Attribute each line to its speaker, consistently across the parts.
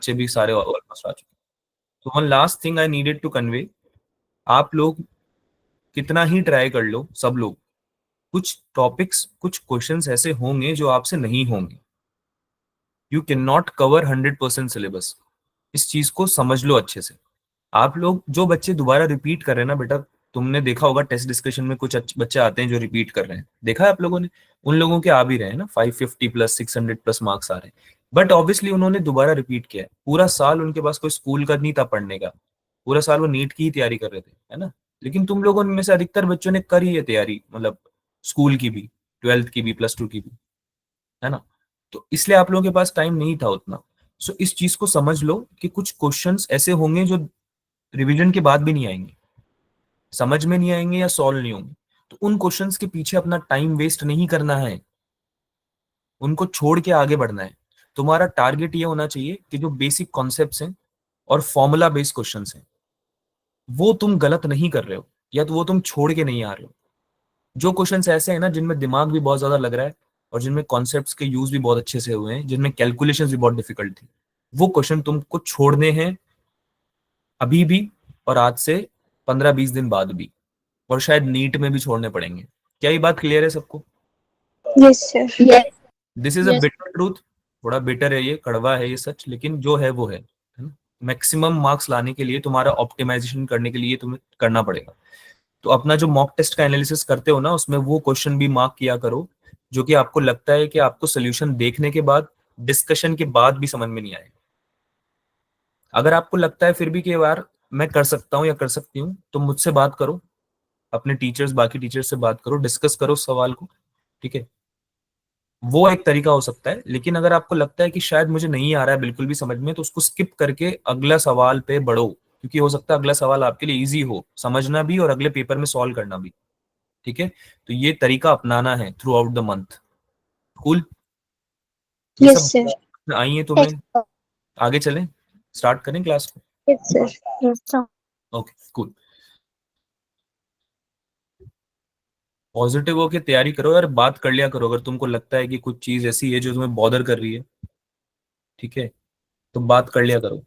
Speaker 1: बच्चे भी सारे ऑलमोस्ट आ चुके। तो one last thing I needed to convey, आप लोग कितना ही ट्राई कर लो, सब लोग, कुछ टॉपिक्स कुछ क्वेश्चंस ऐसे होंगे जो आपसे नहीं होंगे। You can not cover 100% syllabus. इस चीज को समझ लो अच्छे से। आप लोग जो बच्चे दोबारा रिपीट कर रहे हैं ना बेटा, तुमने देखा होगा टेस्ट डिस्कशन में कुछ बच्चे आते हैं जो रिपीट कर रहे हैं, देखा है आप लोगों ने? उन लोगों के आ भी रहे हैं ना 550 प्लस 600 प्लस मार्क्स आ रहे हैं, बट ऑब्वियसली उन्होंने दोबारा रिपीट किया है। पूरा साल उनके पास कोई स्कूल का नहीं था पढ़ने का, पूरा साल वो नीट की ही तैयारी कर रहे थे, है ना? लेकिन तुम लोगों में से अधिकतर बच्चों ने करी है तैयारी, मतलब स्कूल की भी, 12th की भी, +2 की भी, है ना? तो इसलिए आप लोगों के पास टाइम नहीं था उतना। सो इस चीज को समझ लो कि कुछ क्वेश्चंस ऐसे होंगे जो रिवीजन के बाद भी नहीं आएंगे, समझ में नहीं आएंगे या सॉल्व नहीं होंगे। तो उन क्वेश्चंस के पीछे अपना टाइम वेस्ट नहीं करना है, उनको छोड़ के आगे बढ़ना है। तुम्हारा टारगेट ये होना चाहिए कि जो बेसिक कॉन्सेप्ट्स हैं और फॉर्मूला बेस्ड क्वेश्चंस हैं वो तुम गलत नहीं कर रहे हो, या तो वो तुम छोड़ के नहीं आ रहे हो। जो क्वेश्चंस ऐसे हैं ना जिनमें दिमाग भी बहुत ज्यादा लग रहा है और जिनमें कॉन्सेप्ट्स के यूज भी बहुत अच्छे से हुए हैं, जिनमें कैलकुलेशंस भी बहुत डिफिकल्ट थी, वो क्वेश्चन तुमको छोड़ने हैं अभी भी, और आज से 15-20 दिन बाद भी, और शायद नीट में भी छोड़ने पड़ेंगे। क्या ये बात क्लियर है सबको?
Speaker 2: Yes sir.
Speaker 1: This is a bitter truth. थोड़ा बिटर है ये, कड़वा है ये सच, लेकिन जो है वो है ना? मैक्सिमम मार्क्स लाने के लिए, तुम्हारा ऑप्टिमाइजेशन करने के लिए तुम्हें करना पड़ेगा। तो अपना जो मॉक टेस्ट का एनालिसिस करते हो ना, उसमें वो क्वेश्चन भी मार्क किया करो जो कि आपको लगता है कि आपको सोल्यूशन देखने के बाद, डिस्कशन के बाद भी समझ में नहीं आए। अगर आपको लगता है फिर भी कि यार मैं कर सकता हूँ या कर सकती हूँ, तो मुझसे बात करो, अपने टीचर्स, बाकी टीचर्स से बात करो, डिस्कस करो उस सवाल को, ठीक है? वो एक तरीका हो सकता है। लेकिन अगर आपको लगता है कि शायद मुझे नहीं आ रहा है बिल्कुल भी समझ में, तो उसको स्किप करके अगला सवाल पे बढ़ो, क्योंकि हो सकता है अगला सवाल आपके लिए इजी हो समझना भी और अगले पेपर में सॉल्व करना भी, ठीक है? तो ये तरीका अपनाना है through out the month. Cool? ये
Speaker 2: यस
Speaker 1: सब
Speaker 2: सर।
Speaker 1: आई है तुम्हें? आगे चलें, स्टार्ट करें क्लास को?
Speaker 2: Yes sir. Yes sir.
Speaker 1: Okay cool. Positive होके तैयारी करो यार, बात कर लिया करो अगर तुमको लगता है कि कुछ चीज ऐसी है जो तुम्हें बॉदर कर रही है, ठीक है? तो बात कर लिया करो।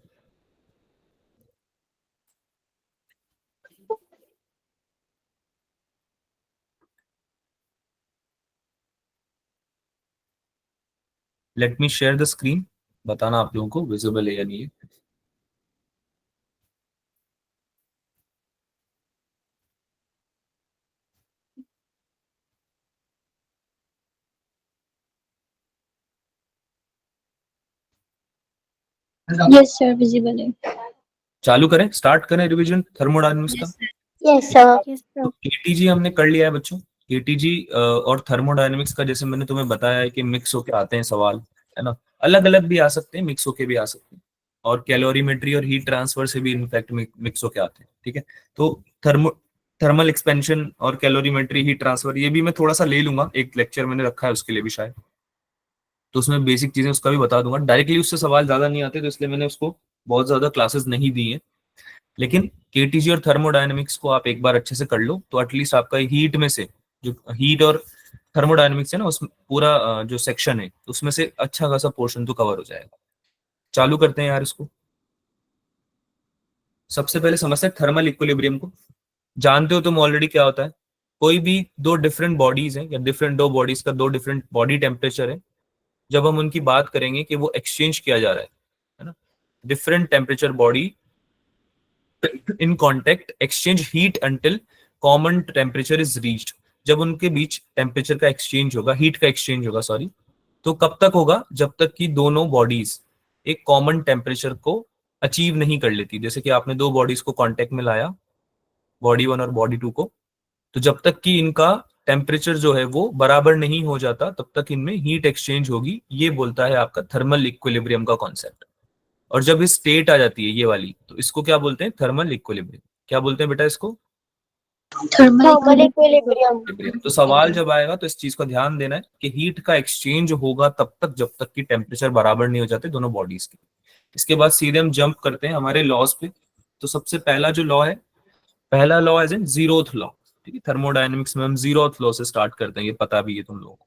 Speaker 1: Let me share the screen, बताना आप लोगों को विजिबल है या नहीं है।
Speaker 2: यस सर, विजिबल है।
Speaker 1: चालू करें, स्टार्ट करें रिवीजन थर्मोडायनेमिक्स का।
Speaker 2: Yes sir. यस
Speaker 1: तो
Speaker 2: सर।
Speaker 1: केटीजी हमने कर लिया है बच्चों। केटीजी और थर्मोडायनेमिक्स का जैसे मैंने तुम्हें बताया है कि मिक्स होके आते हैं सवाल, है ना? अलग अलग भी आ सकते हैं, मिक्स होके भी आ सकते हैं, और कैलोरीमेट्री और हीट ट्रांसफर से भी इनफैक्ट मिक्स होके आते हैं, ठीक है? तो थर्मल एक्सपेंशन और कैलोरीमेट्री, हीट ट्रांसफर, ये भी मैं थोड़ा सा ले लूंगा, एक लेक्चर मैंने रखा है उसके लिए भी शायद, तो उसमें बेसिक चीजें उसका भी बता दूंगा। डायरेक्टली उससे सवाल ज्यादा नहीं आते, तो इसलिए मैंने उसको बहुत ज्यादा क्लासेस नहीं दी है। लेकिन केटीजी और थर्मोडायनेमिक्स को आप एक बार अच्छे से कर लो, तो एटलीस्ट आपका हीट में से, जो हीट और थर्मोडायनेमिक्स है ना, उस पूरा जो सेक्शन है उसमें से अच्छा खासा पोर्शन तो कवर हो जाएगा। चालू करते हैं यार इसको। सबसे पहले समझते हैं थर्मल इक्विलिब्रियम को। जानते हो तुम ऑलरेडी क्या होता है? कोई भी दो डिफरेंट बॉडीज हैं, या डिफरेंट दो बॉडीज का दो डिफरेंट बॉडी टेम्परेचर है, जब हम उनकी बात करेंगे कि वो एक्सचेंज किया जा रहा है ना? Different temperature body in contact exchange heat until common temperature is reached. जब उनके बीच टेम्परेचर का एक्सचेंज होगा, हीट का एक्सचेंज होगा, सॉरी, तो कब तक होगा? जब तक कि दोनों बॉडीज एक कॉमन टेम्परेचर को अचीव नहीं कर लेती। जैसे कि आपने दो बॉडीज को कांटेक्ट में लाया, बॉडी 1 और बॉडी 2 को, तो जब तक कि इनका टेम्परेचर जो है वो बराबर नहीं हो जाता, तब तक इनमें हीट एक्सचेंज होगी। ये बोलता है आपका थर्मल इक्विलिब्रियम का कॉन्सेप्ट। और जब इस स्टेट आ जाती है ये वाली, तो इसको क्या बोलते हैं? Thermal equilibrium. क्या बोलते हैं बेटा इसको?
Speaker 2: Thermal equilibrium.
Speaker 1: तो सवाल जब आएगा तो इस चीज का ध्यान देना है कि हीट का एक्सचेंज होगा तब तक जब तक कि टेम्परेचर बराबर नहीं हो जाते दोनों बॉडीज के। इसके बाद सीधे हम जंप करते हैं हमारे लॉज पे। तो सबसे पहला जो लॉ है, पहला law as in zeroth law, ठीक है? थर्मोडायनेमिक्स में हम जीरोथ लॉ से स्टार्ट करते हैं, ये पता भी है तुम लोगों को।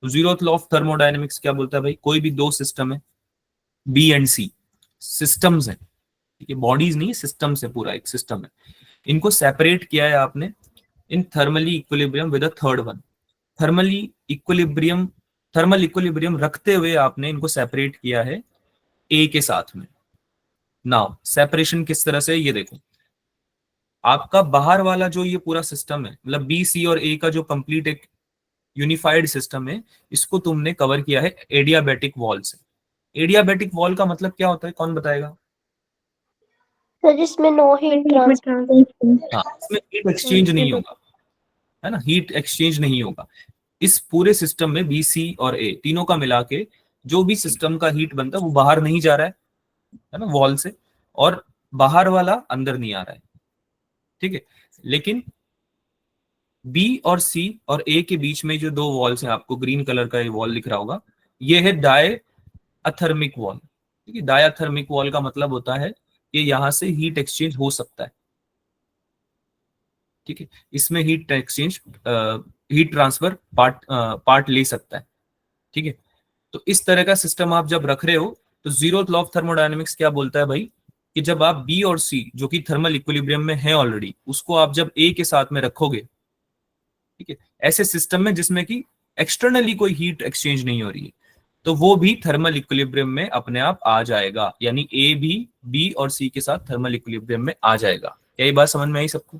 Speaker 1: तो जीरोथ लॉ ऑफ थर्मोडायनेमिक्स क्या बोलता है भाई? कोई भी दो सिस्टम है, बी एंड सी, सिस्टम्स हैं, ठीक है, बॉडीज नहीं, सिस्टम्स है, पूरा एक सिस्टम है। इनको सेपरेट किया है आपने in thermally equilibrium with a third one. Thermal equilibrium रखते हुए आपने इनको सेपरेट किया है ए के साथ में। नाउ सेपरेशन किस तरह से, ये देखो, आपका बाहर वाला जो ये पूरा सिस्टम है, मतलब बी सी और ए का जो कंप्लीट एक यूनिफाइड सिस्टम है, इसको तुमने कवर किया है एडियाबैटिक वॉल से। एडियाबैटिक वॉल का मतलब क्या होता है, कौन बताएगा?
Speaker 2: सर जिसमें नो हीट ट्रांसफर।
Speaker 1: हाँ, इसमें हीट एक्सचेंज नहीं होगा, है ना, हीट एक्सचेंज नहीं होगा। इस पूरे सिस्टम में बी सी और ए तीनों का मिला के जो भी सिस्टम का हीट बनता है वो बाहर नहीं जा रहा है ना, वॉल से, और बाहर वाला अंदर नहीं आ रहा है, ठीक है। लेकिन बी और सी और ए के बीच में जो दो वॉल्स हैं, आपको ग्रीन कलर का ये वॉल दिख रहा होगा, ये है डायथर्मिक वॉल, ठीक है। डायथर्मिक वॉल का मतलब होता है कि यहां से हीट एक्सचेंज हो सकता है, ठीक है, इसमें heat exchange, heat transfer part ले सकता है, ठीक है। तो इस तरह का सिस्टम आप जब रख रहे हो तो जीरोथ लॉ ऑफ थर्मोडायनेमिक्स क्या बोलता है भाई, कि जब आप बी और सी जो कि थर्मल इक्विलिब्रियम में है ऑलरेडी, उसको आप जब ए के साथ में रखोगे, ठीक है, ऐसे सिस्टम में जिसमें कि एक्सटर्नली कोई हीट एक्सचेंज नहीं हो रही है, तो वो भी थर्मल इक्विलिब्रियम में अपने आप आ जाएगा, यानी ए भी बी और सी के साथ थर्मल इक्विलिब्रियम में आ जाएगा। क्या ये बात समझ में आई सबको?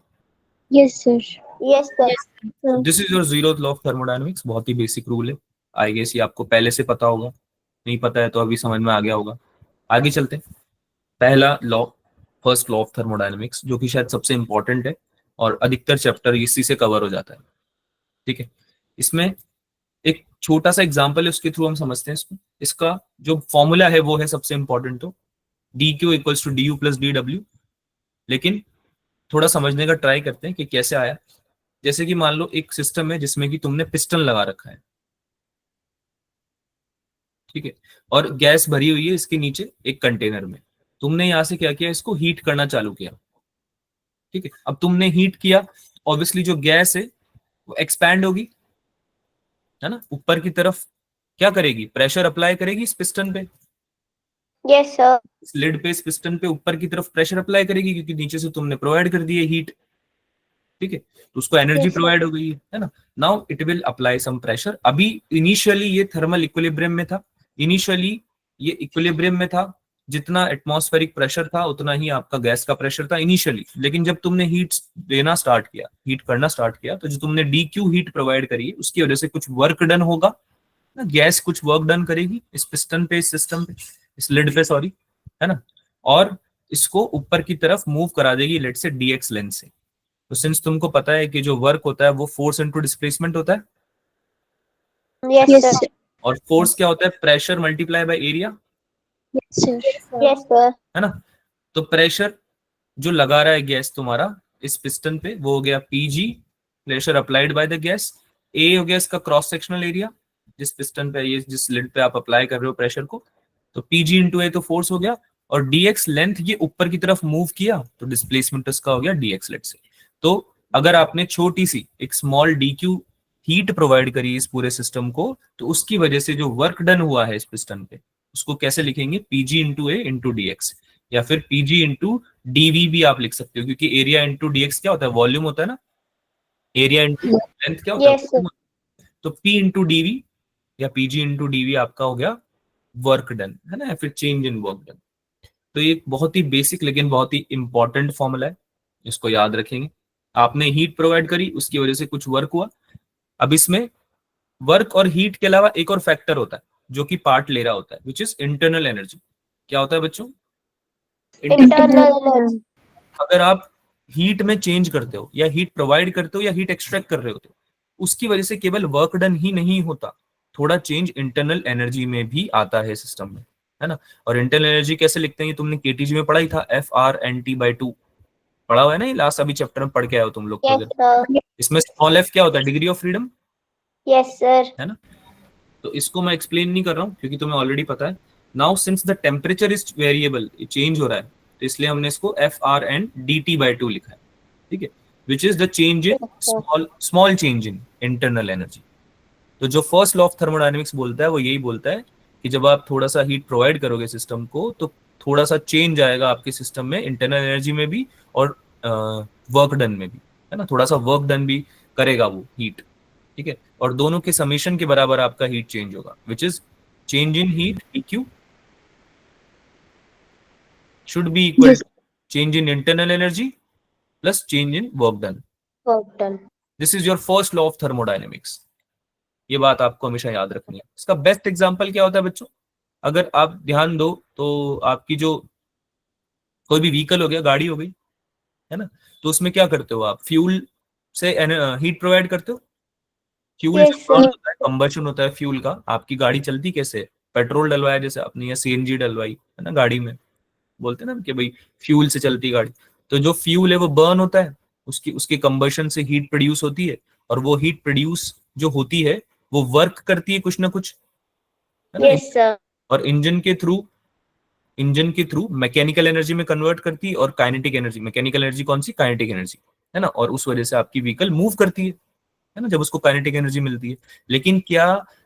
Speaker 2: Yes sir. Yes sir.
Speaker 1: This is your zeroth law of thermodynamics, बहुत ही बेसिक रूल है, आई गेस ये आपको पहले से पता होगा, नहीं पता है तो अभी समझ में आ गया होगा। आगे चलते हैं। पहला law, first law of thermodynamics, जो कि शायद सबसे इंपॉर्टेंट है और अधिकतर चैप्टर इसी से कवर हो जाता है, ठीक है। इसमें एक छोटा सा एग्जांपल है, उसके थ्रू हम समझते हैं इसको। इसका जो फॉर्मूला है वो है सबसे इंपॉर्टेंट, तो d Q equals to d U plus d W. लेकिन थोड़ा समझने का ट्राई करते हैं कि कैसे आया। जैसे कि मान लो एक सिस्टम है जिसमें कि तुमने पिस्टन लगा रखा है, ठीक है, और गैस भरी हुई है इसके नीचे एक कंटेनर में। तुमने यहां से क्या किया, इसको हीट करना चालू किया, ठीक है। अब तुमने हीट किया, ऑब्वियसली जो गैस है वो एक्सपैंड होगी, है ना, ऊपर की तरफ क्या करेगी, प्रेशर अप्लाई करेगी इस पिस्टन पे।
Speaker 2: Yes sir.
Speaker 1: इस लिड पे, इस पिस्टन पे ऊपर की तरफ प्रेशर अप्लाई करेगी, क्योंकि नीचे से तुमने प्रोवाइड कर दी है हीट, ठीक है, तो उसको एनर्जी प्रोवाइड हो गई है ना। Now it will apply some pressure. अभी इनिशियली ये थर्मल इक्विलिब्रियम में था, इनिशियली ये इक्विलिब्रियम में था, जितना एटमॉस्फेरिक प्रेशर था उतना ही आपका गैस का प्रेशर था इनिशियली। लेकिन जब तुमने हीट देना स्टार्ट किया, हीट करना स्टार्ट किया, तो जो तुमने डी क्यू हीट प्रोवाइड करी है उसकी वजह से कुछ वर्क डन होगा ना, गैस कुछ वर्क डन करेगी इस पिस्टन पे, इस सिस्टम पे, इस लिड पे, सॉरी, है ना, और इसको ऊपर की तरफ मूव करा देगी लेट से डीएक्स लेंथ से। तो सिंस तुमको पता है कि जो वर्क होता है वो फोर्स इनटू डिस्प्लेसमेंट होता है,
Speaker 2: यस सर।
Speaker 1: और फोर्स क्या होता है, pressure multiply by area,
Speaker 2: yes sir. Yes sir.
Speaker 1: है ना। तो प्रेशर जो लगा रहा है गैस तुम्हारा इस पिस्टन पे, वो हो गया PG, pressure applied by the gas. A हो गया इसका क्रॉस सेक्शनल एरिया, जिस पिस्टन पे, ये जिस लिड पे आप अप्लाई कर रहे हो प्रेशर को, तो पीजी इंटू ए तो फोर्स हो गया, और डीएक्स लेंथ ये ऊपर की तरफ मूव किया तो डिस्प्लेसमेंट इसका हो गया डीएक्स लेट से। तो अगर आपने छोटी सी एक small D Q heat provide करी इस पूरे सिस्टम को, तो उसकी वजह से जो वर्क डन हुआ है इस पिस्टन पे, उसको कैसे लिखेंगे, पीजी इंटू ए इंटू डीएक्स, या फिर पीजी इंटू डीवी भी आप लिख सकते हो, क्योंकि एरिया इंटू डीएक्स क्या होता है, वॉल्यूम होता है ना, एरिया इंटू लेंथ क्या होता है, तो पी इंटू डीवी या पीजी इंटू डीवी आपका हो गया वर्क डन, है ना, या फिर चेंज इन वर्क डन। तो ये बहुत ही बेसिक लेकिन बहुत ही इंपॉर्टेंट फॉर्मूला है, इसको याद रखेंगे। आपने हीट प्रोवाइड करी, उसकी वजह से कुछ वर्क हुआ। अब इसमें वर्क और हीट के अलावा एक और फैक्टर होता है जो कि पार्ट ले रहा होता है, विच इज इंटरनल एनर्जी। क्या होता है बच्चों,
Speaker 2: इंटरनल एनर्जी।
Speaker 1: अगर आप हीट में चेंज करते हो या हीट प्रोवाइड करते हो या हीट एक्सट्रैक्ट कर रहे हो, तो उसकी वजह से केवल वर्क डन ही नहीं होता, थोड़ा चेंज इंटरनल एनर्जी में भी आता है सिस्टम में, है ना। और इंटरनल एनर्जी कैसे लिखते हैं, ये तुमने केटीजी में पढ़ा ही था, FR/NT/2 पढ़ा हुआ है ना, ये लास्ट अभी चैप्टर में पढ़ के आए हो तुम लोग तो। अगर इसमें स्मॉल f क्या होता है, degree of freedom,
Speaker 2: yes sir,
Speaker 1: है ना। तो इसको मैं एक्सप्लेन नहीं कर रहा हूँ क्योंकि तुम्हें ऑलरेडी पता है। Now since the temperature is variable, change हो रहा है, तो इसलिए हमने इसको FR/NDT/2 लिखा है, ठीक है, which is the change in small change in internal energy. तो जो फर्स्ट लॉ ऑफ थर्मोडायनेमिक्स बोलता है वो यही बोलता है कि जब आप थोड़ा सा हीट प्रोवाइड करोगे सिस्टम को, तो थोड़ा सा चेंज आएगा आपके सिस्टम में, इंटरनल एनर्जी में भी और वर्क डन में भी, है ना, थोड़ा सा वर्क डन भी करेगा वो हीट, ठीक है, और दोनों के समीशन के बराबर आपका हीट चेंज होगा, which is change in heat PQ should be equal
Speaker 2: Yes.
Speaker 1: to change in internal energy plus change in work done.
Speaker 2: Work done.
Speaker 1: This is your first law of thermodynamics. ये बात आपको हमेशा याद रखनी है। इसका best example क्या होता है बच्चों, अगर आप ध्यान दो तो आपकी जो कोई भी व्हीकल हो गया, गाड़ी हो गई, है ना, तो उसमें क्या करते हो आप, फ्यूल से हीट प्रोवाइड करते हो, फ्यूल
Speaker 2: Yes,
Speaker 1: जब burn
Speaker 2: sir.
Speaker 1: होता है, कंबशन होता है फ्यूल का, आपकी गाड़ी चलती कैसे है, पेट्रोल डलवाया जैसे आपने या CNG डलवाई, है ना, गाड़ी में बोलते हैं ना कि भाई फ्यूल से चलती गाड़ी, तो जो फ्यूल है वो बर्न होता है, उसकी उसके कंबशन से हीट प्रोड्यूस होती है, और वो हीट प्रोड्यूस जो होती है वो वर्क करती है कुछ ना कुछ, है ना,
Speaker 2: Yes, sir.
Speaker 1: और इंजन के थ्रू मैकेनिकल एनर्जी में कन्वर्ट करती है, और काइनेटिक एनर्जी, मैकेनिकल एनर्जी कौन सी, काइनेटिक एनर्जी, है ना, और उस वजह से आपकी व्हीकल मूव करती है ना, जब उसको काइनेटिक एनर्जी मिलती है। लेकिन क्या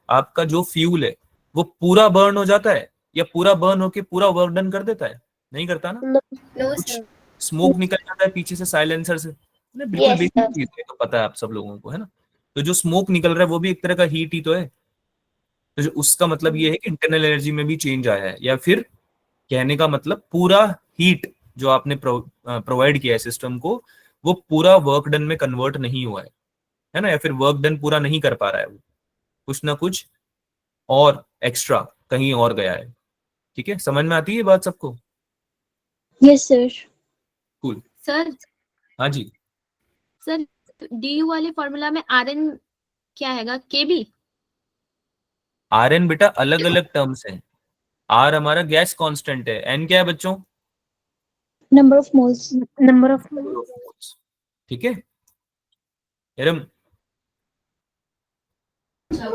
Speaker 1: आपका जो फ्यूल है वो पूरा बर्न हो जाता है, या पूरा बर्न होके पूरा वर्क डन कर देता है, नहीं करता ना,
Speaker 2: No. No,
Speaker 1: कुछ
Speaker 2: sir.
Speaker 1: स्मोक निकल जाता है पीछे से साइलेंसर से, है ना, बिल्कुल
Speaker 2: Yes,
Speaker 1: बेसिक
Speaker 2: sir.
Speaker 1: चीज है, तो पता है आप सब लोगों को, है ना, तो जो स्मोक निकल रहा है वो भी एक तरह का हीट ही तो है, तो जो उसका मतलब ये है कि इंटरनल एनर्जी में भी चेंज आया है, या फिर कहने का मतलब पूरा हीट जो आपने प्रोवाइड किया है सिस्टम को, वो पूरा वर्क डन में कन्वर्ट नहीं हुआ है ना, या फिर वर्क डन पूरा नहीं कर पा रहा है वो, कुछ ना कुछ और एक्स्ट्रा कहीं और गया है। ठीक है, समझ में आती है बात सबको?
Speaker 2: Yes, sir.
Speaker 1: कूल।
Speaker 3: सर
Speaker 1: हाँ जी,
Speaker 3: सर DU वाले फॉर्मूला में RN क्या हैगा, KB?
Speaker 1: RN बेटा अलग अलग टर्म्स हैं, R हमारा गैस कांस्टेंट है, N क्या है बच्चों,
Speaker 2: Number of moles. Number of moles.
Speaker 1: ठीक है एरम,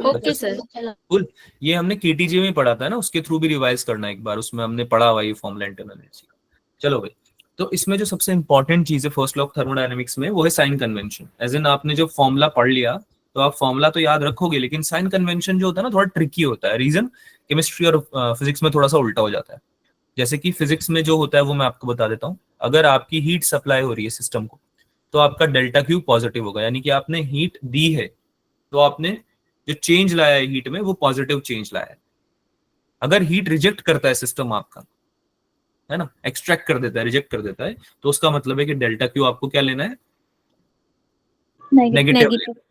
Speaker 3: ओके सर।
Speaker 1: कूल। ये हमने KTJ में पढ़ा था ना, उसके थ्रू भी रिवाइज करना एक बार, उसमें हमने पढ़ा हुआ ये फॉर्मूला इंटरनल एनर्जी। चलो भाई, तो इसमें जो सबसे इंपॉर्टेंट चीज है फर्स्ट लॉ ऑफ थर्मोडायनेमिक्स में, वो है साइन कन्वेंशन। एज इन आपने जो फॉर्मूला पढ़ लिया तो आप फॉर्मूला तो याद रखोगे, लेकिन साइन कन्वेंशन जो होता है ना, थोड़ा ट्रिकी होता है। रीजन केमिस्ट्री और फिजिक्स में थोड़ा सा उल्टा हो जाता है। जैसे कि फिजिक्स में जो होता है वो मैं आपको बता देता हूँ। अगर आपकी हीट सप्लाई हो रही है सिस्टम को, तो आपका डेल्टा क्यू पॉजिटिव होगा, यानी कि आपने हीट दी है, तो आपने जो चेंज लाया है हीट में वो पॉजिटिव चेंज लाया है। अगर हीट रिजेक्ट करता है सिस्टम आपका, है ना, एक्सट्रैक्ट कर देता है, रिजेक्ट कर देता है, तो उसका मतलब है कि डेल्टा क्यू आपको क्या लेना है, नेगेटिव लेना है।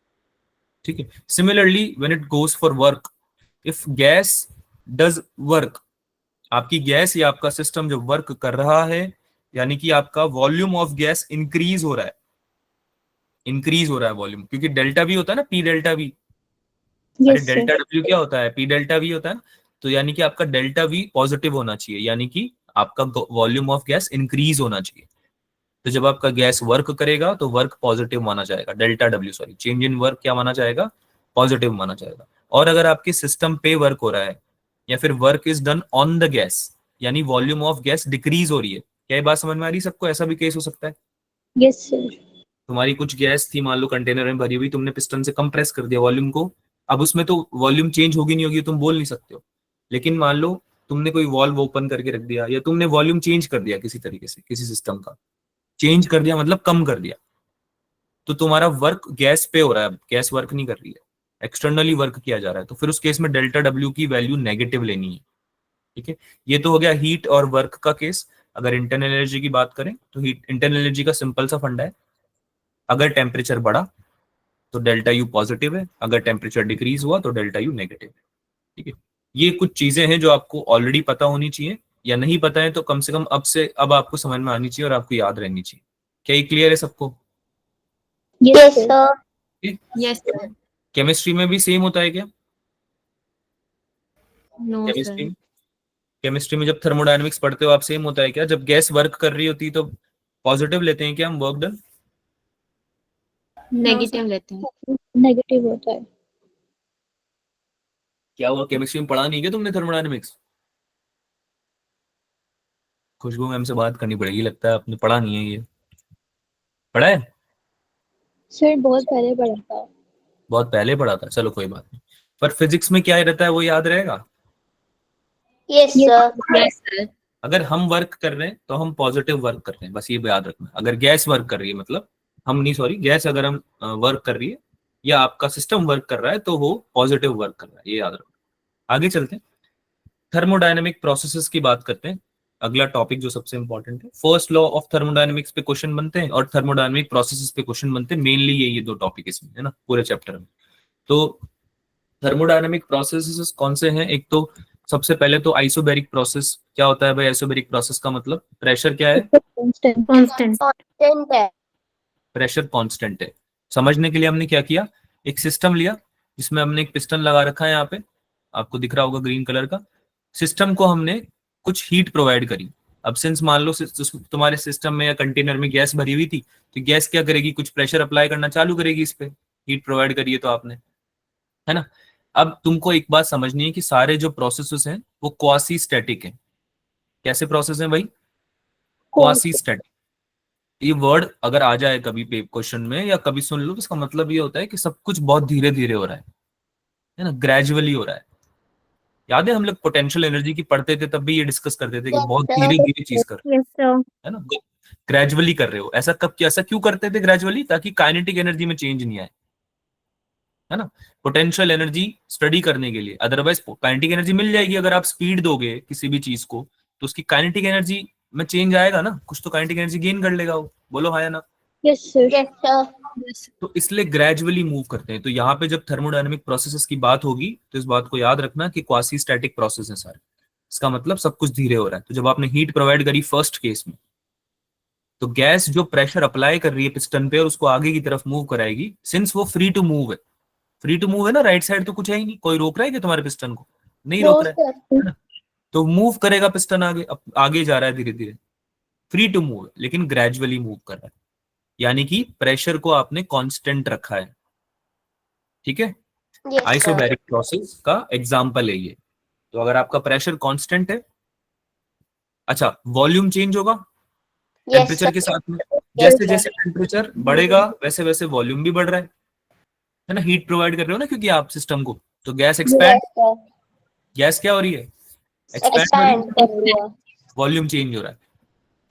Speaker 1: ठीक है, similarly when it goes for work, if gas does work, आपकी गैस या आपका सिस्टम जो वर्क कर रहा है, यानी कि आपका वॉल्यूम ऑफ गैस इंक्रीज हो रहा है, इंक्रीज हो रहा है वॉल्यूम, क्योंकि डेल्टा वी होता है ना, पी डेल्टा वी, अरे
Speaker 2: Yes, sir.
Speaker 1: डेल्टा डब्ल्यू क्या होता है, पी डेल्टा वी होता है ना, तो यानी कि आपका डेल्टा वी पॉजिटिव होना चाहिए, यानी कि आपका वॉल्यूम ऑफ गैस इंक्रीज होना चाहिए। तो जब आपका गैस वर्क करेगा तो वर्क पॉजिटिव माना जाएगा, delta W, sorry, change in work क्या माना जाएगा, पॉजिटिव माना जाएगा। और अगर आपके सिस्टम पे वर्क हो रहा है, या फिर work is done on the gas, यानी वॉल्यूम ऑफ गैस डिक्रीज हो रही है, क्या ये बात समझ में आ रही सबको? ऐसा भी केस हो सकता है,
Speaker 2: Yes, sir.
Speaker 1: तुम्हारी कुछ गैस थी मान लो कंटेनर में भरी हुई, तुमने पिस्टन से कंप्रेस कर दिया वॉल्यूम को, अब उसमें तो वॉल्यूम चेंज होगी नहीं होगी, तुम बोल नहीं सकते हो, लेकिन मान लो तुमने कोई वॉल्व ओपन करके रख दिया, या तुमने वॉल्यूम चेंज कर दिया किसी तरीके से, किसी सिस्टम का चेंज कर दिया मतलब कम कर दिया, तो तुम्हारा वर्क गैस पे हो रहा है, गैस वर्क नहीं कर रही है, एक्सटर्नली वर्क किया जा रहा है, तो फिर उस केस में डेल्टा डब्ल्यू की वैल्यू नेगेटिव लेनी है। ठीक है, ये तो हो गया हीट और वर्क का केस। अगर इंटरनल एनर्जी की बात करें तो हीट इंटरनल एनर्जी का सिंपल सा फंडा है, अगर टेम्परेचर बढ़ा तो डेल्टा यू पॉजिटिव है, अगर टेम्परेचर डिक्रीज हुआ तो डेल्टा यू नेगेटिव है। ठीक है, ये कुछ चीजें हैं जो आपको ऑलरेडी पता होनी चाहिए, या नहीं पता है तो कम से कम अब आपको समझ में आनी चाहिए और आपको याद रहनी चाहिए। क्या ये क्लियर है सबको?
Speaker 2: Yes, sir.
Speaker 3: Yes sir.
Speaker 1: Chemistry में भी सेम होता है क्या?
Speaker 3: No
Speaker 1: chemistry
Speaker 3: sir.
Speaker 1: में केमिस्ट्री में जब थर्मोडायनेमिक्स पढ़ते हो आप, सेम होता है क्या? जब गैस वर्क कर रही होती है तो पॉजिटिव लेते हैं क्या हम वर्क डन?
Speaker 3: नेगेटिव लेते हैं।
Speaker 2: Negative होता है.
Speaker 1: क्या हुआ, केमिस्ट्री में पढ़ा नहीं क्या तुमने थर्मोडायनेमिक्स? खुशबू मैम से बात करनी पड़ेगी, लगता है आपने पढ़ा नहीं है ये। पढ़ा है?
Speaker 2: Sir, बहुत पहले पढ़ा था.
Speaker 1: बहुत पहले पढ़ा था, चलो कोई बात नहीं। पर फिजिक्स में क्या रहता है वो याद रहेगा?
Speaker 2: Yes, sir.
Speaker 3: Yes sir.
Speaker 1: अगर हम वर्क कर रहे हैं तो हम पॉजिटिव वर्क कर रहे हैं, बस ये याद रखना। अगर गैस वर्क कर रही है, मतलब हम नहीं, सॉरी, गैस अगर हम वर्क कर रही है या आपका सिस्टम वर्क कर रहा है तो वो पॉजिटिव वर्क कर रहा है, ये याद रखना। आगे चलते हैं, थर्मोडायनेमिक प्रोसेसेस की बात करते हैं। अगला टॉपिक जो सबसे इंपॉर्टेंट है, फर्स्ट लॉ ऑफ थर्मोडायनेमिक्स पे क्वेश्चन बनते हैं और थर्मोडायनेमिक प्रोसेसेस पे क्वेश्चन बनते हैं। मेनली ये दो टॉपिक इसमें है ना पूरे चैप्टर में। तो थर्मोडायनेमिक प्रोसेसेस कौन से हैं? एक तो सबसे पहले तो आइसोबैरिक प्रोसेस। क्या होता है भाई आइसोबैरिक प्रोसेस का मतलब? प्रेशर क्या है?
Speaker 2: Constant.
Speaker 3: कांस्टेंट
Speaker 4: कांस्टेंट है।
Speaker 1: प्रेशर कांस्टेंट है। समझने के लिए हमने क्या किया, एक सिस्टम लिया जिसमें हमने एक पिस्टन लगा रखा है, यहाँ पे आपको दिख रहा होगा ग्रीन कलर का। सिस्टम को हमने कुछ हीट प्रोवाइड करी। अब सिंस मान लो तुम्हारे सिस्टम में या कंटेनर में गैस भरी हुई थी, तो गैस क्या करेगी, कुछ प्रेशर अप्लाई करना चालू करेगी इस पे, हीट प्रोवाइड करिए तो आपने, है ना। अब तुमको एक बात समझनी है कि सारे जो प्रोसेसेस हैं वो क्वासी स्टैटिक हैं। कैसे प्रोसेस हैं भाई? Quasi static. ये वर्ड अगर आ जाए कभी पेपर क्वेश्चन में या कभी सुन लो तो इसका मतलब ये होता है कि सब कुछ बहुत धीरे धीरे हो रहा है ना, ग्रेजुअली हो रहा है। याद है हम लोग पोटेंशियल एनर्जी की पढ़ते थे, तब भी ये डिस्कस करते थे कि
Speaker 4: Yes,
Speaker 1: बहुत
Speaker 4: sir.
Speaker 1: धीरे धीरे चीज कर रहे
Speaker 2: Yes, sir.
Speaker 1: हो, है ना, ग्रेजुअली कर रहे हो। ऐसा कब, ऐसा क्यों करते थे ग्रेजुअली? ताकि काइनेटिक एनर्जी में चेंज नहीं आए, है ना, पोटेंशियल एनर्जी स्टडी करने के लिए। अदरवाइज काइनेटिक एनर्जी मिल जाएगी, अगर आप स्पीड दोगे किसी भी चीज को तो उसकी काइनेटिक एनर्जी में चेंज आएगा ना, कुछ तो काइनेटिक एनर्जी गेन कर लेगा वो। बोलो हाँ या ना?
Speaker 2: Yes, sir.
Speaker 4: Yes, sir.
Speaker 1: तो इसलिए ग्रेजुअली मूव करते हैं। तो यहाँ पे जब थर्मोडायनेमिक प्रोसेसेस की बात होगी तो इस बात को याद रखना कि क्वासी स्टैटिक प्रोसेस है सारे। इसका मतलब सब कुछ धीरे हो रहा है। तो जब आपने हीट प्रोवाइड करी फर्स्ट केस में, तो गैस जो प्रेशर अप्लाई कर रही है पिस्टन पे और उसको आगे की तरफ मूव कराएगी, सिंस वो फ्री टू मूव है, फ्री टू मूव है ना, राइट साइड तो कुछ है ही नहीं, कोई रोक रहा है कि तुम्हारे पिस्टन को? नहीं
Speaker 4: No,
Speaker 1: रोक रहा
Speaker 4: sir.
Speaker 1: है ना? तो मूव करेगा पिस्टन आगे, आगे जा रहा है धीरे धीरे, फ्री टू मूव, लेकिन ग्रेजुअली मूव कर रहा है। यानी कि प्रेशर को आपने कांस्टेंट रखा है, ठीक है।
Speaker 4: Yes, sir.
Speaker 1: आइसोबैरिक प्रोसेस का एग्जांपल है ये। तो अगर आपका प्रेशर कांस्टेंट है, अच्छा, वॉल्यूम चेंज होगा
Speaker 4: Yes,
Speaker 1: टेम्परेचर
Speaker 4: sir.
Speaker 1: के साथ में।
Speaker 4: Yes,
Speaker 1: जैसे
Speaker 4: sir.
Speaker 1: जैसे टेम्परेचर बढ़ेगा वैसे वैसे वॉल्यूम भी बढ़ रहा है ना, हीट प्रोवाइड कर रहे हो ना क्योंकि आप सिस्टम को, तो gas expand,
Speaker 4: Yes, sir.
Speaker 1: Gas क्या हो रही है? एक्सपैंड हो रही
Speaker 4: Expand कर रही है.
Speaker 1: है, वॉल्यूम चेंज हो रहा है,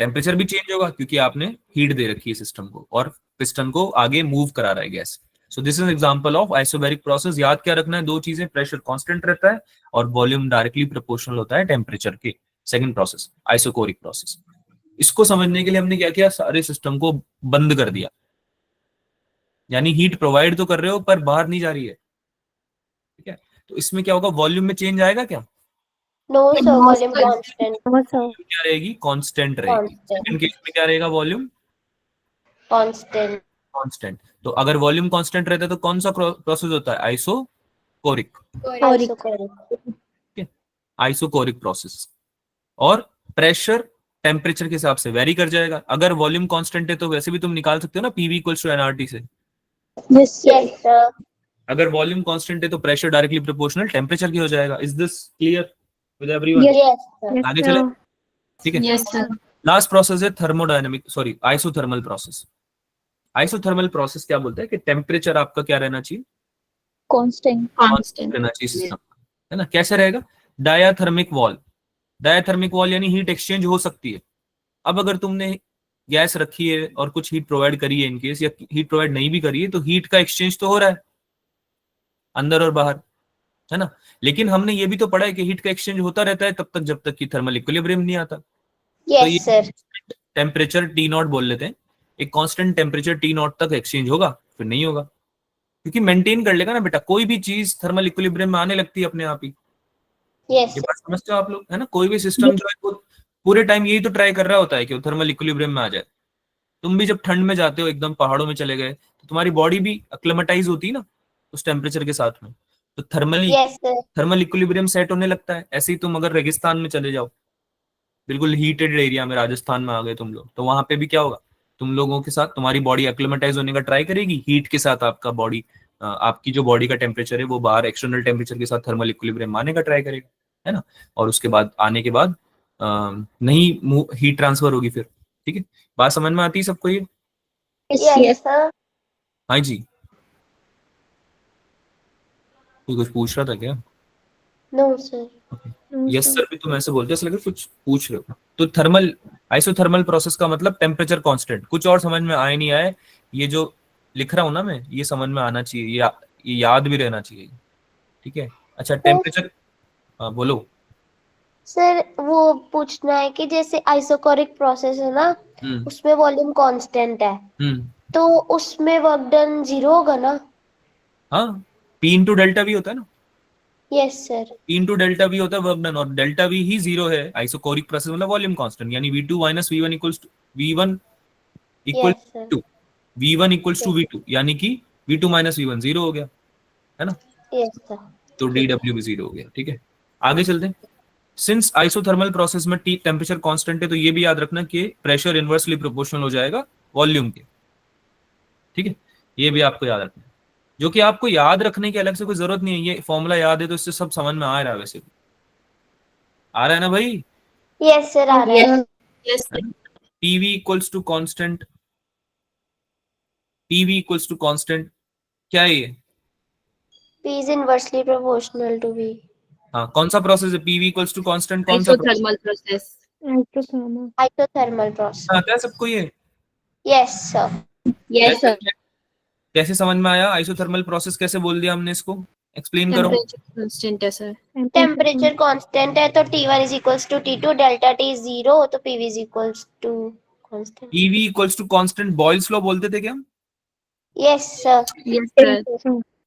Speaker 1: टेम्परेचर भी चेंज होगा क्योंकि आपने हीट दे रखी है सिस्टम को और पिस्टन को आगे मूव करा रहा है gas. So this is example of isobaric process. याद क्या रखना है? दो चीजें, प्रेशर कांस्टेंट रहता है और वॉल्यूम डायरेक्टली प्रोपोर्शनल होता है टेम्परेचर के। Second process isochoric process. इसको समझने के लिए हमने क्या किया, सारे सिस्टम को बंद कर दिया, यानी हीट प्रोवाइड तो कर रहे हो पर बाहर नहीं जा रही है, ठीक है। तो इसमें क्या होगा, वॉल्यूम में चेंज आएगा क्या?
Speaker 4: No, sir. Volume constant.
Speaker 2: No, sir.
Speaker 1: क्या रहेगी? कांस्टेंट रहेगी।
Speaker 4: Constant.
Speaker 1: सेकंड केस में क्या रहेगा? Volume
Speaker 4: Constant.
Speaker 1: कांस्टेंट। तो अगर वॉल्यूम कांस्टेंट रहता है तो कौन सा प्रोसेस होता है? Isochoric,
Speaker 4: Isocoric.
Speaker 1: Isochoric process. और प्रेशर टेम्परेचर के हिसाब से वेरी कर जाएगा। अगर वॉल्यूम कांस्टेंट है तो वैसे भी तुम निकाल सकते हो ना, पीवी इक्वल्स टू एनआरटी से।
Speaker 2: Yes, sir.
Speaker 4: Yes, sir.
Speaker 1: अगर वॉल्यूम कांस्टेंट है तो प्रेशर डायरेक्टली प्रोपोर्शनल टेम्परेचर की हो जाएगा। Is this clear with everyone?
Speaker 4: Yes, sir.
Speaker 2: Yes,
Speaker 1: आगे
Speaker 2: sir.
Speaker 1: चले, ठीक है।
Speaker 3: यस सर
Speaker 1: लास्ट प्रोसेस है thermodynamic, sorry, isothermal process. Isothermal process क्या बोलता है कि टेम्परेचर आपका क्या रहना चाहिए?
Speaker 2: Constant.
Speaker 1: कांस्टेंट रहना चाहिए सिस्टम, है ना। कैसे रहेगा? डायाथर्मिक वॉल, डायाथर्मिक वॉल यानी हीट एक्सचेंज हो सकती है। अब अगर तुमने गैस रखी है और कुछ हीट प्रोवाइड करी है इनकेस, या हीट प्रोवाइड नहीं भी करी है, तो हीट का एक्सचेंज तो हो रहा है अंदर और बाहर, है ना। लेकिन हमने ये भी तो पढ़ा है कि हीट का एक्सचेंज होता रहता है तब तक जब तक कि थर्मल इक्विलिब्रियम नहीं आता। तो
Speaker 4: Yes, sir.
Speaker 1: ये टेम्परेचर टी नॉट बोल लेते हैं, एक कांस्टेंट टेम्परेचर टी नॉट तक एक्सचेंज होगा, फिर नहीं होगा, क्योंकि मेंटेन कर लेगा ना बेटा। कोई भी चीज थर्मल इक्विलिब्रियम में आने लगती है अपने आप ही।
Speaker 4: Yes.
Speaker 1: ये बात समझते हो आप लोग, है ना। कोई भी सिस्टम जो है वो पूरे टाइम यही तो ट्राई कर रहा होता है कि वो थर्मल इक्विलिब्रियम में आ जाए। तुम भी जब ठंड में जाते हो, एकदम पहाड़ों में चले गए, तो तुम्हारी बॉडी भी अक्लेमेटाइज होती है ना उस टेम्परेचर के साथ में, तो
Speaker 4: Yes, sir.
Speaker 1: Thermal equilibrium set होने लगता है। ऐसे ही तुम अगर रेगिस्तान में चले जाओ, बिल्कुल हीटेड एरिया में, राजस्थान में आ गए तुम लोग, तो वहां पे भी क्या होगा, तुम लोगों के साथ तुम्हारी बॉडी एक्लेमेटाइज होने का ट्राई करेगी हीट के साथ। आपका बॉडी, आपकी जो बॉडी का टेम्परेचर है वो बाहर एक्सटर्नल टेम्परेचर के साथ थर्मल इक्विलिब्रियम आने का ट्राई करेगा, है ना। और उसके बाद आने के बाद नहीं हीट ट्रांसफर होगी फिर, ठीक है। बात समझ में आती है सबको ये?
Speaker 4: Yes, sir.
Speaker 1: हाँ जी, कोई कुछ पूछ रहा था क्या?
Speaker 4: No, sir.
Speaker 2: No,
Speaker 1: yes
Speaker 2: sir.
Speaker 1: Sir भी तुम ऐसे बोलते ऐसा लगा कुछ पूछ रहे हो। तो थर्मल आइसोथर्मल प्रोसेस का मतलब टेम्परेचर कांस्टेंट। कुछ और समझ में आए नहीं आए, ये जो लिख रहा हूं ना मैं, ये समझ में आना चाहिए, ये याद भी रहना चाहिए, ठीक है। अच्छा टेम्परेचर, हाँ बोलो।
Speaker 4: सर वो पूछना है कि जैसे आइसोकोरिक प्रोसेस है ना,
Speaker 1: हम्म
Speaker 4: उसमें वॉल्यूम कांस्टेंट है,
Speaker 1: हम्म
Speaker 4: तो उसमें वर्क डन 0 होगा ना?
Speaker 1: हाँ, P इंटू डेल्टा वी होता है ना,
Speaker 4: yes sir.
Speaker 1: P into delta V होता है वर्क डन, और डेल्टा वी ही 0 है आइसोकोरिक प्रोसेस मतलब वॉल्यूम कांस्टेंट, यानी V2 minus V1 equals to V1 equal
Speaker 4: yes sir.
Speaker 1: To V1 equals to V2, यानी कि V2 माइनस V1 0 हो गया, है ना।
Speaker 4: Yes sir.
Speaker 1: तो DW भी 0 हो गया, ठीक है। आगे चलते हैं। सिंस आइसोथर्मल प्रोसेस में टी टेम्परेचर कांस्टेंट है, तो ये भी याद रखना कि प्रेशर इनवर्सली प्रोपोर्शनल हो जाएगा वॉल्यूम के, ठीक है। ये भी आपको याद रखना है, जो कि आपको याद रखने की अलग से कोई जरूरत नहीं है, ये फॉर्मूला याद है तो इससे सब समझ में आ रहा है, वैसे भी आ रहा है ना भाई।
Speaker 4: यस सर, आ रहा है।
Speaker 3: Yes
Speaker 1: PV equals to constant, PV equals to constant, क्या है ये?
Speaker 4: P is inversely proportional to V.
Speaker 1: हाँ, कौन सा प्रोसेस है PV इक्वल्स टू कांस्टेंट, कौन सा process?
Speaker 3: Isothermal process.
Speaker 2: Isothermal.
Speaker 4: Isothermal process.
Speaker 1: आता है सबको ये?
Speaker 4: Yes sir.
Speaker 3: Yes sir.
Speaker 1: कैसे समझ में आया? आइसोथर्मल प्रोसेस कैसे बोल दिया हमने इसको, एक्सप्लेन करो।
Speaker 3: टेम्परेचर कांस्टेंट है सर।
Speaker 4: Temperature constant है तो T1 is equals to T2, delta T is 0 तो PV is equals to constant.
Speaker 1: PV equals to constant Boyle's law बोलते थे क्या हम?
Speaker 4: Yes sir.
Speaker 3: Yes sir.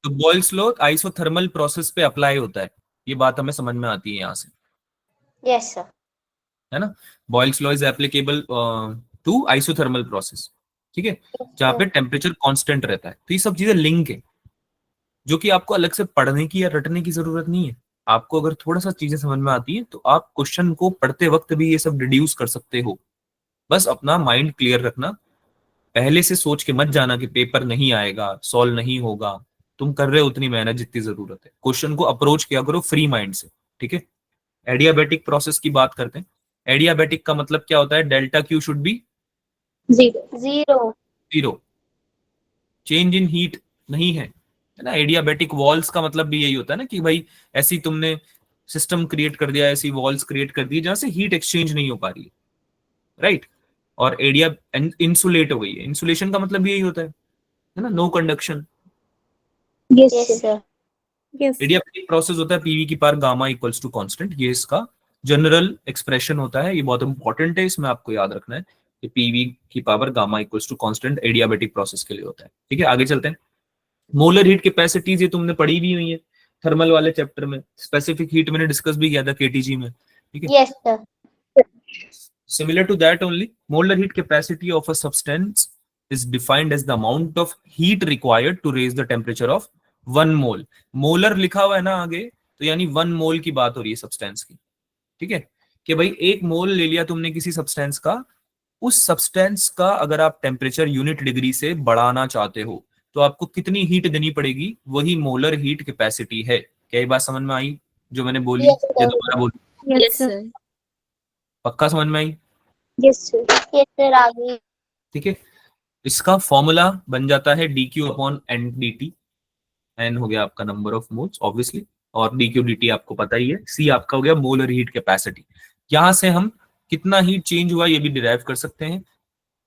Speaker 1: तो बॉयल्स लॉ आइसोथर्मल प्रोसेस पे अप्लाई होता है, ये बात हमें समझ में आती है यहाँ से,
Speaker 4: Yes sir.
Speaker 1: है ना। Boyle's law is applicable to isothermal process, ठीक है, जहाँ पे टेम्परेचर कांस्टेंट रहता है। तो ये सब चीजें लिंक है, जो कि आपको अलग से पढ़ने की या रटने की जरूरत नहीं है। आपको अगर थोड़ा सा चीजें समझ में आती है तो आप क्वेश्चन को पढ़ते वक्त भी ये सब डिड्यूस कर सकते हो। बस अपना माइंड क्लियर रखना, पहले से सोच के मत जाना कि पेपर नहीं आएगा, सॉल्व नहीं होगा। तुम कर रहे हो उतनी मेहनत जितनी जरूरत है, क्वेश्चन को अप्रोच किया करो फ्री माइंड से, ठीक है। एडियाबेटिक प्रोसेस की बात करते हैं। एडियाबेटिक का मतलब क्या होता है? Delta Q should be
Speaker 4: 0.
Speaker 1: 0, change in heat नहीं है ना। एडियाबेटिक वॉल्स का मतलब भी यही होता है ना कि भाई ऐसी तुमने सिस्टम क्रिएट कर दिया, ऐसी वॉल्स क्रिएट कर दी जहां से हीट एक्सचेंज नहीं हो पा रही है, राइट। और एरिया इंसुलेट हो गई है, इंसुलेशन का मतलब यही होता है ना, no conduction.
Speaker 2: Yes,
Speaker 4: Yes
Speaker 2: sir.
Speaker 4: sir.
Speaker 2: Yes.
Speaker 1: Adiabatic process होता है पीवी की power gamma equals to constant, ये इसका जनरल एक्सप्रेशन होता है। ये बहुत इंपॉर्टेंट है, इसमें आपको याद रखना है कि पीवी की power gamma equals to constant adiabatic process के लिए होता है, ठीक है। आगे चलते हैं। मोलर हीट कैपेसिटीज ये तुमने पढ़ी भी हुई है थर्मल वाले चैप्टर में, स्पेसिफिक हीट मैंने डिस्कस भी किया था केटीजी में, ठीक है।
Speaker 4: Yes sir.
Speaker 1: Similar to that only, molar heat capacity of a substance is defined as the amount of heat required to raise the temperature of 1 mole. Molar लिखा हुआ है ना आगे, तो यानी 1 मोल की बात हो रही है सब्सटेंस की, ठीक है। कि भाई 1 मोल ले लिया तुमने किसी सब्सटेंस का, उस सब्सटेंस का अगर आप टेम्परेचर यूनिट डिग्री से बढ़ाना चाहते हो तो आपको कितनी हीट देनी पड़ेगी, वही मोलर हीट कैपेसिटी है। क्या ये बात समझ में आई जो मैंने बोली?
Speaker 4: Yes,
Speaker 1: या
Speaker 4: sir.
Speaker 1: दोबारा बोली?
Speaker 2: Yes,
Speaker 3: yes
Speaker 2: sir.
Speaker 3: सर।
Speaker 1: पक्का समझ में आई?
Speaker 2: Yes, sir.
Speaker 4: Yes sir, आगे.
Speaker 1: ठीक है। इसका फॉर्मूला बन जाता है dq upon n d t. N हो गया आपका नंबर ऑफ मोल्स ऑब्वियसली, और dq dt आपको पता ही है। c आपका हो गया मोलर हीट कैपेसिटी। यहां से हम कितना हीट चेंज हुआ ये भी डिराइव कर सकते हैं।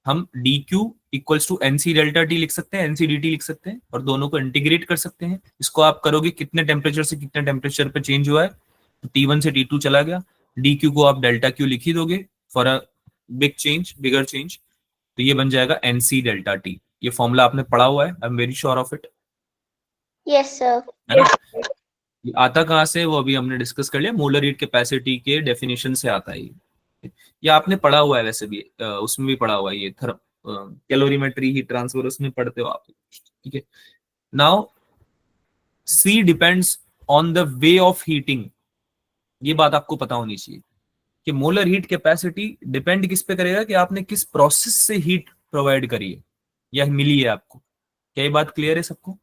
Speaker 1: हम dq equals to nc delta t लिख सकते हैं, nc dt लिख सकते हैं, और दोनों को इंटीग्रेट कर सकते हैं। इसको आप करोगे कितने टेम्परेचर से कितने टेम्परेचर पे चेंज हुआ है, तो T1 से T2 चला गया। dq को आप डेल्टा q लिख ही दोगे for a big change, bigger change, तो ये बन जाएगा nc डेल्टा t। ये फॉर्मूला आपने पढ़ा हुआ है, I am very sure of it,
Speaker 4: Yes sir.
Speaker 1: है ना। ये आता कहाँ से वो अभी हमने डिस्कस कर लिया, मोलर हीट कैपेसिटी के डेफिनेशन से आता है ये आपने पढ़ा हुआ है वैसे भी, उसमें भी पढ़ा हुआ है ये कैलोरीमेट्री हीट ट्रांसफर, उसमें पढ़ते हो आप, ठीक है। Now C depends on the way of heating, ये बात आपको पता होनी चाहिए कि मोलर हीट कैपेसिटी डिपेंड किस पे करेगा कि आपने किस प्रोसेस से हीट प्रोवाइड करी है या मिली है आपको। क्या ये बात क्लियर है सबको?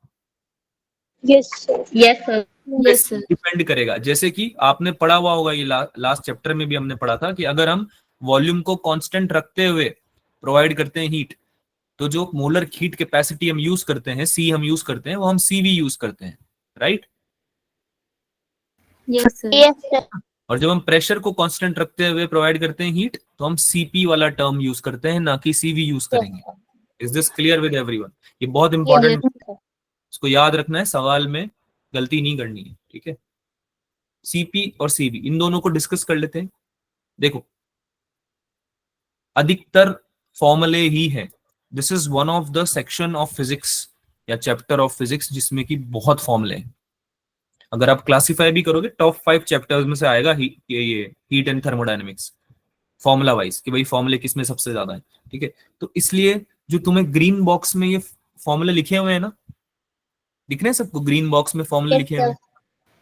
Speaker 2: Yes, sir.
Speaker 3: Yes sir. Yes sir.
Speaker 1: Depend करेगा, जैसे कि आपने पढ़ा हुआ होगा, ये लास्ट चैप्टर में भी हमने पढ़ा था कि अगर हम वॉल्यूम को कांस्टेंट रखते हुए प्रोवाइड करते हैं हीट, तो जो मोलर हीट कैपेसिटी हम यूज करते हैं, सी हम यूज करते हैं, वो हम सीवी यूज करते हैं, right.
Speaker 3: Yes sir.
Speaker 4: Yes sir.
Speaker 1: और जब हम प्रेशर को कांस्टेंट रखते हुए प्रोवाइड करते हैं हीट, तो हम सीपी वाला टर्म यूज करते हैं, ना कि सीवी यूज करेंगे। Is this clear with everyone? ये बहुत इंपॉर्टेंट, इसको याद रखना है, सवाल में गलती नहीं करनी है, ठीक है। सीपी और सीवी इन दोनों को डिस्कस कर लेते हैं। देखो, अधिकतर फॉर्मूले ही है। This is one of the section of physics या चैप्टर ऑफ फिजिक्स जिसमें कि बहुत फॉर्मूले हैं। अगर आप क्लासिफाई भी करोगे, टॉप 5 चैप्टर्स में से आएगा ये heat and thermodynamics, formula wise, कि भाई फॉर्मूले किसमें सबसे ज्यादा है, ठीक है। तो इसलिए जो तुम्हें ग्रीन बॉक्स में ये फॉर्मूले लिखे हुए हैं ना, दिख रहे हैं सबको? ग्रीन बॉक्स में फॉर्मूले लिखे हुए हैं,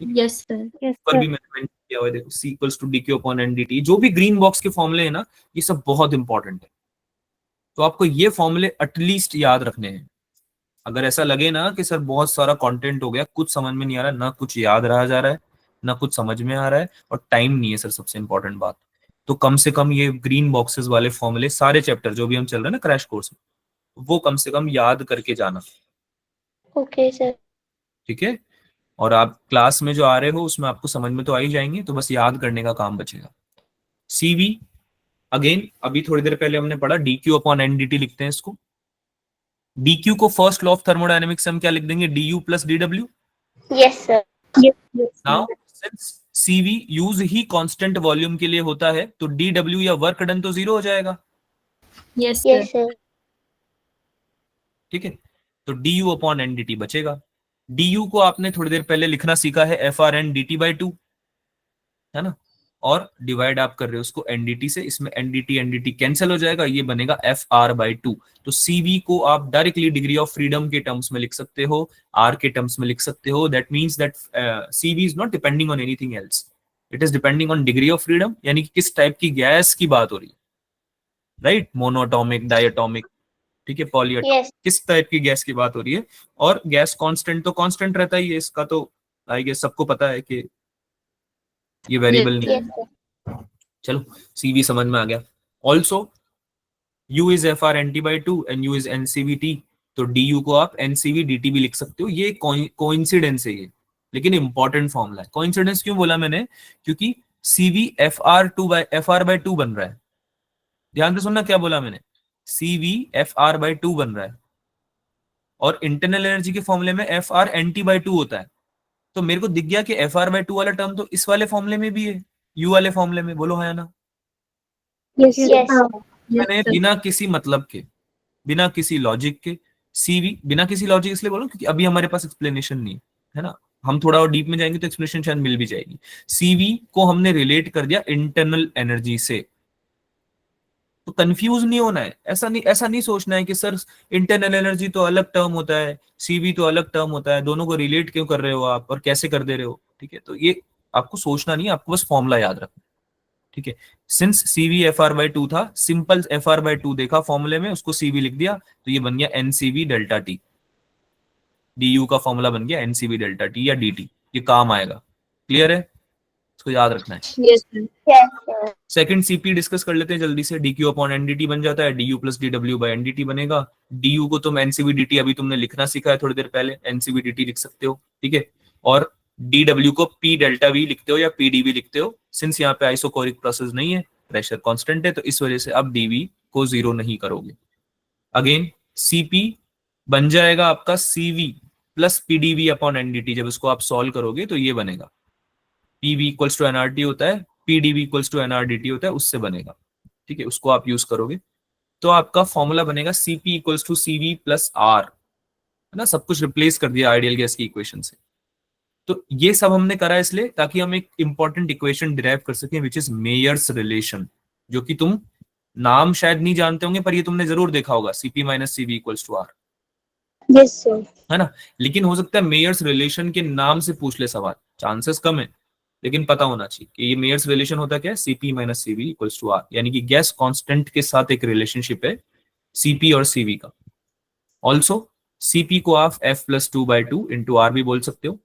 Speaker 3: यस सर।
Speaker 1: पर भी मैंने मेंशन किया हुआ है, देखो, C equals to dq upon ndt। जो भी ग्रीन बॉक्स के फॉर्मूले हैं ना, ये सब बहुत इंपॉर्टेंट है। तो आपको ये फॉर्मूले एटलीस्ट याद रखने हैं। अगर ऐसा लगे ना कि सर बहुत सारा कंटेंट हो गया, कुछ समझ में नहीं आ रहा, ना कुछ याद रहा जा रहा है, ना कुछ समझ में आ रहा है, और टाइम नहीं है सर, सबसे इंपॉर्टेंट बात, तो कम से कम ये ग्रीन बॉक्सेस वाले फॉर्मूले सारे चैप्टर जो भी हम चल रहे हैं ना क्रैश कोर्स में, वो कम से कम याद करके जाना,
Speaker 4: ओके सर।
Speaker 1: ठीक है। और आप क्लास में जो आ रहे हो उसमें आपको समझ में तो आ ही जाएंगे, तो बस याद करने का काम बचेगा। सीवी अगेन, अभी थोड़ी देर पहले हमने पढ़ा, dq अपॉन ndt लिखते हैं इसको। dq को फर्स्ट लॉ ऑफ थर्मोडायनेमिक्स से हम क्या लिख देंगे? du plus dw।
Speaker 4: Yes sir.
Speaker 1: Now since cv use ही कांस्टेंट वॉल्यूम के लिए होता है, तो dw या वर्क डन तो 0 हो जाएगा,
Speaker 3: यस
Speaker 4: यस
Speaker 3: सर।
Speaker 4: सर।
Speaker 1: ठीक है। तो du अपॉन ndt बचेगा। du को आपने थोड़ी देर पहले लिखना सीखा है FRN dt बाई 2, है ना, और डिवाइड आप कर रहे हो उसको ndt से, इसमें ndt कैंसिल हो जाएगा, ये बनेगा FR बाई 2। तो CV को आप डायरेक्टली डिग्री ऑफ फ्रीडम के टर्म्स में लिख सकते हो, R के टर्म्स में लिख सकते हो। That means that CV is not depending on anything else, it is depending on degree of freedom, यानी कि किस टाइप की गैस की बात हो रही है, राइट, मोनोटॉमिक, डायटोमिक, ठीक है, पॉलीएटॉमिक,
Speaker 4: यस
Speaker 1: किस टाइप की गैस की बात हो रही है। और गैस कांस्टेंट तो कांस्टेंट रहता ही है, इसका तो आई गेस सबको पता है कि ये वेरिएबल नहीं है।
Speaker 4: Yes sir.
Speaker 1: चलो, CV समझ में आ गया। Also U is FR NT by 2 and U is NCV/T, तो DU को आप NCV DT भी लिख सकते हो। ये कोइंसिडेंस है ये, लेकिन इंपॉर्टेंट फॉर्मूला है। कोइंसिडेंस क्यों बोला मैंने? क्योंकि CV FR बाई 2 बन रहा है। ध्यान से सुनना क्या बोला मैंने, CV FR बाई 2 बन रहा है, और इंटरनल एनर्जी के फॉर्मूले में FR NT बाई 2 होता है। तो मेरे को दिख गया कि FR बाई 2 वाला टर्म तो इस वाले फॉर्मूले में भी है, U वाले फॉर्मूले में, बोलो हाँ या ना।
Speaker 4: Yes sir.
Speaker 1: मैंने बिना किसी मतलब के, बिना किसी लॉजिक के, सीवी बिना किसी लॉजिक इसलिए बोलो क्योंकि अभी हमारे पास एक्सप्लेनेशन नहीं है ना, हम थोड़ा और डीप में जाएंगे तो एक्सप्लेनेशन शायद मिल भी जाएगी। सीवी को हमने रिलेट कर दिया इंटरनल एनर्जी से। तो कंफ्यूज नहीं होना है, ऐसा नहीं सोचना है कि सर इंटरनल एनर्जी तो अलग टर्म होता है, सीवी तो अलग टर्म होता है, दोनों को रिलेट क्यों कर रहे हो आप और कैसे कर दे रहे हो, ठीक है। तो ये आपको सोचना नहीं है, आपको बस फॉर्मूला याद रखना, ठीक है। सिंस CV FR बाई 2 था, सिंपल FR बाई 2 देखा फॉर्मूले में, उसको CV लिख दिया, तो ये बन गया NCV डेल्टा T। DU का फॉर्मूला बन गया NCV डेल्टा T या DT, ये काम आएगा। क्लियर है? इसको याद रखना है।
Speaker 3: Yes sir.
Speaker 4: Yes sir.
Speaker 1: Second CP discuss कर लेते हैं जल्दी से। DQ अपॉन NDT बन जाता है, DU plus DW by NDT बनेगा। DU को तुम NCV DT अभी तुमने लिखना सीखा है थोड़ी देर पहले, NCV DT लिख सकते हो, ठीक है। और DW को P डेल्टा V लिखते हो या PdV लिखते हो, सिंस यहाँ पे आइसोकोरिक प्रोसेस नहीं है, प्रेशर कांस्टेंट है, तो इस वजह से आप DV को 0 नहीं करोगे। अगेन CP बन जाएगा आपका CV plus PdV upon NDT। जब इसको आप सॉल्व करोगे तो ये बनेगा, PV इक्वल्स टू NRT होता है, PdV इक्वल्स टू NRDT होता है, उससे बनेगा, ठीक है। उसको आप यूज करोगे तो आपका फॉर्मूला बनेगा CP equals to CV plus R, है ना, सब कुछ रिप्लेस कर दिया आइडियल गैस की इक्वेशन से। तो ये सब हमने करा इसलिए ताकि हम एक इंपॉर्टेंट इक्वेशन डिराइव कर सकें, विच इज मेयर्स रिलेशन, जो कि तुम नाम शायद नहीं जानते होंगे पर ये तुमने जरूर देखा होगा, CP minus CV equals to R,
Speaker 2: Yes, sir.
Speaker 1: है ना। लेकिन हो सकता है मेयर्स रिलेशन के नाम से पूछ ले सवाल, चांसेस कम है, लेकिन पता होना चाहिए कि ये मेयर्स रिलेशन होता क्या है, CP minus CV equals to R, यानी कि गैस कांस्टेंट के साथ एक रिलेशनशिप है CP और CV का। ऑल्सो CP को आप F प्लस 2/2 इंटू R भी बोल सकते हो,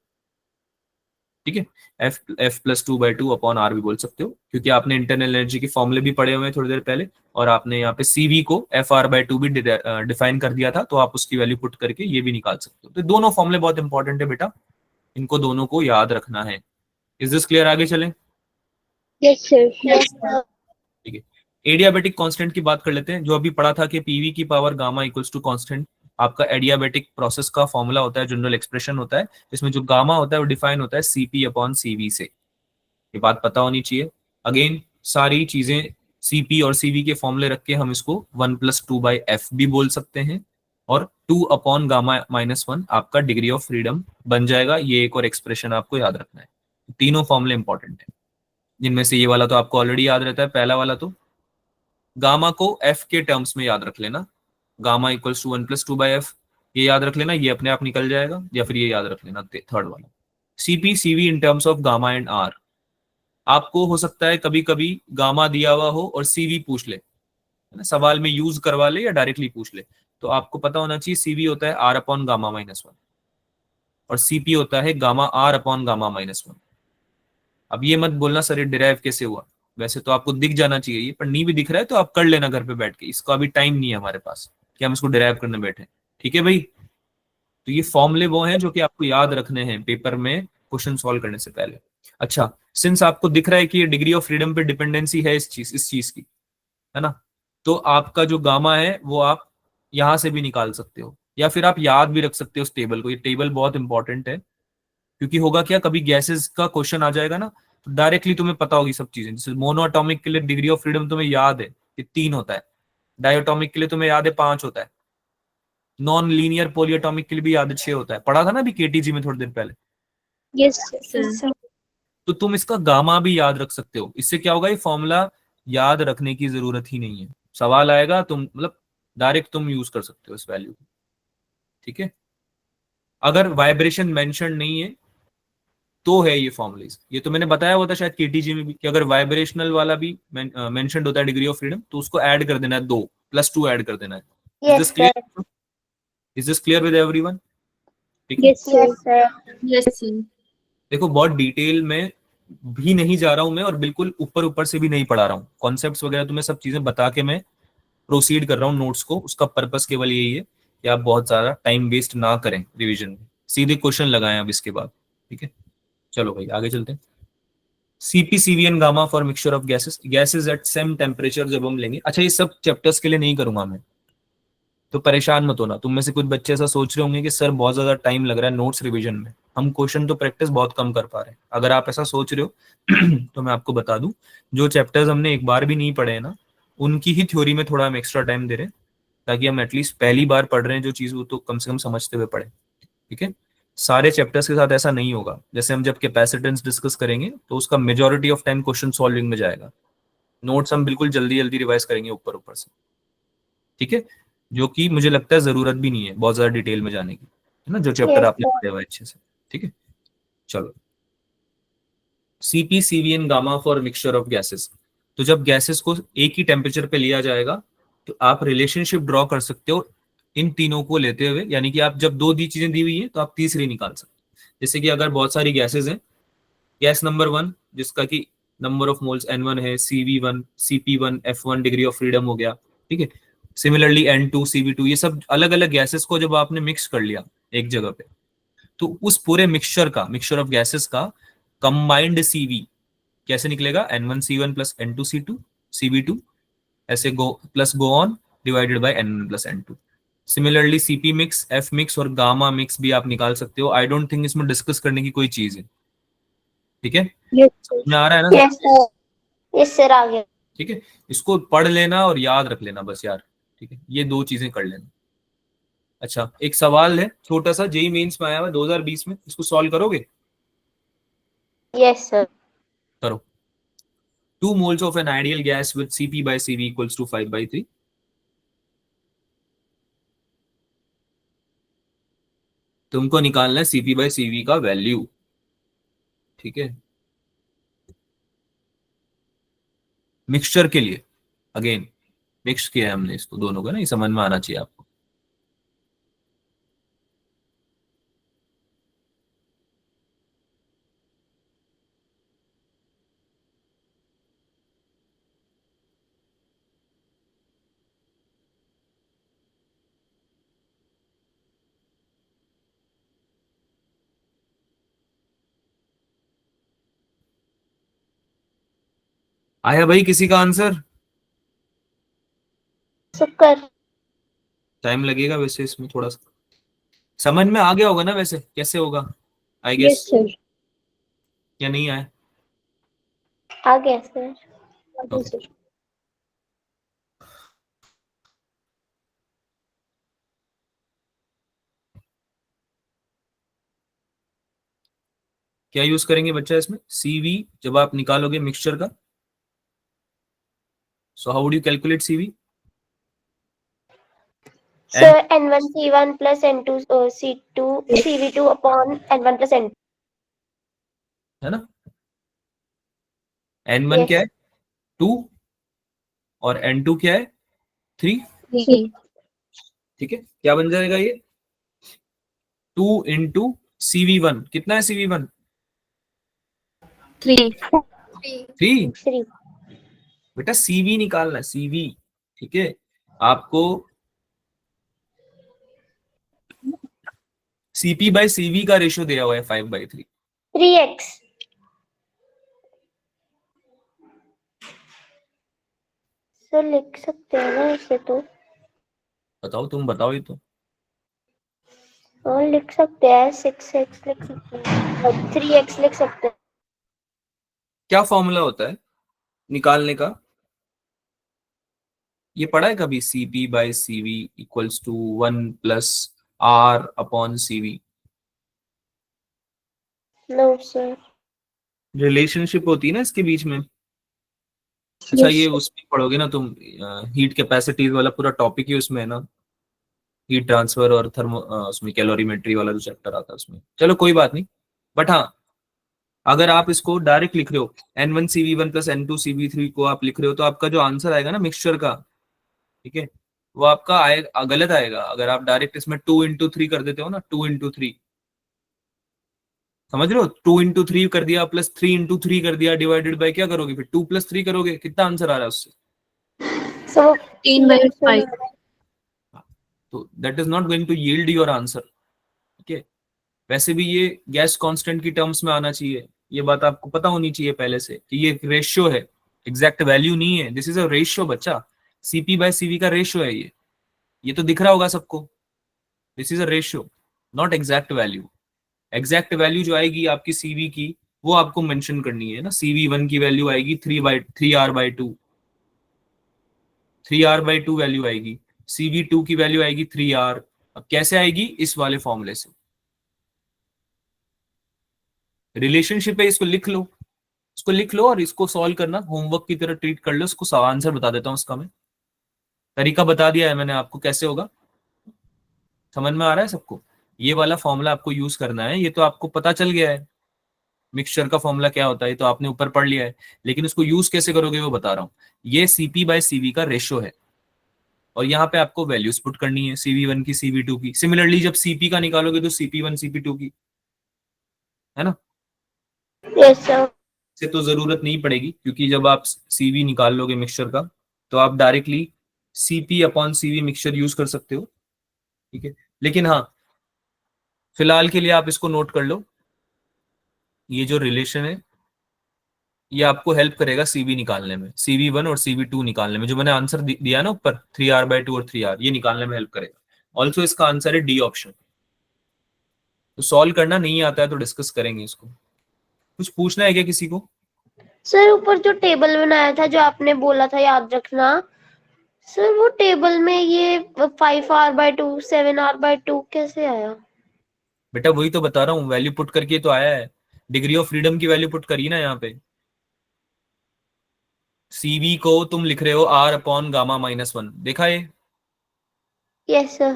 Speaker 1: ठीक है। F प्लस 2/2 अपॉन R भी बोल सकते हो, क्योंकि आपने इंटरनल एनर्जी के फॉर्मूले भी पढ़े हुए हैं थोड़ी देर पहले, और आपने यहाँ पे CV को FR/2 भी डिफाइन कर दिया था, तो आप उसकी वैल्यू पुट करके ये भी निकाल सकते हो। तो दोनों फॉर्मूले बहुत इंपॉर्टेंट है बेटा, इनको दोनों को याद रखना है। Is this clear? आगे चलें।
Speaker 2: Yes, sir.
Speaker 4: Yes, sir.
Speaker 1: ठीक है, एडियाबेटिक कांस्टेंट की बात कर लेते हैं। जो अभी पढ़ा था कि पीवी की power gamma equals to constant, आपका एडियाबेटिक प्रोसेस का फॉर्मूला होता है, जनरल एक्सप्रेशन होता है। इसमें जो गामा होता है वो डिफाइन होता है सीपी अपॉन सीवी से। ये बात पता होनी चाहिए। अगेन सारी चीजें सीपी और सीवी के फॉर्मूले रख के हम इसको 1+2/f भी बोल सकते हैं, और 2 अपॉन गामा -1 आपका डिग्री ऑफ फ्रीडम बन जाएगा। ये एक और एक्सप्रेशन आपको याद रखना है। तीनों फॉर्मूले इंपॉर्टेंट है, जिनमें से ये वाला तो आपको ऑलरेडी याद रहता है। पहला वाला तो गामा को एफ के टर्म्स में याद रख लेना, गामा इक्वल्स टू 1+2/f, ये याद रख लेना, ये अपने आप निकल जाएगा। या फिर ये याद रख लेना थर्ड वाला, CP CV in terms of gamma and R. आपको हो सकता है कभी कभी गामा दिया हुआ हो और सीवी पूछ ले, है ना, सवाल में यूज करवा ले या डायरेक्टली पूछ ले। तो आपको पता होना चाहिए सीवी होता है आर अपॉन गामा -1 और सीपी होता है गामा आर अपॉन गामा -1। अब ये मत बोलना सर ये डिराइव कैसे हुआ, वैसे तो आपको दिख जाना चाहिए ये, पर नहीं भी दिख रहा है तो आप कर लेना घर पे बैठ के। इसका अभी टाइम नहीं है हमारे पास कि हम इसको डिराइव करने बैठे। ठीक है भाई, तो ये फॉर्मूले वो हैं जो कि आपको याद रखने हैं पेपर में क्वेश्चन सॉल्व करने से पहले। अच्छा, सिंस आपको दिख रहा है कि ये डिग्री ऑफ फ्रीडम पे डिपेंडेंसी है इस चीज की, है ना, तो आपका जो गामा है वो आप यहां से भी निकाल सकते हो, या फिर आप याद भी रख सकते हो उस टेबल को। ये टेबल बहुत इंपॉर्टेंट है, क्योंकि होगा क्या, कभी गैसेस का क्वेश्चन आ जाएगा ना, तो डायरेक्टली तुम्हें पता होगी सब चीजें। जैसे मोनोअटॉमिक के लिए डिग्री ऑफ फ्रीडम तुम्हें याद है कि 3 होता है, डायटोमिक के लिए तुम्हें याद है 5 होता है, नॉन लीनियर पॉलीएटॉमिक के लिए भी याद है 6 होता है। पढ़ा था ना अभी केटीजी में थोड़ी देर पहले।
Speaker 2: Yes, sir.
Speaker 3: Yes, sir.
Speaker 1: तो तुम इसका गामा भी याद रख सकते हो। इससे क्या होगा, ये फॉर्मूला याद रखने की जरूरत ही नहीं है, सवाल आएगा तुम मतलब डायरेक्ट तुम यूज कर सकते हो इस वैल्यू को। ठीक है, अगर वाइब्रेशन मेंशन नहीं है तो है ये फॉर्मुलेज। ये तो मैंने बताया हुआ था शायद केटीजी में भी, कि अगर वाइब्रेशनल वाला भी मेंशनड होता है डिग्री ऑफ फ्रीडम, तो उसको ऐड कर देना है, 2+2 ऐड कर देना है। Is
Speaker 4: Yes,
Speaker 1: this
Speaker 4: sir.
Speaker 1: Clear? Is this clear with everyone? ठीक है,
Speaker 2: Yes, sir.
Speaker 4: Yes, sir.
Speaker 3: Yes, sir.
Speaker 1: देखो बहुत डिटेल में भी नहीं जा रहा हूं मैं, और बिल्कुल ऊपर ऊपर से भी नहीं पढ़ा रहा हूँ। कॉन्सेप्ट्स वगैरह तुम्हें सब चीजें बता के मैं प्रोसीड कर रहा हूँ नोट्स को। उसका पर्पस केवल यही है कि आप बहुत ज्यादा टाइम वेस्ट ना करें रिवीजन में, सीधे क्वेश्चन लगाएं अब इसके बाद। ठीक है, चलो भाई आगे चलते हैं। CP CV and gamma for mixture of gases at same temperature जब हम लेंगे। अच्छा, ये सब चैप्टर्स के लिए नहीं करूंगा मैं, तो परेशान मत होना। तुम में से कुछ बच्चे ऐसा सोच रहे होंगे कि सर बहुत ज्यादा टाइम लग रहा है नोट्स रिवीजन में, हम क्वेश्चन तो प्रैक्टिस बहुत कम कर पा रहे हैं। अगर आप ऐसा सोच रहे हो तो मैं आपको बता दूं, जो चैप्टर्स हमने एक बार भी नहीं पढ़े हैं ना, उनकी ही थ्योरी में थोड़ा हम एक्स्ट्रा टाइम दे रहे हैं, ताकि हम एटलीस्ट पहली बार पढ़ रहे हैं जो चीज, वो तो कम से कम समझते हुए पढ़े। ठीक है, सारे चैप्टर्स के साथ ऐसा नहीं होगा। जैसे हम जब कैपेसिटेंस डिस्कस करेंगे तो उसका majority of time question solving में जाएगा, नोट्स हम बिल्कुल जल्दी जल्दी रिवाइज करेंगे ऊपर ऊपर से। ठीक है, जो कि मुझे लगता है जरूरत भी नहीं है बहुत ज्यादा डिटेल में जाने की, है ना, जो चैप्टर
Speaker 4: Yes,
Speaker 1: आपने
Speaker 4: sir.
Speaker 1: पढ़े हुए अच्छे से। ठीक है, चलो, CP CV and gamma for mixture of gases. तो जब गैसेस को एक ही टेम्परेचर पे लिया जाएगा, तो आप रिलेशनशिप ड्रॉ कर सकते हो इन तीनों को लेते हुए। यानी कि आप जब दो दी चीजें दी हुई है तो आप तीसरी निकाल सकते हो। जैसे कि अगर बहुत सारी गैसेस हैं, गैस नंबर 1 जिसका कि नंबर ऑफ मोल्स N1 है, CV1 CP1 F1 degree of freedom हो गया। ठीक है, सिमिलरली N2 CV2, ये सब अलग अलग गैसेस को जब आपने मिक्स कर लिया एक जगह पे, तो उस पूरे मिक्सचर ऑफ गैसेस का कंबाइंड सीवी कैसे निकलेगा, N1C1 प्लस N2C2 CV2, ऐसे go plus go on, divided by N1 plus N2। Similarly CP mix, F mix और गामा मिक्स भी आप निकाल सकते हो। आई डोंट थिंक इसमें डिस्कस करने की कोई चीज है। ठीक है,
Speaker 2: Yes, sir.
Speaker 1: समझ में आ रहा है ना?
Speaker 4: Yes, sir. Yes, sir. आ गया.
Speaker 1: ठीक है, इसको पढ़ लेना और याद रख लेना बस यार। ठीक है, ये दो चीजें कर लेना। अच्छा, एक सवाल है छोटा सा, जेई मेंस में आया हुआ 2020 में, इसको सॉल्व करोगे?
Speaker 4: Yes, sir.
Speaker 1: करो। 2 moles of an ideal gas with Cp by Cv equals to 5/3। तुमको निकालना है Cp by Cv का वैल्यू। ठीक है, मिक्सचर के लिए अगेन मिक्स किया है हमने इसको दोनों का ना, ये समझ में आना चाहिए आपको। आया भाई किसी का आंसर?
Speaker 4: शुक्र।
Speaker 1: टाइम लगेगा वैसे इसमें थोड़ा सा, समझ में आ गया होगा ना वैसे कैसे होगा, आई
Speaker 2: Yes,
Speaker 1: गेस,
Speaker 2: sir.
Speaker 1: या नहीं आया?
Speaker 4: आ गया सर।
Speaker 2: Okay, sir.
Speaker 1: क्या यूज करेंगे बच्चा इसमें? सीवी जब आप निकालोगे मिक्सचर का, so how would you calculate CV?
Speaker 4: Sir N1 C1 plus N2 C2 CV2 upon N1 plus N2।
Speaker 1: है ना, N1 क्या है? 2, और N2 क्या है? 3।
Speaker 3: जी
Speaker 1: ठीक है, क्या बन जाएगा ये? 2 इंटू CV1, कितना है CV1?
Speaker 3: 3
Speaker 1: 3।
Speaker 4: 3।
Speaker 1: बेटा CV निकालना है, CV। ठीक है, आपको CP बाय CV का रेशियो दिया हुआ है 5/3।
Speaker 4: 3x। सर लिख सकते हैं ना इसे तो?
Speaker 1: बताओ, तुम बताओ ये तो।
Speaker 4: और लिख सकते हैं 6x लिख सकते हैं, 3x लिख सकते हैं।
Speaker 1: क्या फॉर्मूला होता है निकालने का? ये पढ़ा है कभी? CP by CV equals to 1 plus R upon CV।
Speaker 4: No sir.
Speaker 1: Relationship होती है ना इसके बीच में। अच्छा,
Speaker 2: Yes,
Speaker 1: ये
Speaker 2: sir.
Speaker 1: उसमें पढ़ोगे ना तुम, हीट कैपेसिटीज वाला पूरा टॉपिक ही उसमें है ना, हीट ट्रांसफर और थर्मो, उसमें कैलोरीमेट्री वाला जो चैप्टर आता है उसमें। चलो कोई बात नहीं, बट हाँ, अगर आप इसको डायरेक्ट लिख रहे हो N1 CV1 plus N2 CV3 को आप लिख रहे हो, तो आपका जो आंसर आएगा ना मिक्सचर का, ठीक है, वो आपका आएगा, गलत आएगा अगर आप डायरेक्ट इसमें 2 इंटू 3 कर देते हो ना, 2 इंटू 3। समझ रहे हो? 2 इंटू 3 कर दिया प्लस 3 इंटू 3 कर दिया, डिवाइडेड बाय क्या करोगे फिर? 2 + 3 करोगे, कितना आंसर आ रहा है उससे?
Speaker 4: सो
Speaker 3: 3/5
Speaker 1: तो that is not going to yield your answer. ठीक है, वैसे भी ये गैस कांस्टेंट की टर्म्स में आना चाहिए, ये बात आपको पता होनी चाहिए पहले से कि ये रेशियो है, एग्जैक्ट वैल्यू नहीं है। दिस इज अ रेशियो बच्चा, CP बाय CV का रेशियो है ये तो दिख रहा होगा सबको। This is a ratio, not exact value. Exact value जो आएगी आपकी CV की, वो आपको मेंशन करनी है ना। CV1 की वैल्यू आएगी 3R/2, 3R/2 वैल्यू आएगी। CV2 की वैल्यू आएगी 3R। अब कैसे आएगी? इस वाले फॉर्मूले से, रिलेशनशिप है, इसको लिख लो, इसको लिख लो और इसको सॉल्व करना, होमवर्क की तरह ट्रीट कर लो इसको। आंसर बता देता हूँ उसका मैं, तरीका बता दिया है मैंने आपको कैसे होगा। समझ में आ रहा है सबको? ये वाला फॉर्मूला आपको यूज करना है, ये तो आपको पता चल गया है मिक्सचर का फॉर्मूला क्या होता है, तो आपने ऊपर पढ़ लिया है, लेकिन उसको यूज कैसे करोगे वो बता रहा हूँ। ये CP बाय CV का रेशियो है, और यहाँ पे आपको वैल्यूज पुट करनी है, CV1 की, CV2 की। सिमिलरली जब CP का निकालोगे तो CP1 CP2 की, है ना।
Speaker 4: Yes sir.
Speaker 1: से तो जरूरत नहीं पड़ेगी, क्योंकि जब आप CV निकाल लोगे मिक्सचर का, तो आप directly CP upon CV mixture use कर सकते हो। ठीक है, लेकिन हाँ, फिलहाल के लिए आप इसको नोट कर लो, ये जो रिलेशन है ये आपको हेल्प करेगा CV निकालने में, CV1 और CV2 निकालने में। जो मैंने आंसर दिया ना ऊपर, 3R/2 और 3R, ये निकालने में हेल्प करेगा। ऑल्सो इसका आंसर है D ऑप्शन। तो सॉल्व करना नहीं आता है तो डिस्कस करेंगे इसको। कुछ पूछना है क्या किसी को?
Speaker 4: सर ऊपर जो टेबल बनाया था जो आपने बोला था याद रखना, सर वो टेबल में ये 5R/2 7R/2 कैसे आया?
Speaker 1: बेटा वही तो बता रहा हूँ, वैल्यू पुट करके तो आया है। डिग्री ऑफ फ्रीडम की वैल्यू पुट करी ना यहाँ पे। CV को तुम लिख रहे हो R/Γ-1, देखा ये?
Speaker 4: Yes sir.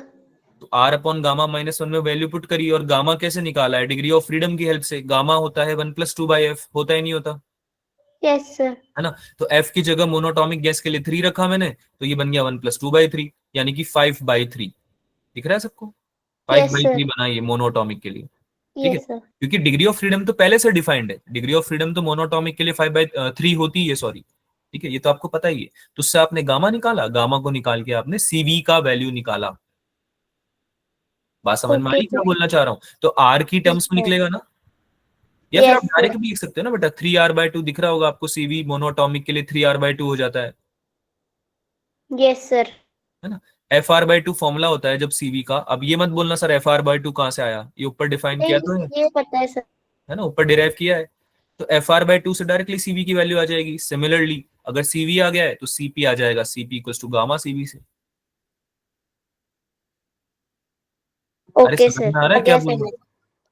Speaker 1: तो R/Γ-1 में वैल्यू पुट करी, और गामा कैसे निकाला है? डिग्री ऑफ फ्रीडम की हेल्प से। गामा होता है 1+2/f, होता ही नहीं होता,
Speaker 4: यस सर।
Speaker 1: है ना। तो F की जगह मोनोटॉमिक गैस के लिए 3 रखा मैंने, तो ये बन गया 1+2/3, यानी कि 5/3। दिख रहा है सबको? Five
Speaker 4: yes
Speaker 1: by
Speaker 4: sir.
Speaker 1: Three बनाइए मोनोटॉमिक के लिए। ठीक है,
Speaker 4: यस सर।
Speaker 1: क्योंकि डिग्री ऑफ फ्रीडम तो पहले से डिफाइंड है, डिग्री ऑफ फ्रीडम तो मोनोटॉमिक के लिए 5/3 होती है, सॉरी। ठीक है, ये तो आपको पता ही है। तो उससे आपने गामा निकाला, गामा को निकाल के आपने CV का वैल्यू निकाला। बात समझ में
Speaker 4: ओके
Speaker 1: आई क्या
Speaker 4: सर।
Speaker 1: बोलना चाह रहा हूँ? तो R की
Speaker 4: यस
Speaker 1: टर्म्स में
Speaker 4: सर।
Speaker 1: निकलेगा ना, या फिर
Speaker 4: Yes,
Speaker 1: आप डायरेक्ट भी लिख सकते हो ना बेटा, 3r/2 दिख रहा होगा आपको, सीवी मोनोटॉमिक के लिए 3r/2 हो जाता है
Speaker 4: yes sir.
Speaker 1: है ना। FR/2 फॉर्मूला होता है जब सीवी का। अब ये मत बोलना सर FR/2 कहाँ से आया, ये ऊपर डिफाइन किया तो है
Speaker 4: ये पता है सर.
Speaker 1: ना, ऊपर डिराइव किया है। तो FR/2 से डायरेक्टली सीवी की वैल्यू आ जाएगी। सिमिलरली अगर सीवी आ गया है तो सीपी आ जाएगा, CP equals to gamma CV से। अरे
Speaker 4: Okay
Speaker 1: समझ
Speaker 4: sir.
Speaker 1: में आ रहा
Speaker 4: आ
Speaker 1: है क्या
Speaker 4: गया
Speaker 1: बोल रहा हूँ?
Speaker 4: समझ.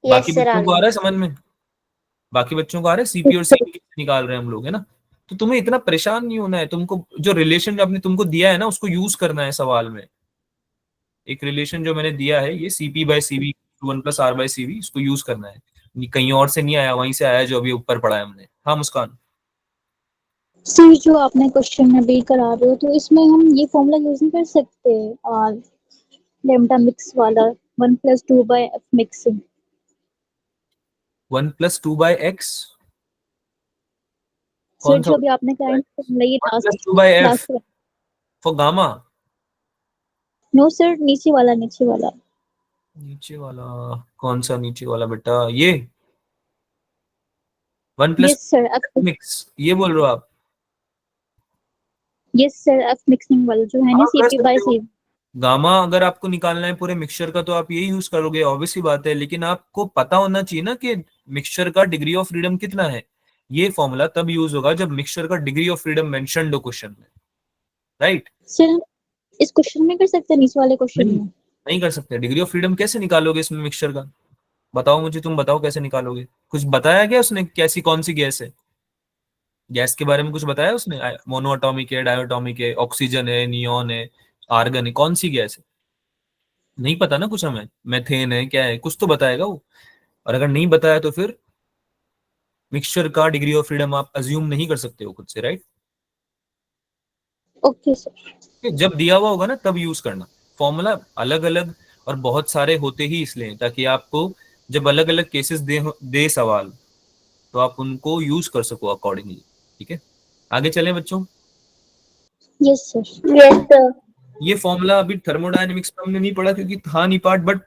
Speaker 4: Yes
Speaker 1: बाकी
Speaker 4: sir, आ
Speaker 1: बच्चों को आ
Speaker 4: गया.
Speaker 1: रहा है समझ में? बाकी बच्चों को आ रहा है सीपी और सीवी कैसे निकाल रहे हैं हम लोग, है ना। तो तुम्हें इतना परेशान नहीं होना है, तुमको जो रिलेशन आपने तुमको दिया है ना उसको यूज करना है सवाल में। एक रिलेशन जो मैंने दिया है ये CP/CV 1+R/CV, इसको यूज करना है। ये कहीं और से नहीं आया, वहीं से आया जो अभी ऊपर पढ़ा है हमने। हाँ मुस्कान।
Speaker 2: सर जो आपने क्वेश्चन में भी करा रहे हो, तो इसमें हम ये फॉर्मूला यूज नहीं कर सकते, और लेमडा मिक्स वाला 1+2/f मिक्सिंग।
Speaker 1: 1+2/x
Speaker 2: सर
Speaker 1: कौन सा?
Speaker 2: जो अभी आपने कहा फॉर्मूला, ये last
Speaker 1: 1+2/f
Speaker 2: last.
Speaker 1: For gamma.
Speaker 2: No sir, नीचे वाला, नीचे वाला।
Speaker 1: नीचे वाला? कौन सा नीचे वाला बेटा? ये 1+
Speaker 2: यस सर,
Speaker 1: मिक्स ये बोल रहे हो आप?
Speaker 2: यस सर, एफ मिक्सिंग वाला जो है ना,
Speaker 1: हाँ कर
Speaker 2: सीपी बाय
Speaker 1: सकते हो।
Speaker 2: सीवी।
Speaker 1: गामा अगर आपको निकालना है पूरे मिक्सचर का तो आप यही यूज करोगे, ऑब्वियसली बात है। लेकिन आपको पता होना चाहिए ना कि मिक्सचर का डिग्री ऑफ फ्रीडम कितना है। ये फॉर्मूला तब यूज होगा जब मिक्सचर का डिग्री ऑफ फ्रीडम मेंशन्ड हो क्वेश्चन में, राइट।
Speaker 2: सर इस क्वेश्चन में कर सकते हैं, नीचे वाले क्वेश्चन
Speaker 1: नहीं,
Speaker 2: में?
Speaker 1: नहीं कर सकते। डिग्री ऑफ फ्रीडम कैसे निकालोगे इसमें मिक्सचर का? बताओ मुझे, तुम बताओ कैसे निकालोगे। कुछ बताया क्या उसने, कैसी कौन सी गैस है? गैस के बारे में कुछ बताया उसने? मोनोअटॉमिक है, डायोटॉमिक है, ऑक्सीजन है, नियॉन है, आर्गन है, कौन सी गैस है? नहीं पता ना कुछ हमें। मेथेन है, क्या है, कुछ तो बताएगा वो। और अगर नहीं बताया तो फिर मिक्सचर का डिग्री ऑफ फ्रीडम आप अज्यूम नहीं कर सकते हो खुद से, राइट।
Speaker 2: Okay sir.
Speaker 1: जब दिया हुआ होगा ना तब यूज करना। फॉर्मूला अलग अलग और बहुत सारे होते ही इसलिए ताकि आपको जब अलग अलग केसेस दे सवाल तो आप उनको यूज कर सको अकॉर्डिंगली। ठीक है, आगे चलें बच्चों।
Speaker 2: Yes sir.
Speaker 4: Yes sir.
Speaker 1: ये फॉर्मूला अभी थर्मोडायनेमिक्स में हमने नहीं पढ़ा क्योंकि था नहीं पार्ट, बट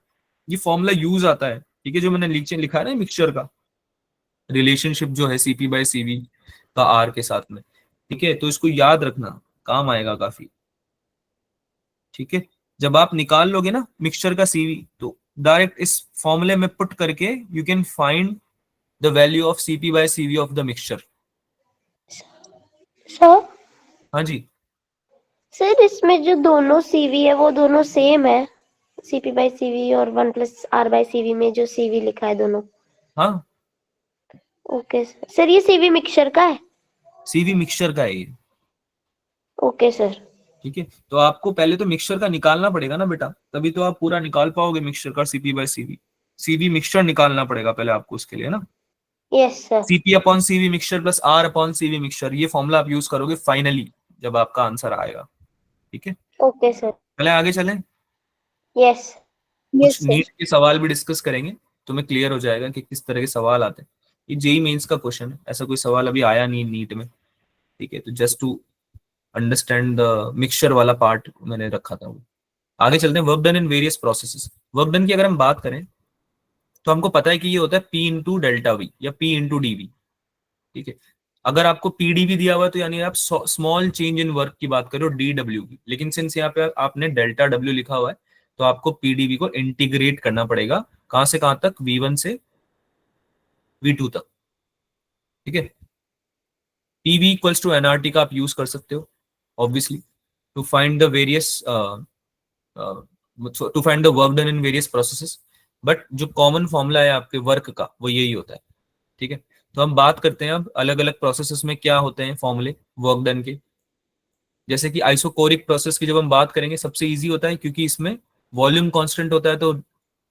Speaker 1: ये फॉर्मूला यूज आता है। ठीक है, जो मैंने नीचे लिखा है ना मिक्सचर का रिलेशनशिप जो है CP/CV का R के साथ में। ठीक है, तो इसको याद रखना, काम आएगा काफी। ठीक है, जब आप निकाल लोगे ना मिक्सचर का CV तो डायरेक्ट इस फॉर्मूले में पुट करके you can find the value of CP/CV of the mixture.
Speaker 4: Sir,
Speaker 1: हाँ जी।
Speaker 4: सर इसमें जो दोनों सीवी है वो दोनों सेम है, CP/CV और 1+R/CV में जो CV लिखा है दोनों?
Speaker 1: हाँ,
Speaker 4: ओके सर. सर ये CV मिक्सचर का है?
Speaker 1: CV मिक्सचर का है ये।
Speaker 4: Okay sir.
Speaker 1: ठीक है, तो आपको पहले तो मिक्सचर का निकालना पड़ेगा ना बेटा, तभी तो आप पूरा निकाल पाओगे मिक्सचर का CP/CV। CV मिक्सचर निकालना पड़ेगा पहले आपको उसके लिए ना।
Speaker 4: Yes sir.
Speaker 1: CP/CV mixture plus R/CV mixture, ये फॉर्मूला आप यूज करोगे फाइनली जब आपका आंसर आएगा। ठीक है,
Speaker 4: ओके सर.
Speaker 1: पहले आगे चलें।
Speaker 4: यस.
Speaker 2: यस
Speaker 1: कुछ
Speaker 2: सर।
Speaker 1: नीट के सवाल भी डिस्कस करेंगे, तुम्हें क्लियर हो जाएगा कि किस तरह के सवाल आते हैं। ये जेई मेंस का क्वेश्चन है, ऐसा कोई सवाल अभी आया नहीं नीट में। ठीक है, तो just to understand the mixture वाला पार्ट मैंने रखा था वो। आगे चलते हैं, work done in various processes. Work done की अगर हम बात करें तो हमको पता है कि ये होता है P/ΔV या P/dV। ठीक है, अगर आपको PdV दिया हुआ है तो यानी आप स्मॉल चेंज इन वर्क की बात करो DW की। लेकिन सिंस यहाँ पे आपने ΔW लिखा हुआ है तो आपको PdV को इंटीग्रेट करना पड़ेगा। कहां से कहां तक? V1 से V2 तक। ठीक है, PV इक्वल्स टू NRT का आप यूज कर सकते हो obviously to find the various to find the work done in various processes. But जो कॉमन फॉर्मूला है आपके वर्क का वो यही होता है। ठीक है, तो हम बात करते हैं अब अलग अलग प्रोसेसेस में क्या होते हैं फॉर्मूले वर्क डन के। जैसे कि आइसोकोरिक प्रोसेस की जब हम बात करेंगे सबसे इजी होता है क्योंकि इसमें वॉल्यूम कांस्टेंट होता है, तो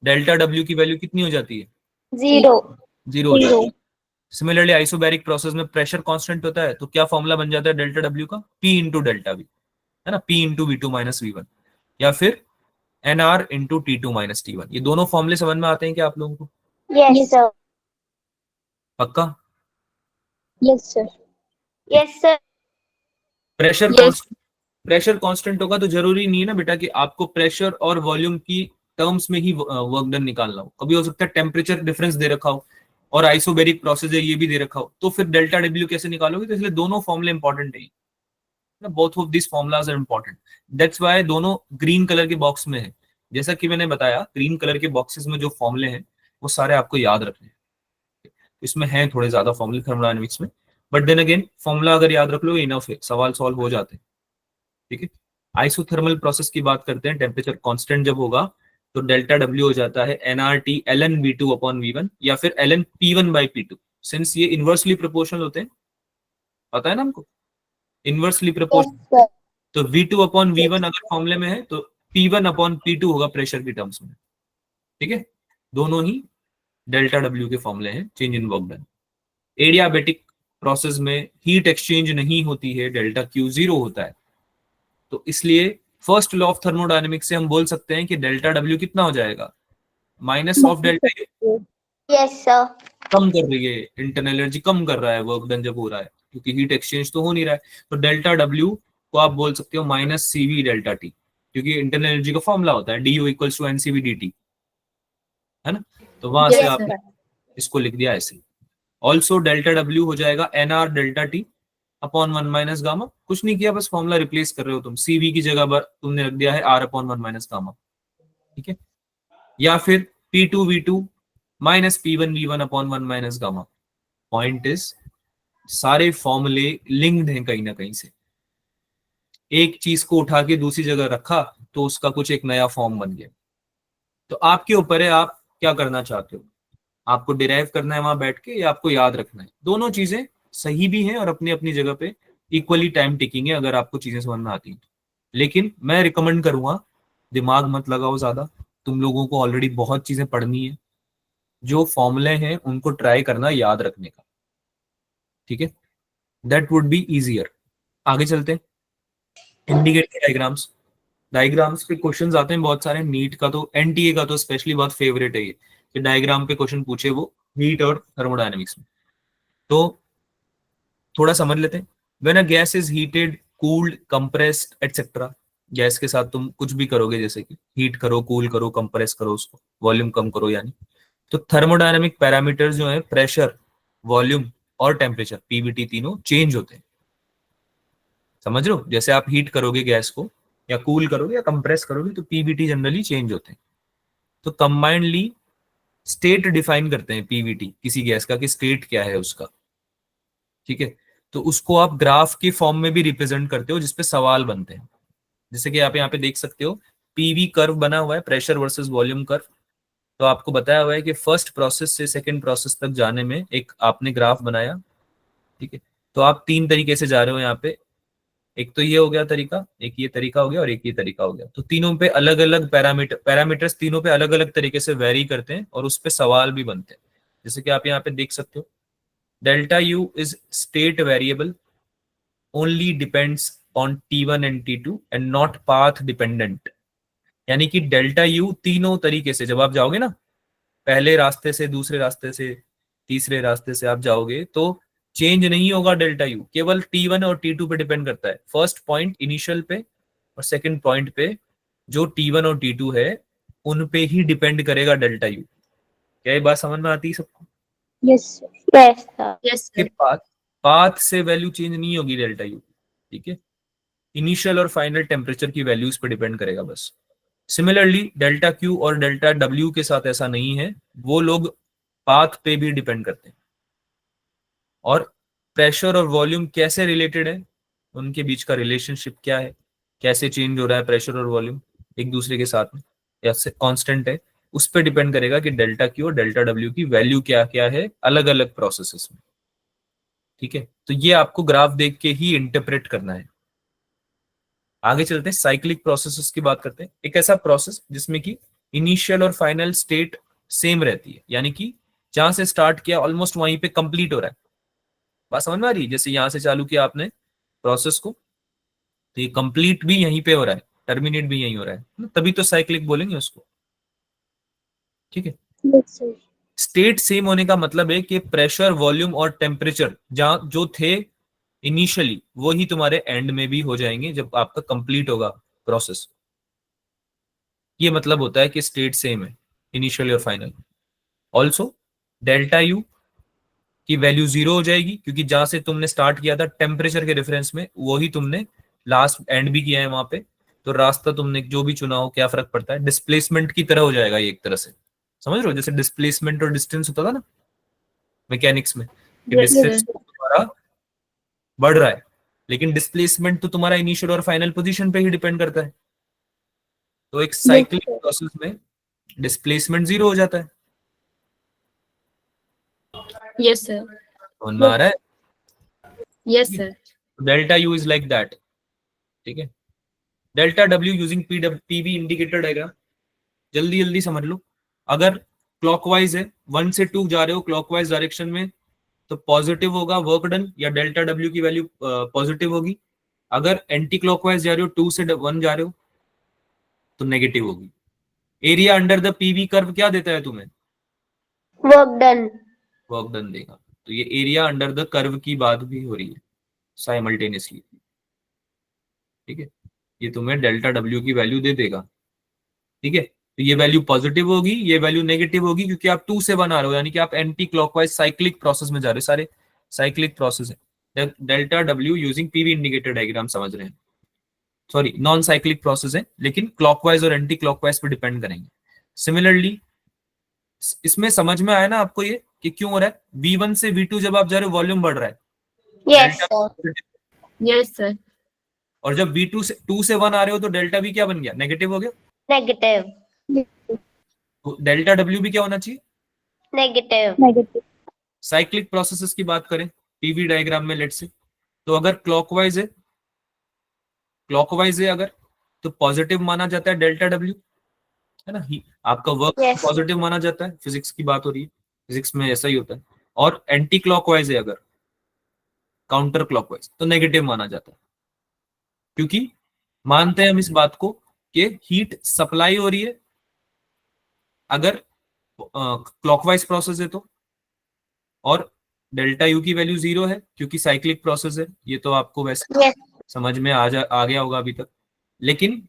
Speaker 1: ΔW की वैल्यू कितनी हो जाती है?
Speaker 4: 0.
Speaker 1: 0 हो जाती है। सिमिलरली आइसोबैरिक प्रोसेस में प्रेशर कांस्टेंट होता है, तो क्या फॉर्मूला बन जाता है ΔW का? P/ΔV, है ना, P/V2 - V1, या फिर NR/T2 - T1। ये दोनों फॉर्मूले समझ में आते हैं क्या आप लोगों को?
Speaker 4: Yes sir.
Speaker 1: पक्का?
Speaker 2: Yes sir.
Speaker 4: Yes sir.
Speaker 1: Pressure
Speaker 2: yes.
Speaker 1: Pressure constant होगा तो जरूरी नहीं है ना बेटा कि आपको प्रेशर और वॉल्यूम की टर्म्स में ही वर्क डन निकालना हो। कभी हो सकता है टेम्परेचर डिफरेंस दे रखा हो, और आइसोबेरिक प्रोसेस है ये भी दे रखा हो, तो फिर डेल्टा डब्ल्यू कैसे निकालोगे? तो इसलिए दोनों फॉर्मूले इंपॉर्टेंट है, both of this formulas are important, that's why दोनों ग्रीन कलर के बॉक्स में है। जैसा कि मैंने बताया, ग्रीन कलर के बॉक्सेस में जो फॉर्मूले हैं वो सारे आपको याद रखने हैं। इसमें है थोड़े ज्यादा फॉर्मूले थर्मोडायनेमिक्स में, बट देन अगेन फॉर्मूला अगर याद रख लो इनफ है, सवाल सॉल्व हो जाते हैं। ठीक है, आइसोथर्मल प्रोसेस की बात करते हैं। टेम्परेचर कांस्टेंट जब होगा तो डेल्टा डब्ल्यू हो जाता है nRT ln V2 upon V1 या फिर ln P1 by P2, since ये इनवर्सली प्रोपोर्शनल होते हैं, पता है ना हमको, इनवर्सली प्रोपोर्शनल। तो V2 अपॉन V1 अगर फॉर्मूले में है तो P1 अपॉन P2 होगा प्रेशर की टर्म्स में। ठीक है, दोनों ही डेल्टा डब्ल्यू के फॉर्मूले हैं change in work done. Adiabatic process में हीट एक्सचेंज नहीं होती है, डेल्टा क्यू जीरो होता है, तो इसलिए फर्स्ट लॉ ऑफ थर्मोडायनेमिक्स से हम बोल सकते हैं कि डेल्टा डब्ल्यू कितना हो जाएगा, minus of delta U.
Speaker 4: Yes sir.
Speaker 1: कम कर रही है, इंटरनल एनर्जी कम कर रहा है वर्क डन जब हो रहा है, क्योंकि हीट एक्सचेंज तो हो नहीं रहा है। तो डेल्टा डब्ल्यू को आप बोल सकते हो माइनस सीवी डेल्टा टी, क्योंकि इंटरनल एनर्जी का फॉर्मूला होता है D U equals to NCV D T, है ना। तो वहां से
Speaker 3: Yes,
Speaker 1: आपने
Speaker 3: sir.
Speaker 1: इसको लिख दिया ऐसे। ऑल्सो डेल्टा डब्ल्यू हो जाएगा N R delta T upon 1 minus gamma, कुछ नहीं किया, बस फॉर्मूला रिप्लेस कर रहे हो तुम, सीवी की जगह पर तुमने रख दिया है आर अपॉन 1 माइनस गामा। ठीक है, या फिर P2V2 minus P1V1 upon 1 minus gamma. Point is सारे फॉर्मूले लिंक्ड हैं कहीं ना कहीं से, एक चीज को उठा के दूसरी जगह रखा तो उसका कुछ एक नया फॉर्म बन गया। तो आपके ऊपर है आप क्या करना चाहते हो, आपको डिराइव करना है वहां बैठ के या आपको याद रखना है। दोनों चीजें सही भी हैं और अपनी अपनी जगह पे इक्वली टाइम टेकिंग है अगर आपको चीजें समझ में आती हैं। लेकिन मैं रिकमेंड करूंगा दिमाग मत लगाओ ज्यादा, तुम लोगों को ऑलरेडी बहुत चीजें पढ़नी है, जो फॉर्मूले हैं उनको ट्राई करना याद रखने का। ठीक है, दैट वुड बी इजियर। आगे चलते हैं, इंडिकेटर डायग्राम्स। डायग्राम्स पे क्वेश्चंस आते हैं बहुत सारे, नीट का तो एनटीए का तो स्पेशली बहुत फेवरेट है ये कि डायग्राम पे क्वेश्चन पूछे वो हीट और थर्मोडायनेमिक्स में। तो थोड़ा समझ लेते हैं। When a gas is heated cooled compressed etcetera, gas के साथ तुम कुछ भी करोगे, जैसे कि हीट करो, कूल करो, कंप्रेस करो उसको, वॉल्यूम कम करो यानी, तो थर्मोडायनेमिक पैरामीटर्स जो है प्रेशर, वॉल्यूम और टेम्परेचर पीवीटी तीनों चेंज होते हैं। समझ रहे हो, जैसे आप हीट करोगे गैस को या कूल करोगे या कंप्रेस करोगे तो पीवीटी जनरली चेंज होते हैं। तो कंबाइंडली स्टेट डिफाइन करते हैं पीवीटी किसी गैस का कि स्टेट क्या है उसका। ठीक है, तो उसको आप ग्राफ के फॉर्म में भी रिप्रेजेंट करते हो जिसपे सवाल बनते हैं। जैसे कि आप यहाँ पे देख सकते हो पीवी कर्व बना हुआ है, प्रेशर वर्सेस वॉल्यूम कर्व। तो आपको बताया हुआ है कि फर्स्ट प्रोसेस से सेकंड प्रोसेस तक जाने में एक आपने ग्राफ बनाया। ठीक है, तो आप तीन तरीके से जा रहे हो यहाँ पे, एक तो ये हो गया तरीका, एक ये तरीका हो गया और एक ये तरीका हो गया। तो तीनों पे अलग अलग पैरामीटर्स तीनों पे अलग अलग तरीके से वेरी करते हैं और उस पे सवाल भी बनते हैं। जैसे कि आप यहाँ पे देख सकते हो, delta U is state variable only depends on T1 and T2 and not path dependent. यानी कि डेल्टा यू तीनों तरीके से जब आप जाओगे ना, पहले रास्ते से, दूसरे रास्ते से, तीसरे रास्ते से आप जाओगे तो चेंज नहीं होगा डेल्टा यू, केवल T1 और T2 पे डिपेंड करता है। फर्स्ट पॉइंट इनिशियल पे और सेकंड पॉइंट पे जो T1 और T2 है उन पे ही डिपेंड करेगा डेल्टा यू। क्या ये बात समझ में आती है सबको?
Speaker 2: Yes
Speaker 4: yes sir.
Speaker 3: Yes,
Speaker 1: के
Speaker 3: sir.
Speaker 1: पाथ से वैल्यू चेंज नहीं होगी डेल्टा यू। ठीक है, इनिशियल और फाइनल टेम्परेचर की वैल्यूज पे डिपेंड करेगा बस। सिमिलरली डेल्टा क्यू और डेल्टा डब्ल्यू के साथ ऐसा नहीं है, वो लोग पाथ पे भी डिपेंड करते हैं। और प्रेशर और वॉल्यूम कैसे रिलेटेड है, उनके बीच का रिलेशनशिप क्या है, कैसे चेंज हो रहा है प्रेशर और वॉल्यूम एक दूसरे के साथ में या कांस्टेंट है, उस पर डिपेंड करेगा कि डेल्टा क्यू और डेल्टा डब्ल्यू की वैल्यू क्या क्या है अलग अलग प्रोसेसेस में। ठीक है, तो ये आपको ग्राफ देख के ही इंटरप्रेट करना है। आगे चलते हैं, साइक्लिक प्रोसेसेस की बात करते हैं। एक ऐसा प्रोसेस जिसमें कि इनिशियल और फाइनल स्टेट सेम रहती है, यानी कि जहां से स्टार्ट किया ऑलमोस्ट वहीं पे कंप्लीट हो रहा है। बात समझ में आ रही है? जैसे यहां से चालू किया आपने प्रोसेस को तो ये कंप्लीट भी यहीं पे हो रहा है, टर्मिनेट भी यहीं हो रहा है, तभी तो साइक्लिक बोलेंगे उसको। ठीक है,
Speaker 2: यस सर।
Speaker 1: स्टेट सेम होने का मतलब है कि प्रेशर, वॉल्यूम और टेम्परेचर जहां जो थे इनिशियली वही तुम्हारे एंड में भी हो जाएंगे जब आपका कंप्लीट होगा प्रोसेस। ये मतलब होता है कि स्टेट सेम है इनिशियली और फाइनल। ऑल्सो डेल्टा यू कि वैल्यू 0 हो जाएगी, क्योंकि जहां से तुमने स्टार्ट किया था टेम्परेचर के रेफरेंस में, वही तुमने लास्ट एंड भी किया है वहां पे। तो रास्ता तुमने जो भी चुना हो, क्या फर्क पड़ता है, डिस्प्लेसमेंट की तरह हो जाएगा ये एक तरह से, समझ रहे हो? जैसे डिस्प्लेसमेंट और डिस्टेंस होता था ना मैकेनिक्स में, कि
Speaker 3: Yes,
Speaker 1: डिस्टेंस
Speaker 3: sir.
Speaker 1: तुम्हारा बढ़ रहा है, लेकिन डिस्प्लेसमेंट तो तुम्हारा इनिशियल और फाइनल पोजीशन पे ही डिपेंड करता है। तो एक साइक्लिक
Speaker 2: sir.
Speaker 1: प्रोसेस में डिस्प्लेसमेंट 0 हो जाता है।
Speaker 3: Yes, sir.
Speaker 1: समझ में आ रहा है?
Speaker 3: Yes, sir.
Speaker 1: Delta U is like that, ठीक है। Delta W using PV indicator diagram, जल्दी जल्दी समझ लो। अगर क्लॉकवाइज है, 1 से 2 जा रहे हो क्लॉकवाइज डायरेक्शन में, तो पॉजिटिव होगा वर्क डन, या डेल्टा डब्ल्यू की वैल्यू पॉजिटिव होगी। अगर एंटी क्लॉकवाइज जा रहे हो, 2 से 1 जा रहे हो, तो नेगेटिव होगी। Area under the PV curve क्या देता है तुम्हें?
Speaker 4: Work done.
Speaker 1: वर्क डन देगा। तो ये एरिया अंडर द कर्व की बात भी हो रही है साइमल्टेनियसली, ठीक है। ये तुम्हें डेल्टा डब्ल्यू की वैल्यू दे देगा, ठीक है। तो ये वैल्यू पॉजिटिव होगी, ये वैल्यू नेगेटिव होगी, क्योंकि आप 2 से 1 आ रहे हो, यानी कि आप एंटी क्लॉकवाइज साइक्लिक प्रोसेस में जा रहे हो। सारे साइक्लिक प्रोसेस है। Delta W using PV indicator diagram समझ रहे हैं, सॉरी नॉन साइक्लिक प्रोसेस है, लेकिन क्लॉकवाइज और एंटी क्लॉकवाइज पे डिपेंड करेंगे। सिमिलरली इसमें समझ में आया ना आपको ये कि क्यों हो रहा है? V1 से V2 जब आप जा रहे हो, वॉल्यूम बढ़ रहा है,
Speaker 4: yes
Speaker 1: delta
Speaker 4: sir.
Speaker 3: Yes, sir.
Speaker 1: और जब V2 से 2 से 1 आ रहे हो, तो डेल्टा V क्या बन गया? नेगेटिव हो गया।
Speaker 4: नेगेटिव।
Speaker 1: तो डेल्टा W भी क्या होना चाहिए?
Speaker 4: नेगेटिव।
Speaker 2: Negative.
Speaker 1: साइक्लिक प्रोसेसेस की बात करें पीवी डायग्राम में, लेट से, तो अगर क्लॉकवाइज है अगर, तो पॉजिटिव माना जाता है डेल्टा डब्ल्यू, है ना। आपका वर्क
Speaker 4: Yes.
Speaker 1: पॉजिटिव माना जाता है, फिजिक्स की बात हो रही है, फिजिक्स में ऐसा ही होता है। और एंटी क्लॉकवाइज है अगर, काउंटर क्लॉकवाइज, तो नेगेटिव माना जाता है, क्योंकि मानते हैं हम इस बात को कि हीट सप्लाई हो रही है अगर क्लॉकवाइज प्रोसेस है तो, और डेल्टा यू की वैल्यू 0 है क्योंकि साइक्लिक प्रोसेस है। ये तो आपको वैसे
Speaker 4: Yes.
Speaker 1: समझ में आ गया होगा अभी तक। लेकिन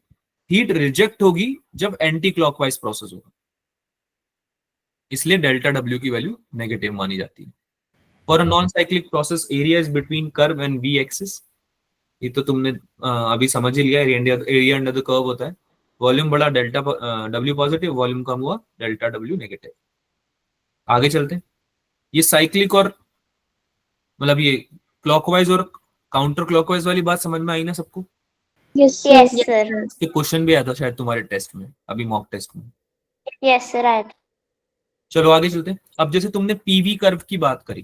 Speaker 1: हीट रिजेक्ट होगी जब एंटी क्लॉकवाइज प्रोसेस होगा, इसलिए डेल्टा डब्ल्यू की वैल्यू नेगेटिव मानी जाती है। For a non cyclic process, area is between curve and we axis. ये तो तुमने अभी समझ ही लिया, एरिया अंडर द कर्व होता है। वॉल्यूम बढ़ा, डेल्टा डब्ल्यू पॉजिटिव, वॉल्यूम कम हुआ, डेल्टा डब्ल्यू नेगेटिव। आगे चलते हैं। ये साइक्लिक और मतलब ये क्लॉकवाइज और काउंटर क्लॉकवाइज वाली बात समझ में आई ना सबको?
Speaker 2: Yes, sir.
Speaker 4: Yes
Speaker 3: Yes,
Speaker 4: sir.
Speaker 3: sir.
Speaker 1: इसके क्वेश्चन भी आया था शायद तुम्हारे टेस्ट में, अभी मॉक टेस्ट में।
Speaker 4: Yes sir. Right.
Speaker 1: चलो आगे चलते हैं। अब जैसे तुमने पीवी कर्व की बात करी,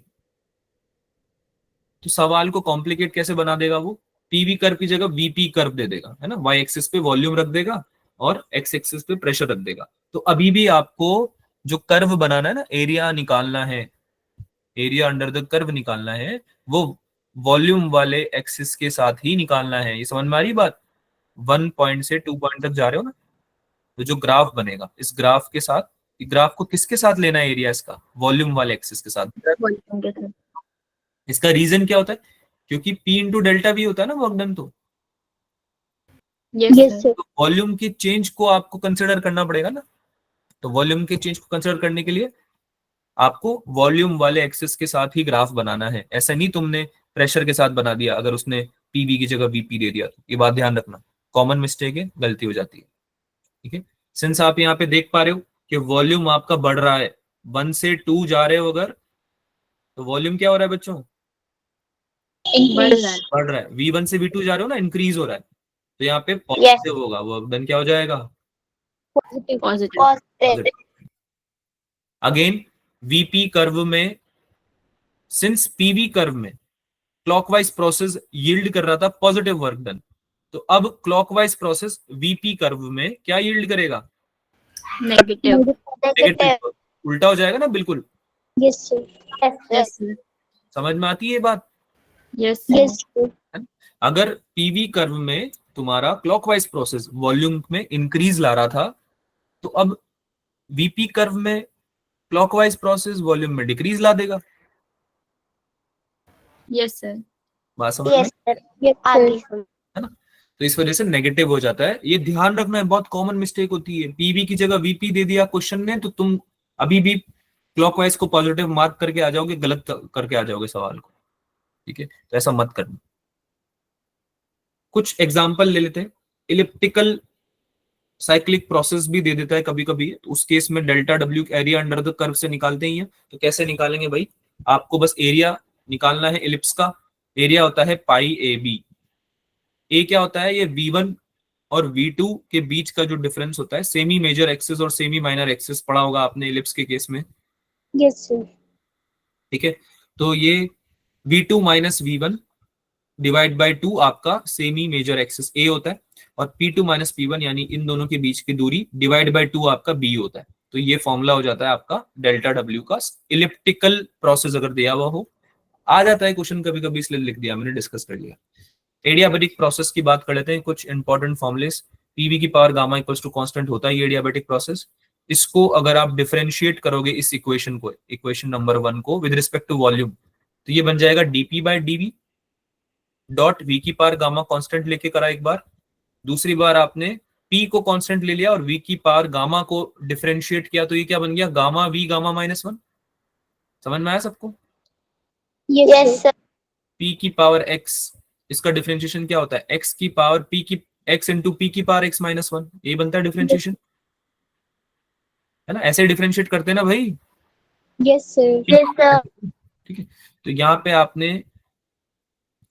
Speaker 1: तो सवाल को कॉम्प्लिकेट कैसे बना देगा वो? पीवी कर्व की जगह वीपी कर्व दे देगा, है ना। वाई एक्सिस पे वॉल्यूम रख देगा और एक्स एक्सिस पे प्रेशर रख देगा। तो अभी भी आपको जो कर्व बनाना है ना, एरिया निकालना है, एरिया अंडर द कर्व निकालना है, वो वॉल्यूम वाले एक्सिस के साथ ही निकालना है। ये समझ में आ रही बात? 1 पॉइंट से 2 पॉइंट तक जा रहे हो ना, तो जो ग्राफ बनेगा, इस ग्राफ के साथ, ग्राफ को किसके साथ लेना है एरिया इसका? वॉल्यूम वाले एक्सिस के साथ।
Speaker 3: Volume के साथ.
Speaker 1: इसका रीजन क्या होता है? क्योंकि P इंटू डेल्टा भी होता है ना वर्क डन, तो
Speaker 3: Yes,
Speaker 2: Yes,
Speaker 3: sir.
Speaker 2: sir.
Speaker 1: Volume की चेंज को आपको कंसिडर करना पड़ेगा ना। तो वॉल्यूम के चेंज को कंसिडर करने के लिए आपको वॉल्यूम वाले एक्सिस के साथ ही ग्राफ बनाना है। ऐसा नहीं तुमने प्रेशर के साथ बना दिया, अगर उसने पीवी की जगह वीपी दे दिया तो। ये बात ध्यान रखना, कॉमन मिस्टेक है, गलती हो जाती है, ठीक है। सिंस आप यहाँ पे देख पा रहे हो कि वॉल्यूम आपका बढ़ रहा है, 1 से 2 जा रहे हो अगर, तो वॉल्यूम क्या हो रहा है बच्चों?
Speaker 3: बढ़
Speaker 2: Increase.
Speaker 3: रहा है.
Speaker 1: बढ़ रहा है। V1 से V2 जा रहे हो ना, इंक्रीज हो रहा है, तो यहाँ पे पॉजिटिव होगा, वर्क डन क्या हो जाएगा?
Speaker 2: Positive.
Speaker 3: Positive.
Speaker 4: Positive.
Speaker 1: Again VP curve में, सिंस पीवी कर्व में क्लॉकवाइज प्रोसेस यील्ड कर रहा था पॉजिटिव वर्क डन, तो अब क्लॉकवाइज प्रोसेस वीपी कर्व में क्या यील्ड करेगा?
Speaker 3: Negative.
Speaker 4: Negative.
Speaker 1: नेगेटिव। उल्टा हो जाएगा ना बिल्कुल।
Speaker 2: Yes, sir.
Speaker 4: Yes sir.
Speaker 3: Yes, sir.
Speaker 1: समझ में आती है ये बात?
Speaker 3: Yes, sir.
Speaker 2: Yes, sir.
Speaker 1: अगर पीवी कर्व में तुम्हारा क्लॉकवाइज प्रोसेस वॉल्यूम में इंक्रीज ला रहा था, तो अब वीपी कर्व में क्लॉकवाइज प्रोसेस वॉल्यूम में डिक्रीज ला देगा।
Speaker 3: Yes, sir.
Speaker 1: बात समझ में?
Speaker 4: Yes sir.
Speaker 2: Yes,
Speaker 4: आगे
Speaker 2: sir.
Speaker 4: सुन।
Speaker 1: है ना। तो इस वजह से नेगेटिव हो जाता है। ये ध्यान रखना है, बहुत कॉमन मिस्टेक होती है। पीवी की जगह वीपी दे दिया क्वेश्चन ने, तो तुम अभी भी क्लॉकवाइज को पॉजिटिव मार्क करके आ जाओगे, गलत करके आ जाओगे सवाल को, ठीक है, तो ऐसा मत करना। कुछ एग्जाम्पल ले लेते हैं। इलिप्टिकल साइक्लिक प्रोसेस भी दे देता है कभी कभी, तो उस केस में delta W area under the curve से निकालते ही है। तो कैसे निकालेंगे भाई, आपको बस एरिया निकालना है इलिप्स का। एरिया होता है पाई ए बी। ए क्या होता है, ये V1 और V2 के बीच का जो डिफरेंस होता है, सेमी मेजर एक्सिस और सेमी माइनर एक्सिस पढ़ा होगा आपने इलिप्स के केस में,
Speaker 2: यस सर।
Speaker 1: ठीक है। तो ये V2 minus V1 divide by 2 आपका सेमी मेजर एक्सिस A होता है, और P2 माइनस P1 यानी इन दोनों के बीच की दूरी डिवाइड बाय 2 आपका B होता है। तो ये फॉर्मूला हो जाता है आपका डेल्टा W का। इलिप्टिकल प्रोसेस अगर दिया हुआ हो, आ जाता है क्वेश्चन कभी कभी, इसलिए लिख दिया मैंने, डिस्कस कर लिया। एडियाबेटिक प्रोसेस की बात कर लेते हैं, कुछ इंपॉर्टेंट फॉर्मुलेस। पीवी की power gamma equals to constant होता है ये एडियाबेटिक प्रोसेस। इसको अगर आप डिफरेंशिएट करोगे इस इक्वेशन को, इक्वेशन नंबर 1 को विद रिस्पेक्ट टू वॉल्यूम, तो ये बन जाएगा DP by DV dot V की पावर गामा कांस्टेंट लेके करा एक बार, दूसरी बार आपने पी को कांस्टेंट ले लिया और वी की पावर गामा को डिफरेंशिएट किया, तो ये क्या बन गया, गामा वी गामा -1। समझ में आया सबको?
Speaker 4: Yes sir.
Speaker 1: पी की पावर एक्स, इसका डिफरेंशिएशन क्या होता है, एक्स की पावर पी की एक्स इंटू पी की पावर एक्स -1, ये बनता है डिफरेंशिएशन, है ना? ऐसे डिफरेंशिएट करते हैं ना भाई।
Speaker 2: Yes sir.
Speaker 4: Yes sir.
Speaker 1: ठीक है, तो यहाँ पे आपने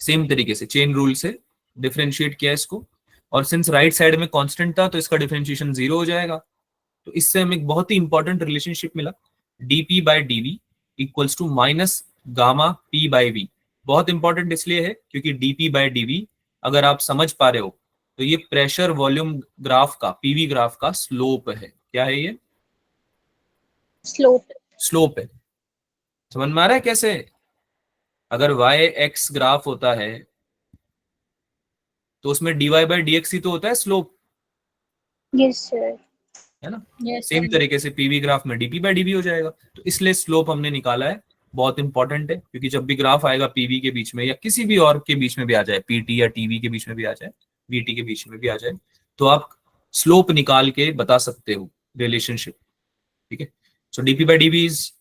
Speaker 1: सेम तरीके से चेन रूल से डिफरेंशिएट किया इसको, और सिंस राइट साइड में कांस्टेंट था तो इसका डिफरेंशिएशन 0 हो जाएगा। तो इससे हमें एक बहुत ही इंपॉर्टेंट रिलेशनशिप मिला, DP by DV equals to minus gamma P by V. बहुत इंपॉर्टेंट इसलिए है क्योंकि डीपी बाय डीवी अगर आप समझ पा रहे हो तो ये प्रेशर वॉल्यूम ग्राफ का, पीवी ग्राफ का स्लोप है। क्या है ये?
Speaker 2: स्लोप।
Speaker 1: स्लोप है। समझ में आ रहा है कैसे? अगर y x ग्राफ होता है तो उसमें dy बाय dx ही तो होता है स्लोप,
Speaker 2: यस सर।
Speaker 1: है ना?
Speaker 2: यस
Speaker 1: सेम तरीके से पीवी ग्राफ में डीपी बाय डीवी हो जाएगा। तो इसलिए स्लोप हमने निकाला है, बहुत इंपॉर्टेंट है, क्योंकि जब भी ग्राफ आएगा पीवी के बीच में या किसी भी और के बीच में भी आ जाए, पीटी या टीवी के बीच में भी आ जाए, वीटी के बीच में भी आ जाए, तो आप स्लोप निकाल के बता सकते हो रिलेशनशिप, ठीक है। So DP by DV is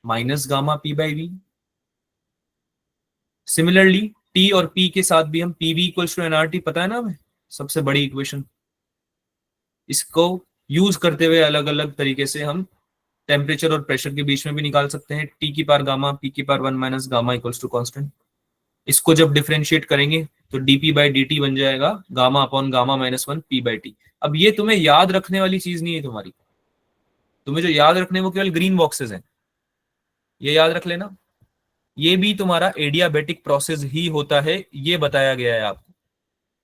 Speaker 1: minus gamma P by V. Similarly T और पी के साथ भी हम पीवी इक्वल्स टू एनआरटी, पता है ना हमें, सबसे बड़ी इक्वेशन। इसको यूज करते हुए अलग अलग तरीके से हम टेम्परेचर और प्रेशर के बीच में भी निकाल सकते हैं, टी की पावर गामा पी की power 1 minus gamma equals to constant. इसको जब डिफरेंशिएट करेंगे तो डीपी बाय डी टी बन जाएगा gamma upon gamma -1 P by T. अब ये तुम्हें याद रखने वाली चीज नहीं है तुम्हारी, तुम्हें जो याद रखने वो केवल ग्रीन बॉक्सेस हैं, ये याद रख लेना। ये भी तुम्हारा एडियाबेटिक प्रोसेस ही होता है, ये बताया गया है आपको।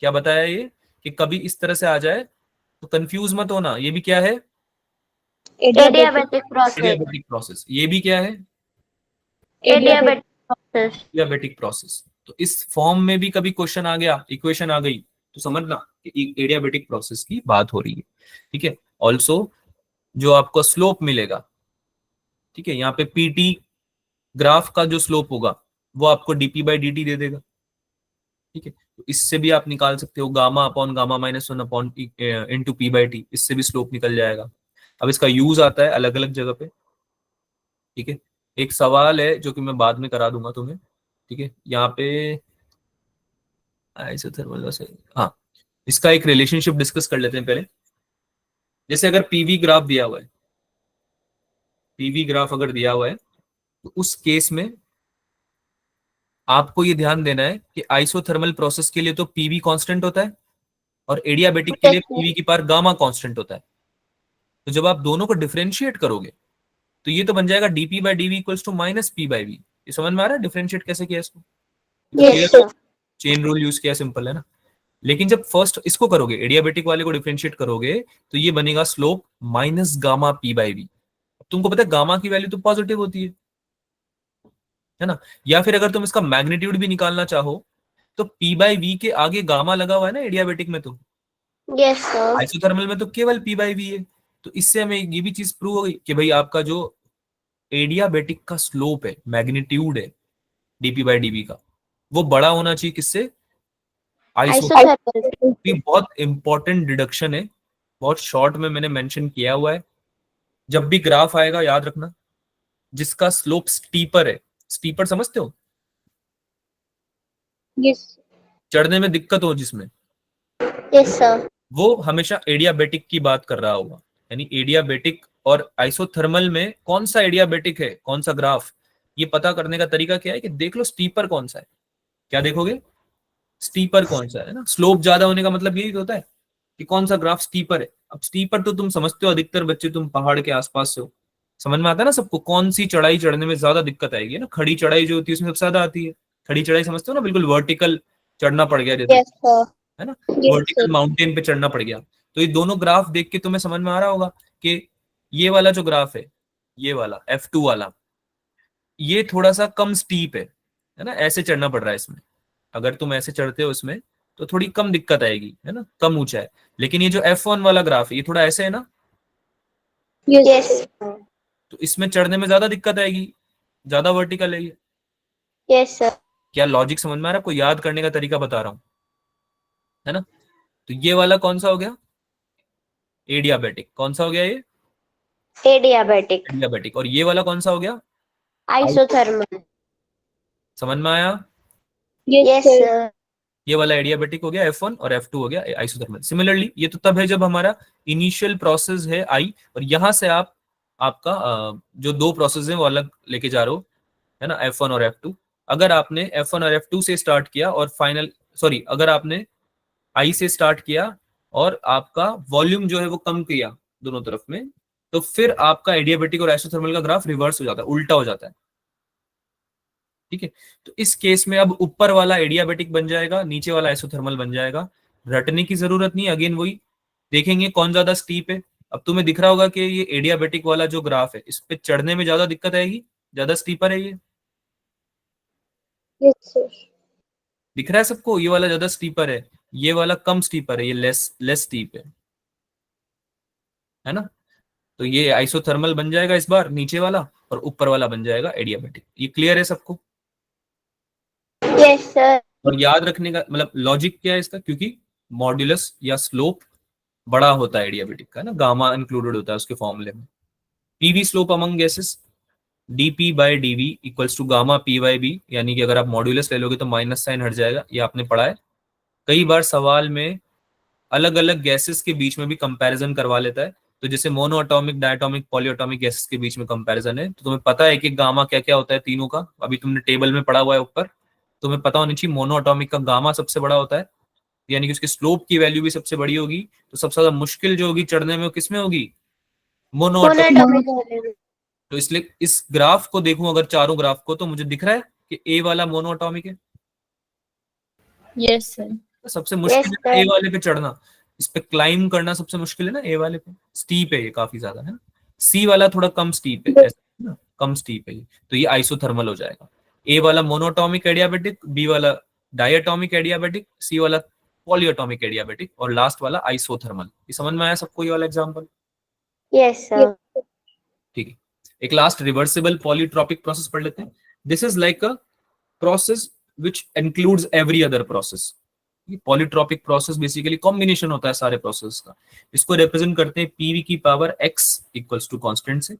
Speaker 1: क्या बताया ये, कि कभी इस तरह से आ जाए तो कंफ्यूज मत होना, ये भी क्या है,
Speaker 4: एडियाबेटिक प्रोसेस।
Speaker 1: Adiabatic process. ये भी क्या है,
Speaker 4: एडियाबेटिक प्रोसेस।
Speaker 1: Adiabatic process. तो इस फॉर्म में भी कभी क्वेश्चन आ गया, इक्वेशन आ गई, तो समझना कि एडियाबेटिक प्रोसेस की बात हो रही है, ठीक है। ऑल्सो जो आपको स्लोप मिलेगा, ठीक है, यहाँ पे पीटी ग्राफ का जो स्लोप होगा वो आपको डीपी बाय डीटी दे देगा, ठीक है। तो इससे भी आप निकाल सकते हो gamma upon gamma -1 upon into P by T, इससे भी स्लोप निकल जाएगा। अब इसका यूज आता है अलग अलग जगह पे, ठीक है। एक सवाल है जो कि मैं बाद में करा दूंगा तुम्हें, ठीक है। यहाँ पे आइसोथर्मल वैसे, हाँ, इसका एक रिलेशनशिप डिस्कस कर लेते हैं पहले। जैसे अगर पीवी ग्राफ दिया हुआ है, पीवी ग्राफ अगर दिया हुआ है तो उस केस में आपको ये ध्यान देना है कि आइसोथर्मल प्रोसेस के लिए तो पीवी कांस्टेंट होता है और एडियाबेटिक के लिए पीवी की पावर गामा कांस्टेंट होता है। तो जब आप दोनों को डिफरेंशिएट करोगे तो ये तो बन जाएगा DP by DV equals to minus P by V. ये समझ में आ रहा है डिफरेंशिएट कैसे किया इसको?
Speaker 4: Yes sir.
Speaker 1: Chain rule use किया, सिंपल है ना। लेकिन जब फर्स्ट इसको करोगे, एडियाबेटिक वाले को डिफरेंशिएट करोगे, तो ये बनेगा slope minus gamma P by V. तुमको पता है गामा की वैल्यू तो पॉजिटिव होती है ना। या फिर अगर तुम इसका मैग्नीट्यूड भी निकालना चाहो तो पी बाय वी के आगे गामा लगा हुआ है ना एडियाबेटिक में, तो
Speaker 4: यस सर।
Speaker 1: आइसोथर्मल में तो केवल पी बाय वी है। तो इससे हमें ये भी चीज प्रूव हो गई कि भाई आपका जो एडियाबेटिक का स्लोप है, मैग्नीट्यूड है डीपी बाय डीवी का, वो बड़ा होना चाहिए किससे, आइसोथर्मल। ये बहुत इंपॉर्टेंट डिडक्शन है, बहुत शॉर्ट में मैंने मेंशन किया हुआ है। जब भी ग्राफ आएगा याद रखना, जिसका स्लोप स्टीपर है, स्टीपर समझते हो,
Speaker 2: यस
Speaker 1: चढ़ने में दिक्कत हो जिसमें,
Speaker 4: यस सर।
Speaker 1: वो हमेशा एडियाबेटिक की बात कर रहा होगा। यानी एडियाबेटिक और आइसोथर्मल में कौन सा एडियाबेटिक है, कौन सा ग्राफ, ये पता करने का तरीका क्या है कि देख लो स्टीपर कौन सा है। क्या देखोगे, स्टीपर कौन सा है ना। स्लोप ज्यादा होने का मतलब यही तो होता है कि कौन सा ग्राफ स्टीपर है। अब स्टीपर तो तुम समझते हो, अधिकतर बच्चे तुम पहाड़ के आसपास से हो, समझ में आता है ना सबको कौन सी चढ़ाई चढ़ने में ज्यादा दिक्कत आएगी ना। खड़ी चढ़ाई जो होती है उसमें सबसे ज्यादा आती है। खड़ी चढ़ाई समझते हो ना, बिल्कुल वर्टिकल चढ़ना पड़ गया जैसे,
Speaker 4: यस सर।
Speaker 1: है ना,
Speaker 2: यस
Speaker 1: वर्टिकल माउंटेन पे चढ़ना पड़ गया। तो ये दोनों ग्राफ देख के तुम्हें समझ में आ रहा होगा कि ये वाला जो ग्राफ है, ये वाला F2 वाला, ये थोड़ा सा कम स्टीप है ना, ऐसे चढ़ना पड़ रहा है इसमें। अगर तुम ऐसे चढ़ते हो इसमें तो थोड़ी कम दिक्कत आएगी, है ना, कम ऊंचा है। लेकिन ये जो F1 वाला ग्राफ है ये थोड़ा ऐसे है ना,
Speaker 4: यस
Speaker 1: तो इसमें चढ़ने में ज्यादा दिक्कत आएगी, ज्यादा वर्टिकल है ये।
Speaker 4: Yes sir.
Speaker 1: क्या लॉजिक समझ में आ रहा है? आपको याद करने का तरीका बता रहा हूं, है ना। तो ये वाला कौन सा हो गया, एडियाबेटिक। कौन सा हो गया ये,
Speaker 4: एडियाबेटिक।
Speaker 1: एडियाबेटिक। और ये वाला कौन सा हो गया,
Speaker 4: आइसोथर्मल।
Speaker 1: समझ में आया।
Speaker 4: Yes sir.
Speaker 1: ये वाला एडियाबेटिक हो गया F1 और F2 हो गया आइसोथर्मल। सिमिलरली ये तो तब है जब हमारा इनिशियल प्रोसेस है आई, और यहां से आप आपका जो दो प्रोसेस है वो अलग लेके जा रहे हो, है ना, F1 और F2। अगर आपने F1 और F2 से स्टार्ट किया और फाइनल, सॉरी, अगर आपने आई से स्टार्ट किया और आपका वॉल्यूम जो है वो कम किया दोनों तरफ में, तो फिर आपका एडियाबेटिक और आइसोथर्मल का ग्राफ रिवर्स हो जाता है, उल्टा हो जाता है। ठीक है, तो इस केस में अब ऊपर वाला एडियाबेटिक बन जाएगा, नीचे वाला आइसोथर्मल बन जाएगा। रटने की जरूरत नहीं, अगेन वही देखेंगे कौन ज्यादा स्टीप है। अब तुम्हें दिख रहा होगा कि ये एडियाबेटिक वाला जो ग्राफ है इस पे चढ़ने में ज्यादा दिक्कत आएगी, ज्यादा स्टीपर है ये,
Speaker 2: यस सर।
Speaker 1: दिख रहा है सबको, ये वाला ज्यादा स्टीपर है, ये वाला कम स्टीपर है, ये लेस लेस स्टीप है ना। तो ये आइसोथर्मल बन जाएगा इस बार नीचे वाला, और ऊपर वाला बन जाएगा एडियाबेटिक। ये क्लियर है सबको।
Speaker 4: Yes sir.
Speaker 1: और याद रखने का मतलब लॉजिक क्या है इसका, क्योंकि मॉड्यूलस या स्लोप बड़ा होता है एडियाबेटिक का ना, गामा इंक्लूडेड होता है उसके फॉर्मूले में। PV slope among gases dp by dv equals to gamma p by b, यानी कि अगर आप मॉड्यूलस ले लोगे तो माइनस साइन हट जाएगा, ये आपने पढ़ा है। कई बार सवाल में अलग अलग गैसेस के बीच में भी कंपैरिजन करवा लेता है, तो जैसे mono atomic, diatomic, polyatomic gases के बीच में कंपैरिजन है, तो तुम्हें पता है कि गामा क्या क्या होता है तीनों का, अभी तुमने टेबल में पढ़ा हुआ है ऊपर, तुम्हें पता होनी चाहिए। मोनो एटॉमिक का गामा सबसे बड़ा होता है, यानी कि उसकी स्लोप की वैल्यू भी सबसे बड़ी होगी। तो सबसे ज्यादा मुश्किल जो होगी चढ़ने में वो किसमें होगी, मोनो एटॉमिक।
Speaker 4: मोनोएटॉमिक।
Speaker 1: तो इसलिए इस ग्राफ को देखूं अगर चारों ग्राफ को, तो मुझे दिख रहा है कि ए वाला मोनो एटॉमिक है।
Speaker 3: Yes sir.
Speaker 1: तो सबसे मुश्किल
Speaker 4: Yes,
Speaker 1: है ए
Speaker 4: sir.
Speaker 1: वाले पे चढ़ना, इस पे क्लाइम करना सबसे मुश्किल है ना, ए वाले पे स्टीप है ये काफी ज्यादा, है ना। सी वाला थोड़ा कम स्टीप है, ऐसा है ना, कम स्टीप है ये, तो ये आइसोथर्मल हो जाएगा। ए वाला मोनोटॉमिक एडियाबेटिक, बी वाला डायटोमिक एडियाबेटिक, सी वाला पॉलीएटॉमिक एडियाबेटिक, और लास्ट वाला आइसोथर्मल। ये समझ में आया सबको ये वाला एग्जांपल।
Speaker 4: Yes, sir.
Speaker 1: ठीक है, एक लास्ट रिवर्सिबल पॉलीट्रॉपिक प्रोसेस पढ़ लेते हैं। This is like a process which includes every other process. Polytropic process basically combination होता है सारे प्रोसेस का। इसको रिप्रेजेंट करते हैं पीवी की power X equals to constant से।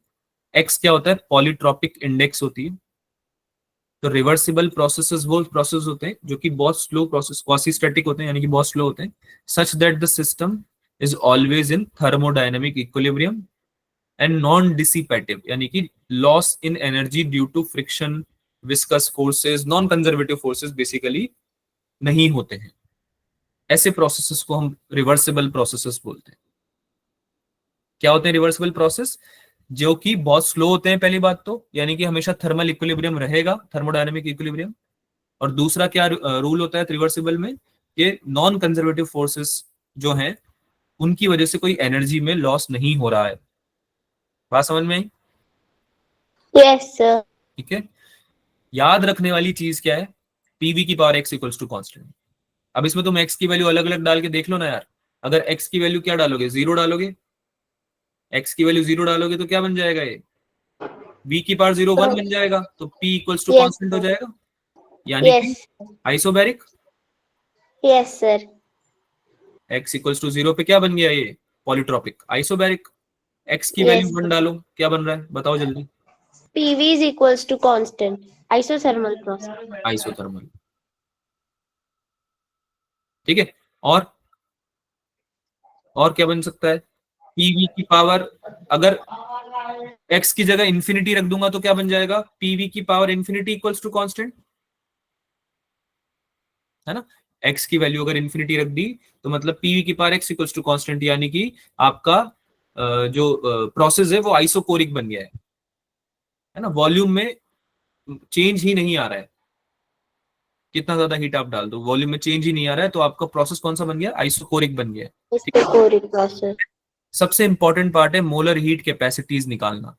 Speaker 1: एक्स क्या होता है, पॉलीट्रॉपिक इंडेक्स होती है। तो रिवर्सिबल प्रोसेसेस वो प्रोसेस होते हैं जो कि बहुत स्लो प्रोसेस, क्वासी स्टैटिक होते हैं, यानी कि बहुत स्लो होते हैं, such that the system is always in thermodynamic equilibrium and non dissipative, यानी कि loss in energy due to friction, viscous forces, non conservative forces basically नहीं होते हैं। ऐसे प्रोसेसेस को हम रिवर्सिबल प्रोसेसेस बोलते हैं। क्या होते हैं रिवर्सिबल प्रोसेस, जो कि बहुत स्लो होते हैं पहली बात तो, यानी कि हमेशा थर्मल इक्विलिब्रियम रहेगा, थर्मोडायनेमिक इक्विलिब्रियम। और दूसरा क्या रूल होता है रिवर्सिबल में, कि नॉन कंजर्वेटिव फोर्सेस जो हैं उनकी वजह से कोई एनर्जी में लॉस नहीं हो रहा है। बात समझ में आई?
Speaker 4: Yes, sir.
Speaker 1: ठीक है, याद रखने वाली चीज क्या है, पीवी की power X equals to constant. अब इसमें तुम एक्स की वैल्यू अलग अलग डाल के देख लो ना यार। अगर एक्स की वैल्यू क्या डालोगे, जीरो डालोगे, एक्स की वैल्यू जीरो डालोगे तो क्या बन जाएगा, ये v की पावर 0 1 बन जाएगा, तो p equals to
Speaker 4: Yes,
Speaker 1: constant हो जाएगा, यानी कि
Speaker 4: yes,
Speaker 1: isobaric.
Speaker 4: yes, sir.
Speaker 1: x equals to 0 पे क्या बन गया, ये पॉलीट्रॉपिक, आइसोबैरिक। x की
Speaker 4: Yes,
Speaker 1: वैल्यू 1 डालो, क्या बन रहा है बताओ जल्दी।
Speaker 4: PV is equals to constant. Isothermal process.
Speaker 1: Isothermal. ठीक है, और क्या बन सकता है? पीवी की पावर, अगर एक्स की जगह इंफिनिटी रख दूंगा तो क्या बन जाएगा? पीवी की power infinity equals to constant, है ना। एक्स की वैल्यू अगर इंफिनिटी रख दी तो मतलब पीवी की power X equals to constant, यानी कि आपका जो प्रोसेस है वो आइसोकोरिक बन गया है ना। वॉल्यूम में चेंज ही नहीं आ रहा है, कितना ज्यादा हीट आप डाल दो वॉल्यूम में चेंज ही नहीं आ रहा है, तो आपका प्रोसेस कौन सा बन गया? आइसोकोरिक बन गया है।
Speaker 4: Isocoric process.
Speaker 1: सबसे इंपॉर्टेंट पार्ट है मोलर हीट कैपेसिटीज निकालना।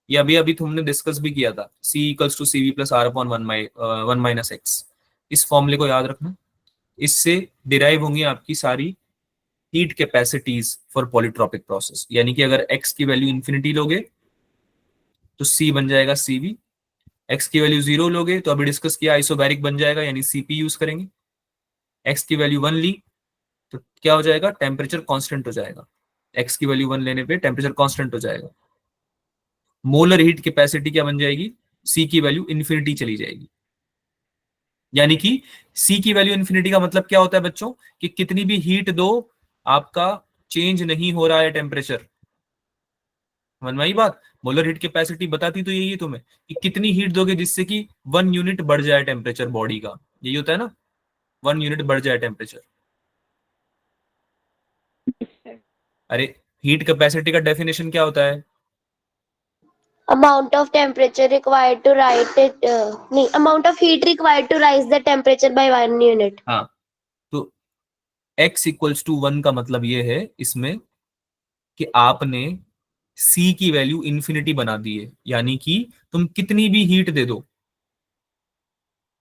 Speaker 1: ये अभी अभी तुमने डिस्कस भी किया था, C equals to CV plus R upon 1 minus X. इस फॉर्मूले को याद रखना, इससे डिराइव होंगी आपकी सारी heat capacities for polytropic process. यानी कि अगर x की वैल्यू इंफिनिटी लोगे तो C बन जाएगा CV, x की वैल्यू 0 लोगे तो अभी डिस्कस किया आइसोबैरिक बन जाएगा, यानी CP यूज करेंगे। x की वैल्यू 1 ली तो क्या हो जाएगा? टेम्परेचर कांस्टेंट हो जाएगा। x की वैल्यू 1 लेने पे टेम्परेचर कांस्टेंट हो जाएगा। मोलर हीट कैपेसिटी क्या बन जाएगी? C की वैल्यू इंफिनिटी चली जाएगी। यानी कि C की वैल्यू इंफिनिटी का मतलब क्या होता है बच्चों? कि कितनी भी हीट दो आपका चेंज नहीं हो रहा है टेम्परेचर। समझ में आई बात? मोलर हीट कैपेसिटी बताती तो यही है तुम्हें कि कितनी हीट दोगे जिससे कि 1 यूनिट बढ़ जाए टेम्परेचर बॉडी का, यही होता है ना, 1 यूनिट बढ़ जाए टेम्परेचर। अरे हीट कैपेसिटी का डेफिनेशन क्या होता है?
Speaker 4: Amount of temperature required to rise it. नहीं, amount of heat required to rise the temperature by 1 unit.
Speaker 1: हाँ, तो x इक्वल्स टू 1 का मतलब ये है इसमें कि आपने C की वैल्यू इंफिनिटी बना दी है, यानी कि तुम कितनी भी हीट दे दो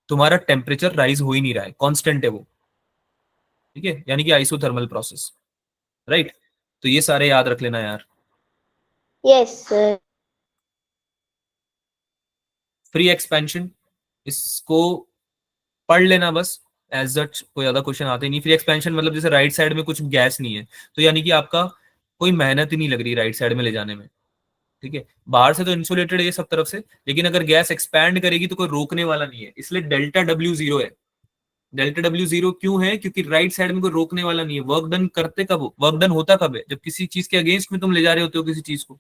Speaker 1: तुम्हारा टेम्परेचर राइज हो ही नहीं रहा है, कांस्टेंट है वो। ठीक है, यानी कि आइसोथर्मल प्रोसेस, राइट। तो ये सारे याद रख लेना यार।
Speaker 4: Yes, sir.
Speaker 1: फ्री एक्सपेंशन, इसको पढ़ लेना बस, एज सच कोई ज्यादा क्वेश्चन आते नहीं। फ्री एक्सपेंशन मतलब जैसे राइट साइड में कुछ गैस नहीं है तो यानी कि आपका कोई मेहनत ही नहीं लग रही राइट साइड में ले जाने में। ठीक है, बाहर से तो इंसुलेटेड है ये सब तरफ से, लेकिन अगर गैस एक्सपैंड करेगी तो कोई रोकने वाला नहीं है, इसलिए डेल्टा डब्ल्यू जीरो है। डेल्टा डब्ल्यू जीरो क्यों है? क्योंकि राइट साइड में कोई रोकने वाला नहीं है। वर्क डन करते कब हो? वर्क डन होता कब है? जब किसी चीज के अगेंस्ट में तुम ले जा रहे होते हो किसी चीज को,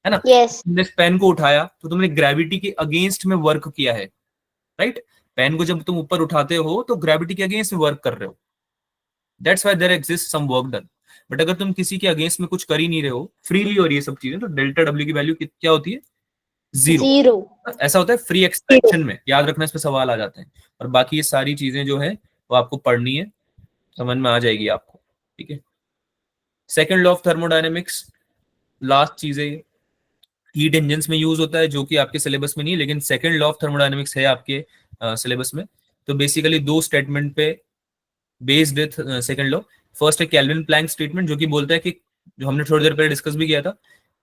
Speaker 1: है ना।
Speaker 4: Yes.
Speaker 1: तुमने पेन को उठाया तो तुमने ग्रेविटी के अगेंस्ट में वर्क किया है, राइट। पेन को जब तुम ऊपर उठाते हो तो ग्रेविटी के अगेंस्ट में वर्क कर रहे हो, that's why there exist some work done. But अगर तुम किसी के अगेंस्ट में कुछ कर ही नहीं रहे हो, फ्रीली और ये सब चीजें, तो डेल्टा डब्ल्यू की वैल्यू क्या होती है? जीरो।
Speaker 4: Zero.
Speaker 1: ऐसा होता है फ्री एक्सपेंशन में, याद रखना, इस पे सवाल आ जाते हैं। और बाकी ये सारी चीजें जो है वो आपको पढ़नी है, समझ में आ जाएगी आपको। ठीक है, second law of thermodynamics, last चीज है, हीट इंजन्स में यूज होता है, जो कि आपके सिलेबस में नहीं है, लेकिन सेकंड लॉ ऑफ थर्मोडायनेमिक्स है आपके सिलेबस में। तो बेसिकली दो स्टेटमेंट पे बेस्ड है सेकंड लॉ। फर्स्ट है कैल्विन प्लैंक स्टेटमेंट, जो कि बोलता है कि, जो हमने थोड़ी देर पहले डिस्कस भी किया था,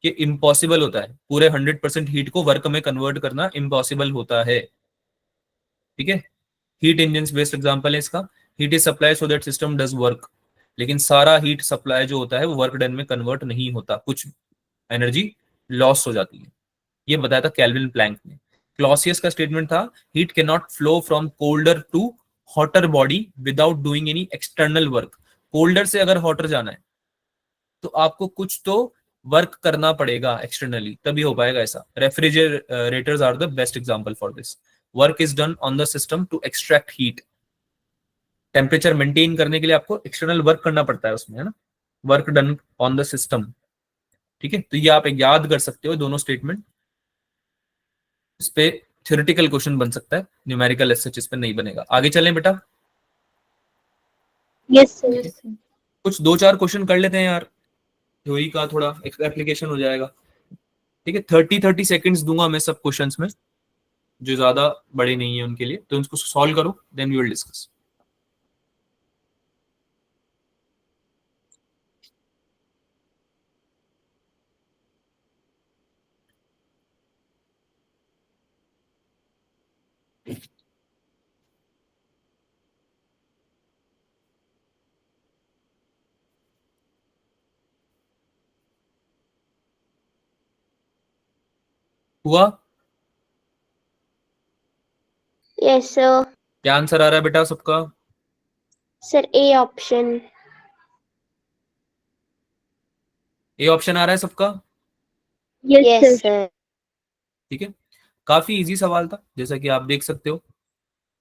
Speaker 1: कि इम्पॉसिबल होता है पूरे 100% हीट को वर्क में कन्वर्ट करना, इम्पॉसिबल होता है। ठीक है, हीट इंजन बेस्ट एग्जांपल है इसका। Heat is supply so that system does work, लेकिन सारा हीट सप्लाई जो होता है वो वर्क डन में कन्वर्ट नहीं होता, कुछ एनर्जी लॉस हो जाती है। ये बताया था कैल्विन प्लैंक ने। क्लॉसियस का स्टेटमेंट था, heat can not flow from colder to hotter body without doing any external work. Colder से अगर हॉटर जाना है तो आपको कुछ तो वर्क करना पड़ेगा एक्सटर्नली, तभी हो पाएगा ऐसा। Refrigerators are the best example for this. Work is done on the system to extract heat. Temperature maintain करने के लिए आपको एक्सटर्नल वर्क करना पड़ता है उसमें, है ना। Work done on the system. ठीक है, तो ये आप याद कर सकते हो दोनों स्टेटमेंट। इस पे थ्योरेटिकल क्वेश्चन बन सकता है, न्यूमेरिकल एसएच इस पे नहीं बनेगा। आगे चलें बेटा।
Speaker 2: Yes sir.
Speaker 1: कुछ 2-4 क्वेश्चन कर लेते हैं यार, थ्योरी का थोड़ा एप्लीकेशन हो जाएगा। ठीक है, 30 सेकंड्स दूंगा मैं सब क्वेश्चंस में, जो ज्यादा बड़े नहीं है उनके लिए, तो उनको सॉल्व करो, देन वी विल डिस्कस। हुआ?
Speaker 4: Yes sir.
Speaker 1: क्या आंसर आ रहा है बेटा सबका?
Speaker 4: Sir A option.
Speaker 1: A option आ रहा है सबका?
Speaker 2: Yes
Speaker 4: yes
Speaker 2: sir.
Speaker 4: सर।
Speaker 1: ठीक है, काफी इजी सवाल था, जैसा कि आप देख सकते हो।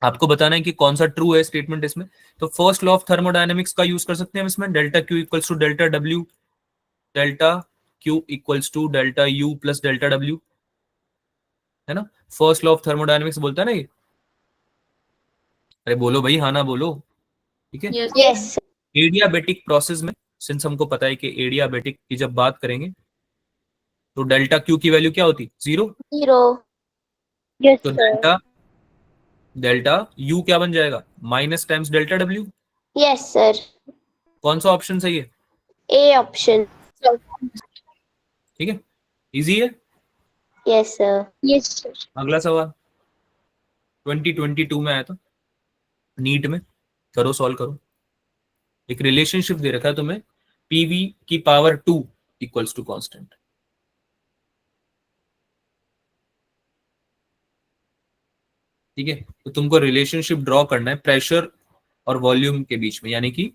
Speaker 1: आपको बताना है कि कौन सा ट्रू है स्टेटमेंट इसमें। तो फर्स्ट लॉ ऑफ थर्मोडायनेमिक्स का यूज कर सकते हैं हम इसमें, delta Q equals to delta W, delta Q equals to delta U plus delta W, है ना। फर्स्ट लॉ ऑफ थर्मोडायनेमिक्स बोलता है ना ये। अरे बोलो भाई, हाँ ना बोलो। ठीक है,
Speaker 3: यस
Speaker 4: यस
Speaker 1: एडियाबेटिक प्रोसेस में, सिंस हमको पता है कि एडियाबेटिक की जब बात करेंगे तो डेल्टा क्यू की वैल्यू क्या होती? 0।
Speaker 4: 0।
Speaker 2: यस
Speaker 1: तो
Speaker 2: सर।
Speaker 1: डेल्टा डेल्टा यू क्या बन जाएगा? Minus times delta W.
Speaker 4: Yes sir.
Speaker 1: कौन सा ऑप्शन सही है?
Speaker 4: A option.
Speaker 1: ठीक है, इजी है।
Speaker 4: Yes sir.
Speaker 2: Yes sir.
Speaker 1: अगला सवाल 2022 में आया था नीट में, करो सॉल्व करो। एक रिलेशनशिप दे रखा है तुम्हें, पीवी की पावर 2 इक्वल्स टू कांस्टेंट। ठीक है, तो तुमको रिलेशनशिप ड्रॉ करना है प्रेशर और वॉल्यूम के बीच में, यानी कि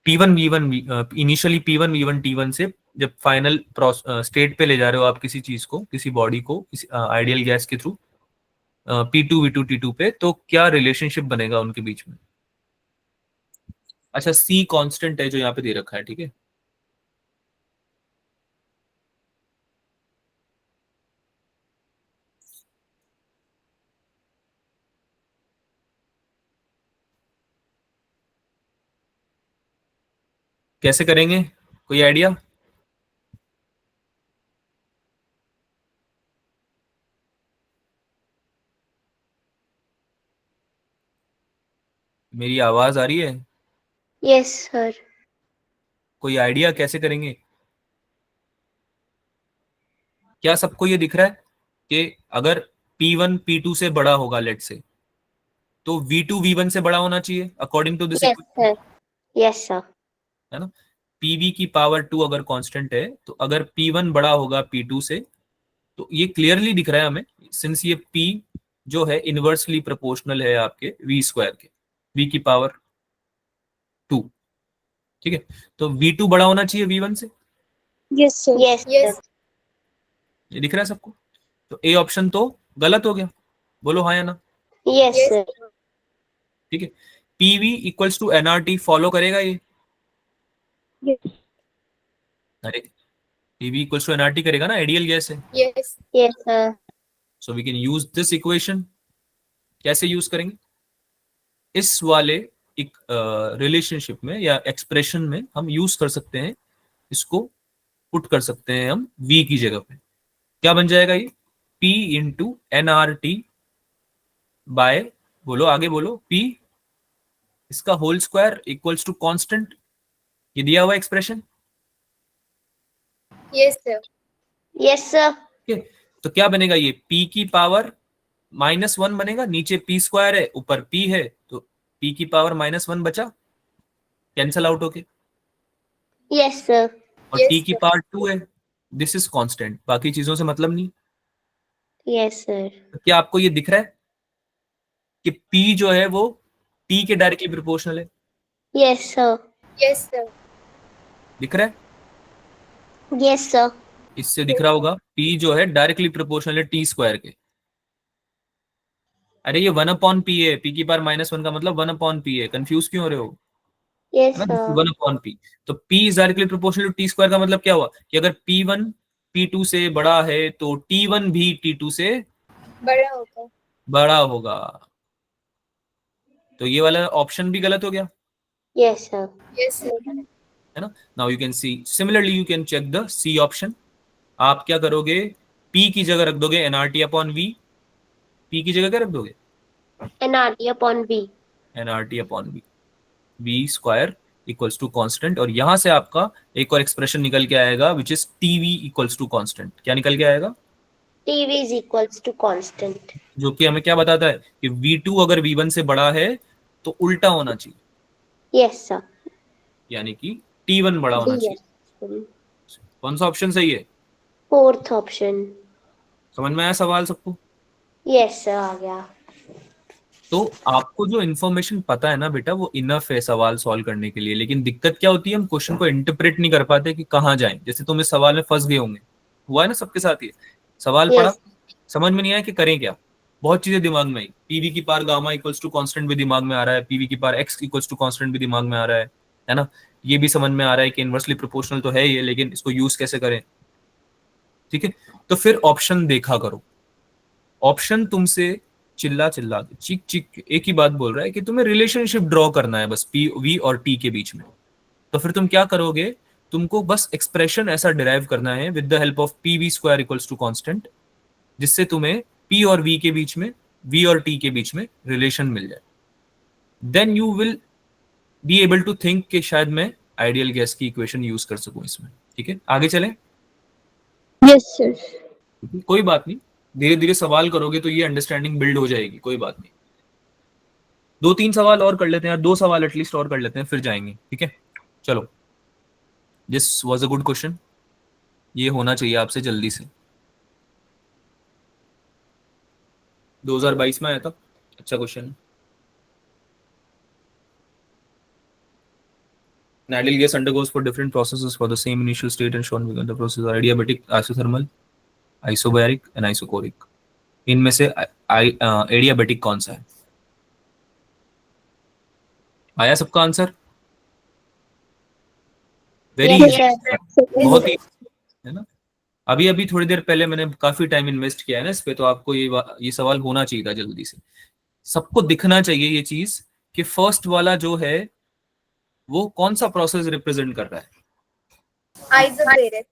Speaker 1: P1 V1 initially P1 V1 T1 से जब फाइनल स्टेट पे ले जा रहे हो आप किसी चीज को, किसी बॉडी को, किसी आइडियल गैस के थ्रू P2 V2 T2 पे, तो क्या रिलेशनशिप बनेगा उनके बीच में? अच्छा, C कांस्टेंट है जो यहाँ पे दे रखा है। ठीक है, कैसे करेंगे, कोई आइडिया? मेरी आवाज आ रही है?
Speaker 4: Yes sir.
Speaker 1: कोई आइडिया कैसे करेंगे? क्या सबको ये दिख रहा है कि अगर P1 P2 से बड़ा होगा लेट से, तो V2 V1 से बड़ा होना चाहिए according to this
Speaker 4: yes
Speaker 1: equation,
Speaker 4: sir. Yes sir.
Speaker 1: है ना। PV की पावर 2 अगर कांस्टेंट है, तो अगर P1 बड़ा होगा P2 से, तो ये क्लियरली दिख रहा है हमें, सिंस ये P जो है इनवर्सली प्रोपोर्शनल है आपके V स्क्वायर के, V की पावर 2। ठीक है, तो V2 बड़ा होना चाहिए V1 से,
Speaker 2: यस सर।
Speaker 4: Yes sir.
Speaker 1: ये दिख रहा है सबको। तो ए ऑप्शन तो गलत हो गया, बोलो हाँ या ना।
Speaker 4: Yes sir.
Speaker 1: ठीक है, PV equals to NRT follow करेगा ये?
Speaker 2: यस।
Speaker 1: अरे पीवी इक्वल्स टू एनआरटी करेगा ना, आइडियल गैस है।
Speaker 3: Yes
Speaker 4: yes sir.
Speaker 1: So we can use this equation. कैसे यूज करेंगे? इस वाले एक रिलेशनशिप में या एक्सप्रेशन में हम यूज कर सकते हैं, इसको पुट कर सकते हैं हम v की जगह पे। क्या बन जाएगा ये? p into N R T by, बोलो आगे बोलो, p इसका whole square equals to constant, ये दिया हुआ expression.
Speaker 3: Yes sir
Speaker 4: yes sir.
Speaker 1: ठीक है, तो क्या बनेगा ये? p की पावर -1 बनेगा, नीचे p स्क्वायर है ऊपर p है, तो p की पावर -1 बचा, कैंसल आउट होके,
Speaker 4: यस सर।
Speaker 1: और
Speaker 3: Yes,
Speaker 1: t की
Speaker 3: sir.
Speaker 1: पावर 2 है, दिस इज कांस्टेंट, बाकी चीजों से मतलब नहीं।
Speaker 4: Yes sir.
Speaker 1: तो क्या आपको ये दिख रहा है कि p जो है वो t के डायरेक्टली प्रोपोर्शनल है?
Speaker 4: Yes sir.
Speaker 3: यस सर
Speaker 1: दिख रहा है?
Speaker 4: Yes sir.
Speaker 1: इससे दिख रहा होगा p जो है डायरेक्टली प्रोपोर्शनल है t स्क्वायर के। अरे ये 1/p है, p की पावर -1 का मतलब 1/p है, कंफ्यूज क्यों हो रहे हो?
Speaker 4: यस
Speaker 1: है ना,
Speaker 4: सर।
Speaker 1: 1/p। तो p is directly proportional to t square का मतलब क्या हुआ कि अगर p1 p2 से बड़ा है तो t1 भी t2 से
Speaker 3: बड़ा होगा।
Speaker 1: बड़ा होगा। तो ये वाला ऑप्शन भी गलत हो गया,
Speaker 4: यस सर।
Speaker 3: यस सर
Speaker 1: है ना। Now you can see similarly you can check the C option. आप क्या करोगे? p की जगह रख दोगे nRT अपॉन v। p की जगह क्या रख दोगे?
Speaker 4: NRT upon B.
Speaker 1: nRT upon v, v square equals to constant, और यहां से आपका एक और एक्सप्रेशन निकल के आएगा which is tv equals to constant. क्या निकल के आएगा?
Speaker 4: TV is equals to constant.
Speaker 1: जो कि हमें क्या बताता है कि v2 अगर v1 से बड़ा है तो उल्टा होना चाहिए,
Speaker 4: यस सर।
Speaker 1: यानी कि t1 बड़ा होना चाहिए। कौन सा ऑप्शन सही है?
Speaker 4: Fourth option.
Speaker 1: समझ में आया सवाल सबको?
Speaker 4: यस सर आ गया।
Speaker 1: तो आपको जो इन्फॉर्मेशन पता है ना बेटा, वो इनफ है सवाल सॉल्व करने के लिए। लेकिन दिक्कत क्या होती है, हम क्वेश्चन को इंटरप्रेट नहीं कर पाते कि कहाँ जाएं। जैसे तुम इस सवाल में फंस गए होंगे, हुआ है ना सबके साथ ये। सवाल पढ़ा,
Speaker 4: यस
Speaker 1: समझ में नहीं आया कि करें क्या, बहुत चीजें दिमाग में आई। पीवी की पार गामा इक्वल्स टू कांस्टेंट भी दिमाग में आ रहा है, पीवी की पार एक्स इक्वल्स टू कांस्टेंट भी दिमाग में आ रहा है ना। ये भी समझ में आ रहा है कि इनवर्सली प्रोपोर्शनल तो है ये, लेकिन इसको यूज कैसे करें। ठीक है, तो फिर ऑप्शन देखा करो। ऑप्शन तुमसे चिल्ला चिल्ला के चीख चीख के एक ही बात बोल रहा है कि तुम्हें रिलेशनशिप ड्रॉ करना है बस पी वी और टी के बीच में। तो फिर तुम क्या करोगे, तुमको बस एक्सप्रेशन ऐसा डिराइव करना है with the help of P V square equals to constant, जिससे तुम्हें पी और वी के बीच में, वी और टी के बीच में रिलेशन मिल जाए। Then you will be able to think कि शायद मैं आइडियल गैस की इक्वेशन यूज कर सकूं इसमें। ठीक है, आगे चलें।
Speaker 2: Yes sir.
Speaker 1: कोई बात नहीं, धीरे धीरे सवाल करोगे तो ये अंडरस्टैंडिंग बिल्ड हो जाएगी, कोई बात नहीं। 2-3 सवाल और कर लेते हैं यार, 2 सवाल एटलीस्ट और कर लेते हैं, फिर जाएंगे। ठीक है, चलो। This was a good question, ये होना चाहिए आपसे जल्दी से। 2022 में आया था, अच्छा question. An ideal gas undergoes for different processes for the same initial state and shown within the process are adiabatic, isothermal, isobaric and isochoric. इनमें से एडियाबेटिक कौन सा है? आया सबका answer? Very
Speaker 4: yes
Speaker 1: easy,
Speaker 4: sir.
Speaker 1: बहुत ही, है ना। अभी अभी थोड़ी देर पहले मैंने काफी टाइम इन्वेस्ट किया है ना इस पे, तो आपको ये सवाल होना चाहिए था जल्दी से। सबको दिखना चाहिए ये चीज कि फर्स्ट वाला जो है वो कौन सा प्रोसेस रिप्रेजेंट कर रहा है।
Speaker 5: आइसोबैरिक।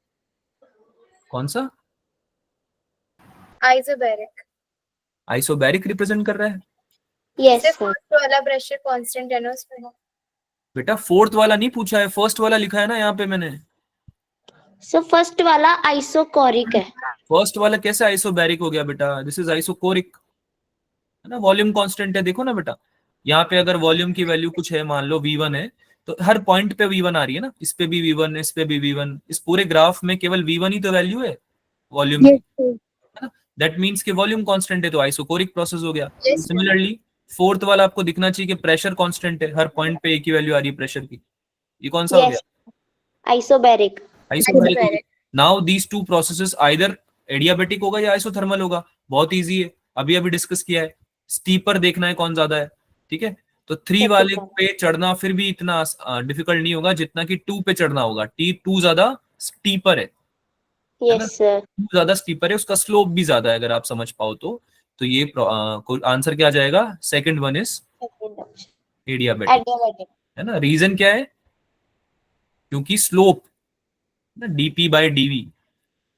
Speaker 1: कौन सा?
Speaker 5: आइसोबैरिक।
Speaker 1: आइसोबैरिक रिप्रेजेंट कर रहा है।
Speaker 4: यस
Speaker 5: सिर्फ
Speaker 4: सर।
Speaker 5: फर्स्ट वाला प्रेशर कांस्टेंट है ना उसमें।
Speaker 1: बेटा फोर्थ वाला नहीं पूछा है, फर्स्ट वाला लिखा है ना यहाँ पे मैंने।
Speaker 4: सो फर्स्ट वाला आइसोकोरिक है।
Speaker 1: फर्स्ट वाला कैसे आइसोबैरिक हो गया बेटा? दिस इज आइसोकोरिक, है ना। वॉल्यूम कांस्टेंट है, देखो ना बेटा। यहाँ पे अगर वॉल्यूम की वैल्यू कुछ है, मान लो V1 है, तो हर पॉइंट पे V1 आ रही है ना। इस पे भी V1, इस पे भी V1, इस पूरे ग्राफ में केवल V1 ही तो वैल्यू है वॉल्यूम की,
Speaker 2: यस सर।
Speaker 1: है ना। दैट मीन्स कि वॉल्यूम कांस्टेंट है, तो आइसोकोरिक प्रोसेस हो गया।
Speaker 5: Yes, sir.
Speaker 1: सिमिलरली फोर्थ वाला आपको दिखना चाहिए कि प्रेशर कांस्टेंट है, हर पॉइंट पे एक ही वैल्यू आ रही है प्रेशर की। ये कौन सा हो गया?
Speaker 4: Yes isobaric.
Speaker 1: Isobaric.
Speaker 5: Isobaric.
Speaker 1: Now these two processes either adiabatic होगा या आइसोथर्मल होगा। बहुत इजी है, अभी अभी डिस्कस किया है। स्टीपर देखना है कौन ज्यादा है। ठीक है, तो 3 वाले पे चढ़ना फिर भी इतना डिफिकल्ट नहीं होगा जितना कि 2 पे चढ़ना होगा। T2 ज्यादा स्टीपर है ना।
Speaker 4: Yes sir.
Speaker 1: 2 ज्यादा स्टीपर है, उसका स्लोप भी ज्यादा है, अगर आप समझ पाओ तो ये आंसर क्या आ जाएगा? Second one is adiabatic,
Speaker 4: adiabatic.
Speaker 1: है ना। रीजन क्या है? क्योंकि स्लोप ना डीपी बाय डीवी,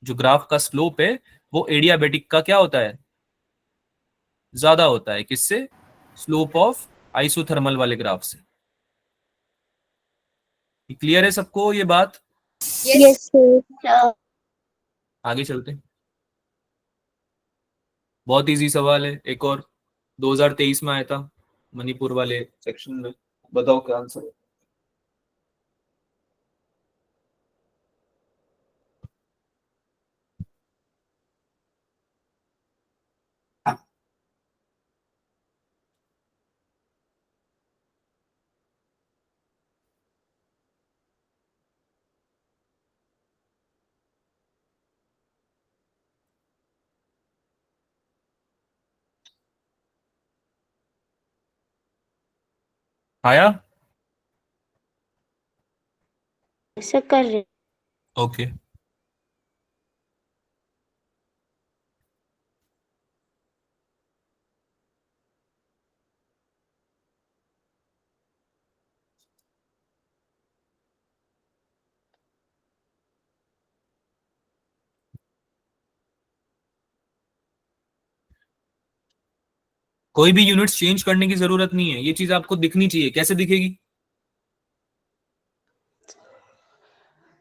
Speaker 1: जो ग्राफ का स्लोप है वो एडियाबेटिक का क्या होता है? ज्यादा होता है। किससे? स्लोप ऑफ आइसोथर्मल वाले ग्राफ से। क्लियर है सबको ये बात?
Speaker 5: Yes.
Speaker 2: Yes sir.
Speaker 1: आगे चलते हैं। बहुत इजी सवाल है, एक और 2023 में आया था मणिपुर वाले सेक्शन में। बताओ क्या आंसर है। आया?
Speaker 4: ऐसा कर रहे।
Speaker 1: ओके। कोई भी यूनिट्स चेंज करने की जरूरत नहीं है, ये चीज आपको दिखनी चाहिए। कैसे दिखेगी?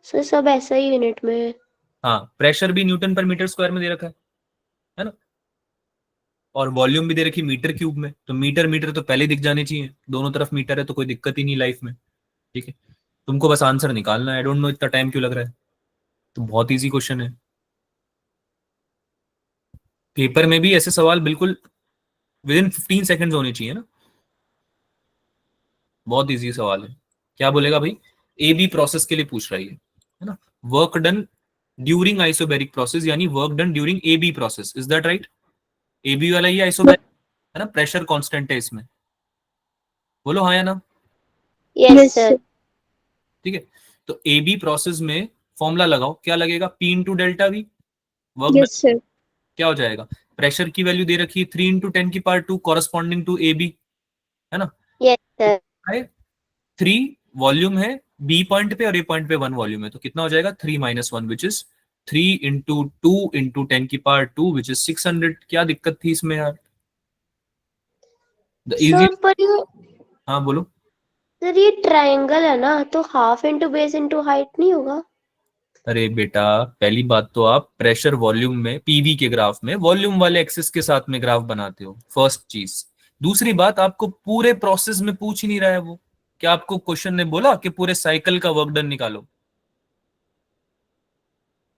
Speaker 4: सर सब ऐसा ही यूनिट में है।
Speaker 1: हाँ, प्रेशर भी न्यूटन पर मीटर स्क्वायर में दे रखा है ना। और वॉल्यूम भी दे रखी मीटर क्यूब में, तो मीटर मीटर तो पहले दिख जाने चाहिए। दोनों तरफ मीटर है तो कोई दिक्कत ही नहीं लाइफ में। ठीक है, तुमको बस आंसर निकालना है। आई डोंट नो इतना टाइम क्यों लग रहा है, तो बहुत इजी क्वेश्चन है। पेपर में भी ऐसे सवाल बिल्कुल विद इन 15 सेकेंड्स होने चाहिए ना। बहुत इजी सवाल है। क्या बोलेगा भाई, ए बी प्रोसेस के लिए पूछ रही है ना। Work done during isobaric process, यानी work done during A B process, is that right? A B वाला ही आइसोबैरिक है ना, प्रेशर कांस्टेंट है इसमें, बोलो हाँ या ना।
Speaker 4: Yes sir.
Speaker 1: ठीक है, तो ए बी प्रोसेस में फॉर्मूला लगाओ, क्या लगेगा, P into delta we. Work done
Speaker 2: yes sir.
Speaker 1: क्या हो जाएगा, प्रेशर की वैल्यू दे रखी है 3 into 10⁻², corresponding to A B, है ना।
Speaker 4: Yes sir.
Speaker 1: 3 वॉल्यूम है बी पॉइंट पे और ए पॉइंट पे 1 वॉल्यूम है, तो कितना हो जाएगा 3 - 1 which is 3 into 2 into 10⁻² which is 600। क्या दिक्कत थी इसमें यार, द इजी।
Speaker 4: सर पर ये
Speaker 1: हाँ बोलो।
Speaker 4: सर ये ट्रायंगल है ना, तो half into base into height नहीं होगा?
Speaker 1: अरे बेटा, पहली बात तो आप प्रेशर वॉल्यूम में पीवी के ग्राफ में वॉल्यूम वाले एक्सिस के साथ में ग्राफ बनाते हो, फर्स्ट चीज। दूसरी बात, आपको पूरे प्रोसेस में पूछ ही नहीं रहा है वो। क्या आपको क्वेश्चन ने बोला कि पूरे साइकिल का वर्क डन निकालो?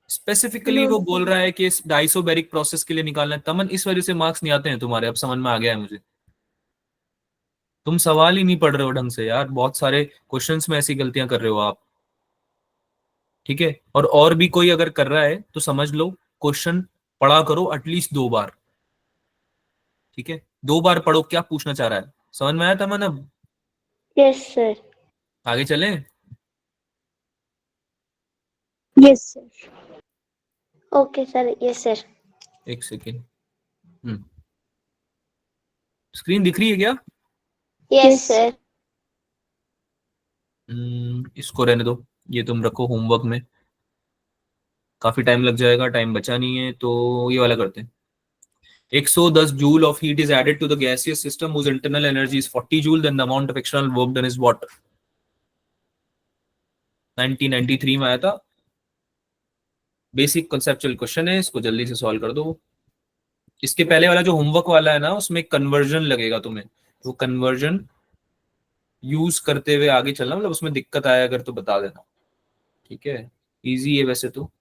Speaker 1: स्पेसिफिकली वो बोल रहा है कि इस डाइसोबैरिक प्रोसेस के लिए निकालना है। तमन, इस वजह से मार्क्स नहीं आते हैं तुम्हारे, अब समझ में आ गया है मुझे। तुम सवाल ही नहीं पढ़ रहे हो ढंग से यार, बहुत सारे क्वेश्चंस में ऐसी गलतियां कर रहे हो आप। ठीक है, और भी कोई अगर कर रहा है तो समझ लो, क्वेश्चन पढ़ा करो एटलीस्ट 2 बार। ठीक है, 2 बार पढ़ो क्या पूछना चाह रहा है, समझ में आया तमन अब?
Speaker 4: Yes sir.
Speaker 1: आगे चलें?
Speaker 2: Yes sir.
Speaker 4: Okay sir. Yes sir.
Speaker 1: एक सेकेंड। स्क्रीन दिख रही है क्या?
Speaker 4: Yes sir.
Speaker 1: इसको रहने दो, ये तुम रखो होमवर्क में, काफी टाइम लग जाएगा, टाइम बचा नहीं है, तो ये वाला करते हैं। 110 joule of heat is added to the gaseous system whose internal energy is 40 joule, then the amount of external work done is what? 1993 में आया था। बेसिक कंसेप्चुअल क्वेश्चन है, इसको जल्दी से सॉल्व कर दो। इसके पहले वाला जो होमवर्क वाला है ना, उसमें कन्वर्जन लगेगा तुम्हें, तो कन्वर्जन यूज करते हुए आगे चलना, मतलब उसमें दिक्कत आया अगर तो बता देना। ठीक है, इजी है वैसे तो।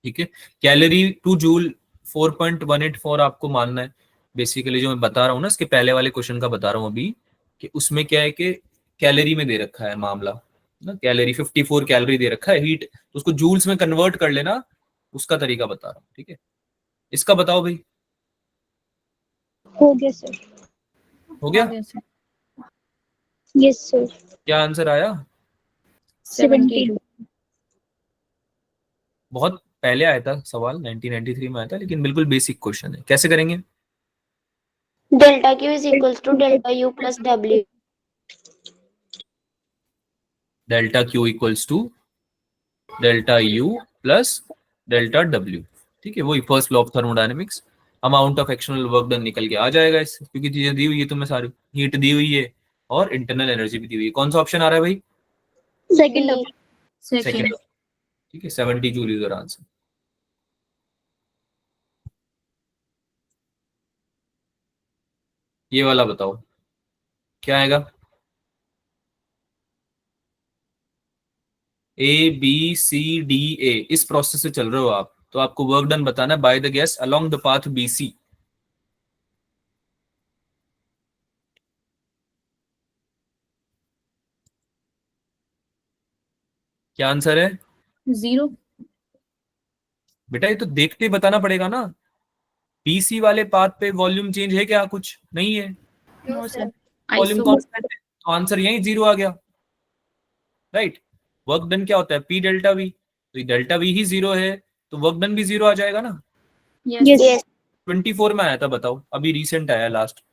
Speaker 1: ठीक है, कैलोरी टू जूल 4.184 आपको मानना है। बेसिकली जो मैं बता रहा हूँ ना, इसके पहले वाले क्वेश्चन का बता रहा हूँ अभी, कि उसमें क्या है कि कैलोरी में दे रखा है मामला ना, कैलोरी 54 कैलोरी दे रखा है, हीट तो उसको जूल्स में कन्वर्ट कर लेना, उसका तरीका बता रहा हूँ। ठीक है, इसका बताओ भाई।
Speaker 2: हो गया सर।
Speaker 1: हो गया?
Speaker 2: Yes sir.
Speaker 1: क्या आंसर आया?
Speaker 2: 17।
Speaker 1: बहुत पहले आया था सवाल, 1993 में आया था, लेकिन बिल्कुल बेसिक क्वेश्चन है। कैसे करेंगे?
Speaker 4: Delta Q is equals to delta U plus W.
Speaker 1: Delta Q equals to delta U plus delta W. ठीक है, वही first law of thermodynamics. Amount of external work done निकल के आ जाएगा इससे, क्योंकि चीजें दी हुई है तुम्हें सारी, हीट दी हुई है और इंटरनल एनर्जी भी दी हुई है। कौन सा ऑप्शन आ रहा है भाई?
Speaker 2: सेकंड।
Speaker 1: सेकंड। ठीक है, 70 जूल इज योर आंसर। ये वाला बताओ क्या आएगा? A B C D A, इस प्रोसेस से चल रहे हो आप, तो आपको वर्क डन बताना है by the gas along the path B C. क्या आंसर है?
Speaker 3: 0।
Speaker 1: बेटा ये तो देखते ही बताना पड़ेगा ना। बीसी वाले पाथ पे वॉल्यूम चेंज है क्या? कुछ नहीं है,
Speaker 5: No, sir.
Speaker 1: वॉल्यूम कांस्टेंट है, तो आंसर यही 0 आ गया। राइट, वर्क डन क्या होता है? पी डेल्टा वी, तो डेल्टा वी ही 0 है, तो वर्क डन भी 0 आ जाएगा ना।
Speaker 2: यस।
Speaker 1: 24 में आया था, बताओ, अभी रिसेंट आया लास्ट।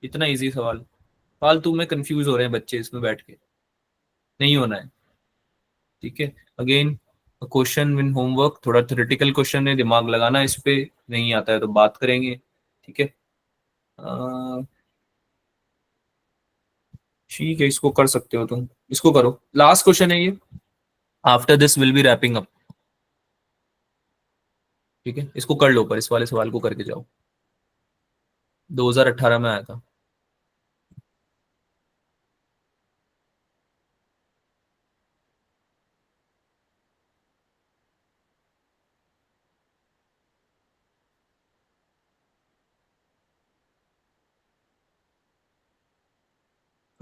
Speaker 1: इतना इजी सवाल, फालतू में कंफ्यूज हो रहे हैं बच्चे इसमें बैठ के, नहीं होना है। ठीक है, अगेन क्वेश्चन इन होमवर्क, थोड़ा थ्योरेटिकल क्वेश्चन है, दिमाग लगाना इस पे, नहीं आता है तो बात करेंगे। ठीक है, ठीक है, इसको कर सकते हो तुम, इसको करो, लास्ट क्वेश्चन है ये, after this will be wrapping up. ठीक है, इसको कर लो, पर इस वाले सवाल को करके जाओ, 2018 में आया था।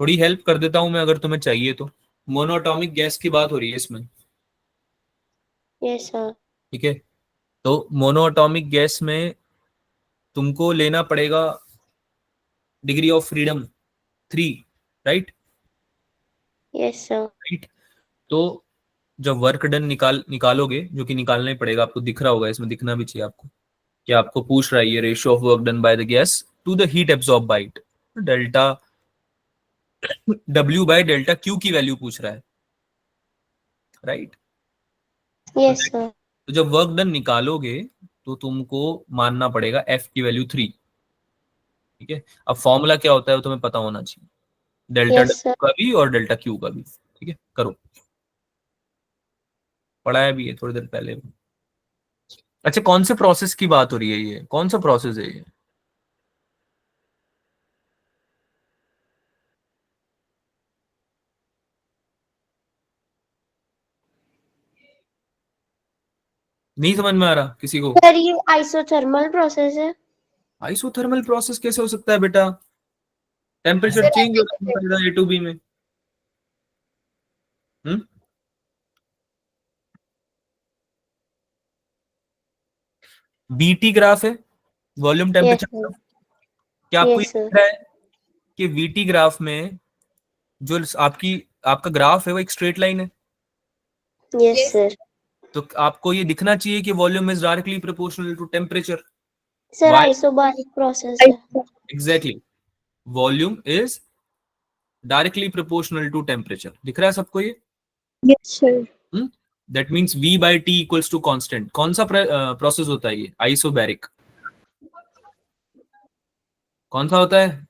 Speaker 1: थोड़ी हेल्प कर देता हूं मैं अगर तुम्हें चाहिए तो। मोनोएटॉमिक गैस की बात हो रही है इसमें,
Speaker 4: यस सर।
Speaker 1: ठीक है। तो मोनोएटॉमिक गैस में तुमको लेना पड़ेगा degree of freedom 3, right?
Speaker 4: Yes sir.
Speaker 1: Right. तो जब वर्क डन निकालोगे, जो कि निकालना ही पड़ेगा, आपको दिख रहा होगा, इसमें दिखना भी चाहिए आपको कि आपको पूछ रहा है ये ratio of work done by the gas to the heat absorb by it, delta W by delta Q की वैल्यू पूछ रहा है, राइट?
Speaker 4: Yes sir.
Speaker 1: तो जब वर्क डन निकालोगे तो तुमको मानना पड़ेगा F की वैल्यू 3, ठीक है। अब फॉर्मूला क्या होता है वो तुम्हें पता होना चाहिए, डेल्टा
Speaker 4: यस
Speaker 1: W
Speaker 4: सर।
Speaker 1: का भी और डेल्टा Q का भी, ठीक है। करो, पढ़ाया भी है थोड़ी देर पहले। अच्छा, कौन से प्रोसेस की बात हो रही है, ये कौन सा प्रोसेस है ये? नहीं समझ में आ रहा किसी को?
Speaker 4: सर ये आइसोथर्मल प्रोसेस है।
Speaker 1: आइसोथर्मल प्रोसेस कैसे हो सकता है बेटा? टेम्परेचर
Speaker 5: सर
Speaker 1: चेंज
Speaker 5: ऐसे ही
Speaker 1: होता है A to B में। बीटी ग्राफ है, volume
Speaker 4: yes
Speaker 1: temperature
Speaker 4: sir.
Speaker 1: Graph. क्या आपको ये
Speaker 4: यस सर।
Speaker 1: दिख रहा है कि वीटी ग्राफ में जो आपका ग्राफ है वो एक स्ट्रेट लाइन है?
Speaker 4: Yes
Speaker 5: Yes.
Speaker 4: सर।
Speaker 1: तो आपको ये दिखना चाहिए कि volume is directly proportional to temperature.
Speaker 4: Sir
Speaker 1: Why?
Speaker 4: Isobaric process है।
Speaker 1: Exactly, volume is directly proportional to temperature. दिख रहा है सबको ये?
Speaker 2: Yes, sir.
Speaker 1: That means V by T equals to constant. कौन सा प्रोसेस होता है ये? आइसोबैरिक। कौन सा होता है?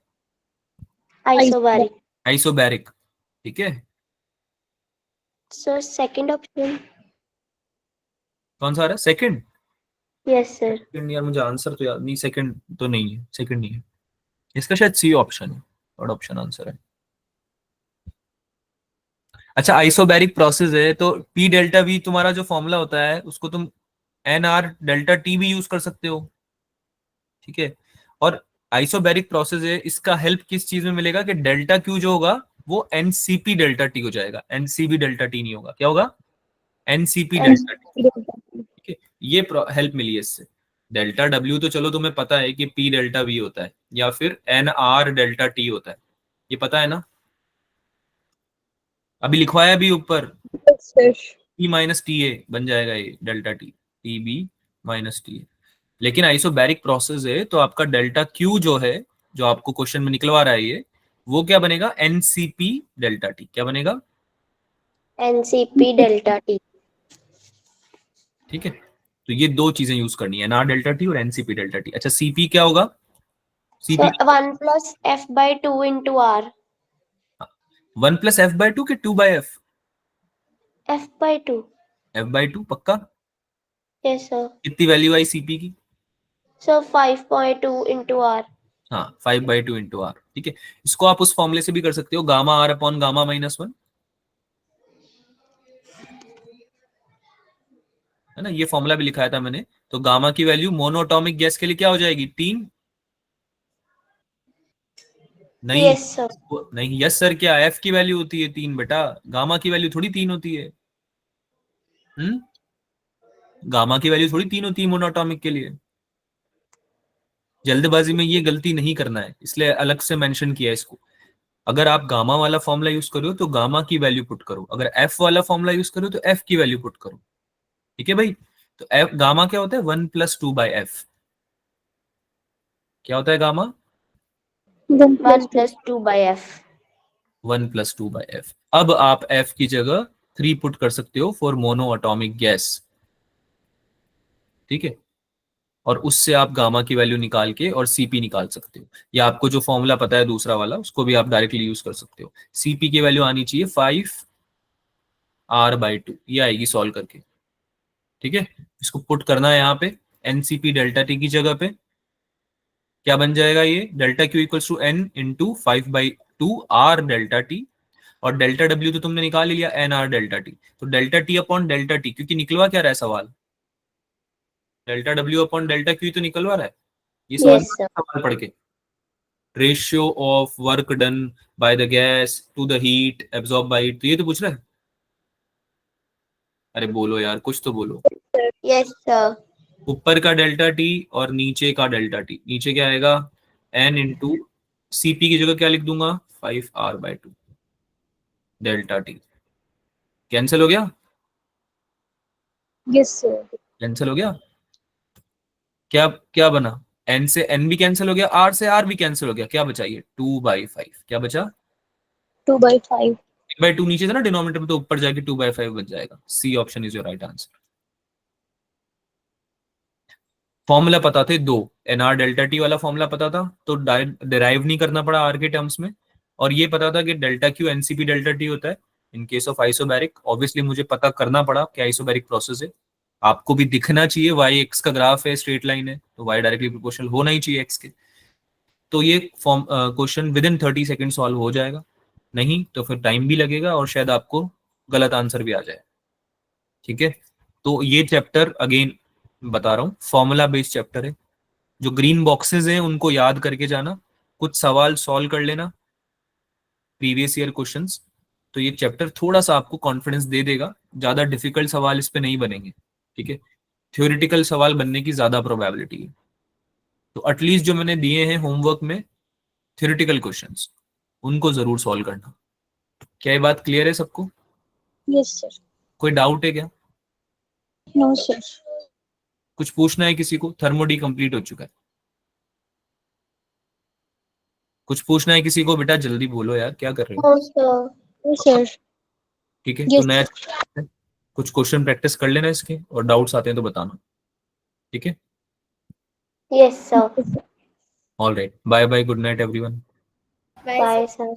Speaker 4: आइसोबारिक।
Speaker 1: आइसोबैरिक, ठीक है।
Speaker 4: Sir second option.
Speaker 1: कौन सा आ रहा है? सेकंड?
Speaker 4: Yes sir.
Speaker 1: सेकंड यार मुझे आंसर तो याद नहीं, सेकंड तो नहीं है, सेकंड नहीं है इसका, शायद सी ऑप्शन है, थर्ड ऑप्शन आंसर है। अच्छा, आइसोबैरिक प्रोसेस है तो पी डेल्टा वी तुम्हारा जो फॉर्मूला होता है उसको तुम एन आर डेल्टा टी भी यूज कर सकते हो, ठीक है। और आइसोबैरिक प्रोसेस है, इसका हेल्प किस चीज में मिलेगा कि डेल्टा क्यू जो होगा वो एनसीपी डेल्टा टी हो जाएगा, एनसीबी डेल्टा टी नहीं होगा। क्या होगा? एनसीपी डेल्टा टी, ठीक है। ये हेल्प मिली है इससे। डेल्टा डब्ल्यू तो चलो तुम्हें पता है कि पी डेल्टा वी होता है या फिर एन आर डेल्टा टी होता है, ये पता है ना? अभी लिखवाया भी ऊपर,
Speaker 2: Yes, sir.
Speaker 1: T minus T A बन जाएगा ये delta T, T B minus T A. लेकिन आइसोबैरिक प्रोसेस है तो आपका डेल्टा क्यू जो है, जो आपको क्वेश्चन में निकलवा रहा है ये, वो क्या बनेगा? NCP delta T. क्या बनेगा?
Speaker 4: NCP delta T.
Speaker 1: ठीक है। तो ये दो चीजें यूज करनी है, एनआर डेल्टा टी और एनसीपी डेल्टा टी। अच्छा, सीपी क्या होगा? CP
Speaker 4: sir 1 plus F by 2 into R.
Speaker 1: 1 plus F by two के 2 by F?
Speaker 4: F by 2।
Speaker 1: F by two पक्का?
Speaker 4: Yes sir.
Speaker 1: कितनी वैल्यू आई सीपी की?
Speaker 4: Sir 5.2 into R.
Speaker 1: हाँ, 5/2 इंटू आर, ठीक है। इसको आप उस फॉर्मूले से भी कर सकते हो, gamma R upon gamma minus 1, है ना? ये फॉर्मूला भी लिखाया था मैंने। तो गामा की वैल्यू मोनोटॉमिक गैस के लिए क्या हो जाएगी? 3? नहीं,
Speaker 4: यस सर।
Speaker 1: नहीं यस सर, क्या एफ की वैल्यू होती है 3 बेटा, गामा की वैल्यू थोड़ी 3 होती है। गामा की वैल्यू थोड़ी 3 होती है मोनोटॉमिक के लिए। जल्दबाजी में ये गलती नहीं करना है, इसलिए अलग से मेंशन किया है इसको। अगर आप गामा वाला फॉर्मूला यूज करो तो गामा की वैल्यू पुट करो, अगर एफ वाला फॉर्मूला यूज करो तो एफ की वैल्यू पुट करो, ठीक है भाई। तो एफ गामा क्या होता है? 1+2 बाई एफ। क्या होता है gamma?
Speaker 4: 1 plus 2 by F.
Speaker 1: 1+2 by F. अब आप एफ की जगह 3 पुट कर सकते हो फॉर मोनो एटॉमिक गैस, ठीक है। और उससे आप गामा की वैल्यू निकाल के और सीपी निकाल सकते हो, या आपको जो फॉर्मूला पता है दूसरा वाला उसको भी आप डायरेक्टली यूज कर सकते हो। सीपी की वैल्यू आनी चाहिए 5r/2, ये आएगी सॉल्व करके, ठीक है। इसको पुट करना है यहाँ पे एनसीपी डेल्टा टी की जगह पे। क्या बन जाएगा ये? Delta Q equals to N into 5/2 R delta T, और डेल्टा डब्ल्यू तो तुमने निकाल ही लिया, एन आर डेल्टा टी। तो delta T upon delta T, क्योंकि निकलवा क्या रहा है सवाल? Delta W upon delta Q तो निकलवा रहा है, ये समझ
Speaker 4: यस सर।
Speaker 1: सवाल पढ़ के। Ratio of work done by the gas to the heat absorb by it, तो ये तो पूछ रहा है। अरे बोलो यार, कुछ तो बोलो।
Speaker 4: Yes sir.
Speaker 1: ऊपर का डेल्टा टी और नीचे का डेल्टा टी, नीचे क्या आएगा n इंटू सीपी की जगह क्या लिख दूंगा 5r/2 डेल्टा टी। कैंसिल हो गया,
Speaker 2: यस सर।
Speaker 1: कैंसिल हो गया। क्या क्या बना, n से n भी कैंसिल हो गया, r से r भी कैंसिल हो गया, क्या बचा ये 2/5, क्या बचा
Speaker 2: 2/5।
Speaker 1: 1/2 नीचे था ना डिनोमिनेटर में, तो ऊपर जाके 2/5 बच जाएगा। C option is your right answer. Formula पता थे दो, nr डेल्टा टी वाला फॉर्मूला पता था, तो डिराइव नहीं करना पड़ा r के टर्म्स में, और ये पता था कि delta Q NCP delta T होता है in case of isobaric. Obviously मुझे पता करना पड़ा कि आइसोबैरिक प्रोसेस है। आपको भी दिखना चाहिए, वाई एक्स का ग्राफ है, स्ट्रेट लाइन है, तो वाई डायरेक्टली प्रोपोर्शनल होना ही चाहिए एक्स के। तो ये form question with in 30 second solve हो जाएगा, नहीं तो फिर टाइम भी लगेगा और शायद आपको गलत आंसर भी आ जाए। ठीक है, तो ये चैप्टर अगेन बता रहा हूँ फॉर्मूला बेस्ड चैप्टर है। जो ग्रीन बॉक्सेस हैं उनको याद करके जाना, कुछ सवाल सॉल्व कर लेना प्रीवियस ईयर क्वेश्चंस, तो ये चैप्टर थोड़ा सा आपको कॉन्फिडेंस दे देगा। ज्यादा डिफिकल्ट सवाल इस पे नहीं बनेंगे, ठीक है, थ्योरेटिकल सवाल बनने की ज्यादा प्रोबेबिलिटी है। तो एटलीस्ट जो मैंने दिए हैं होमवर्क में थ्योरेटिकल क्वेश्चंस, उनको जरूर सॉल्व करना। क्या ये बात क्लियर है सबको?
Speaker 2: Yes sir.
Speaker 1: कोई डाउट है क्या?
Speaker 2: No sir.
Speaker 1: कुछ पूछना है किसी को? थर्मोडी कंप्लीट हो चुका है। कुछ पूछना है किसी को? बेटा जल्दी बोलो यार, क्या कर रहे हो?
Speaker 4: No sir.
Speaker 2: Yes sir.
Speaker 1: ठीक है, तो
Speaker 2: यस
Speaker 1: नया कुछ क्वेश्चन प्रैक्टिस कर लेना इसके, और डाउट्स आते हैं तो बताना। ठीक है,
Speaker 4: yes sir.
Speaker 1: All right, bye bye, good night everyone.
Speaker 5: Bye,
Speaker 4: bye sir.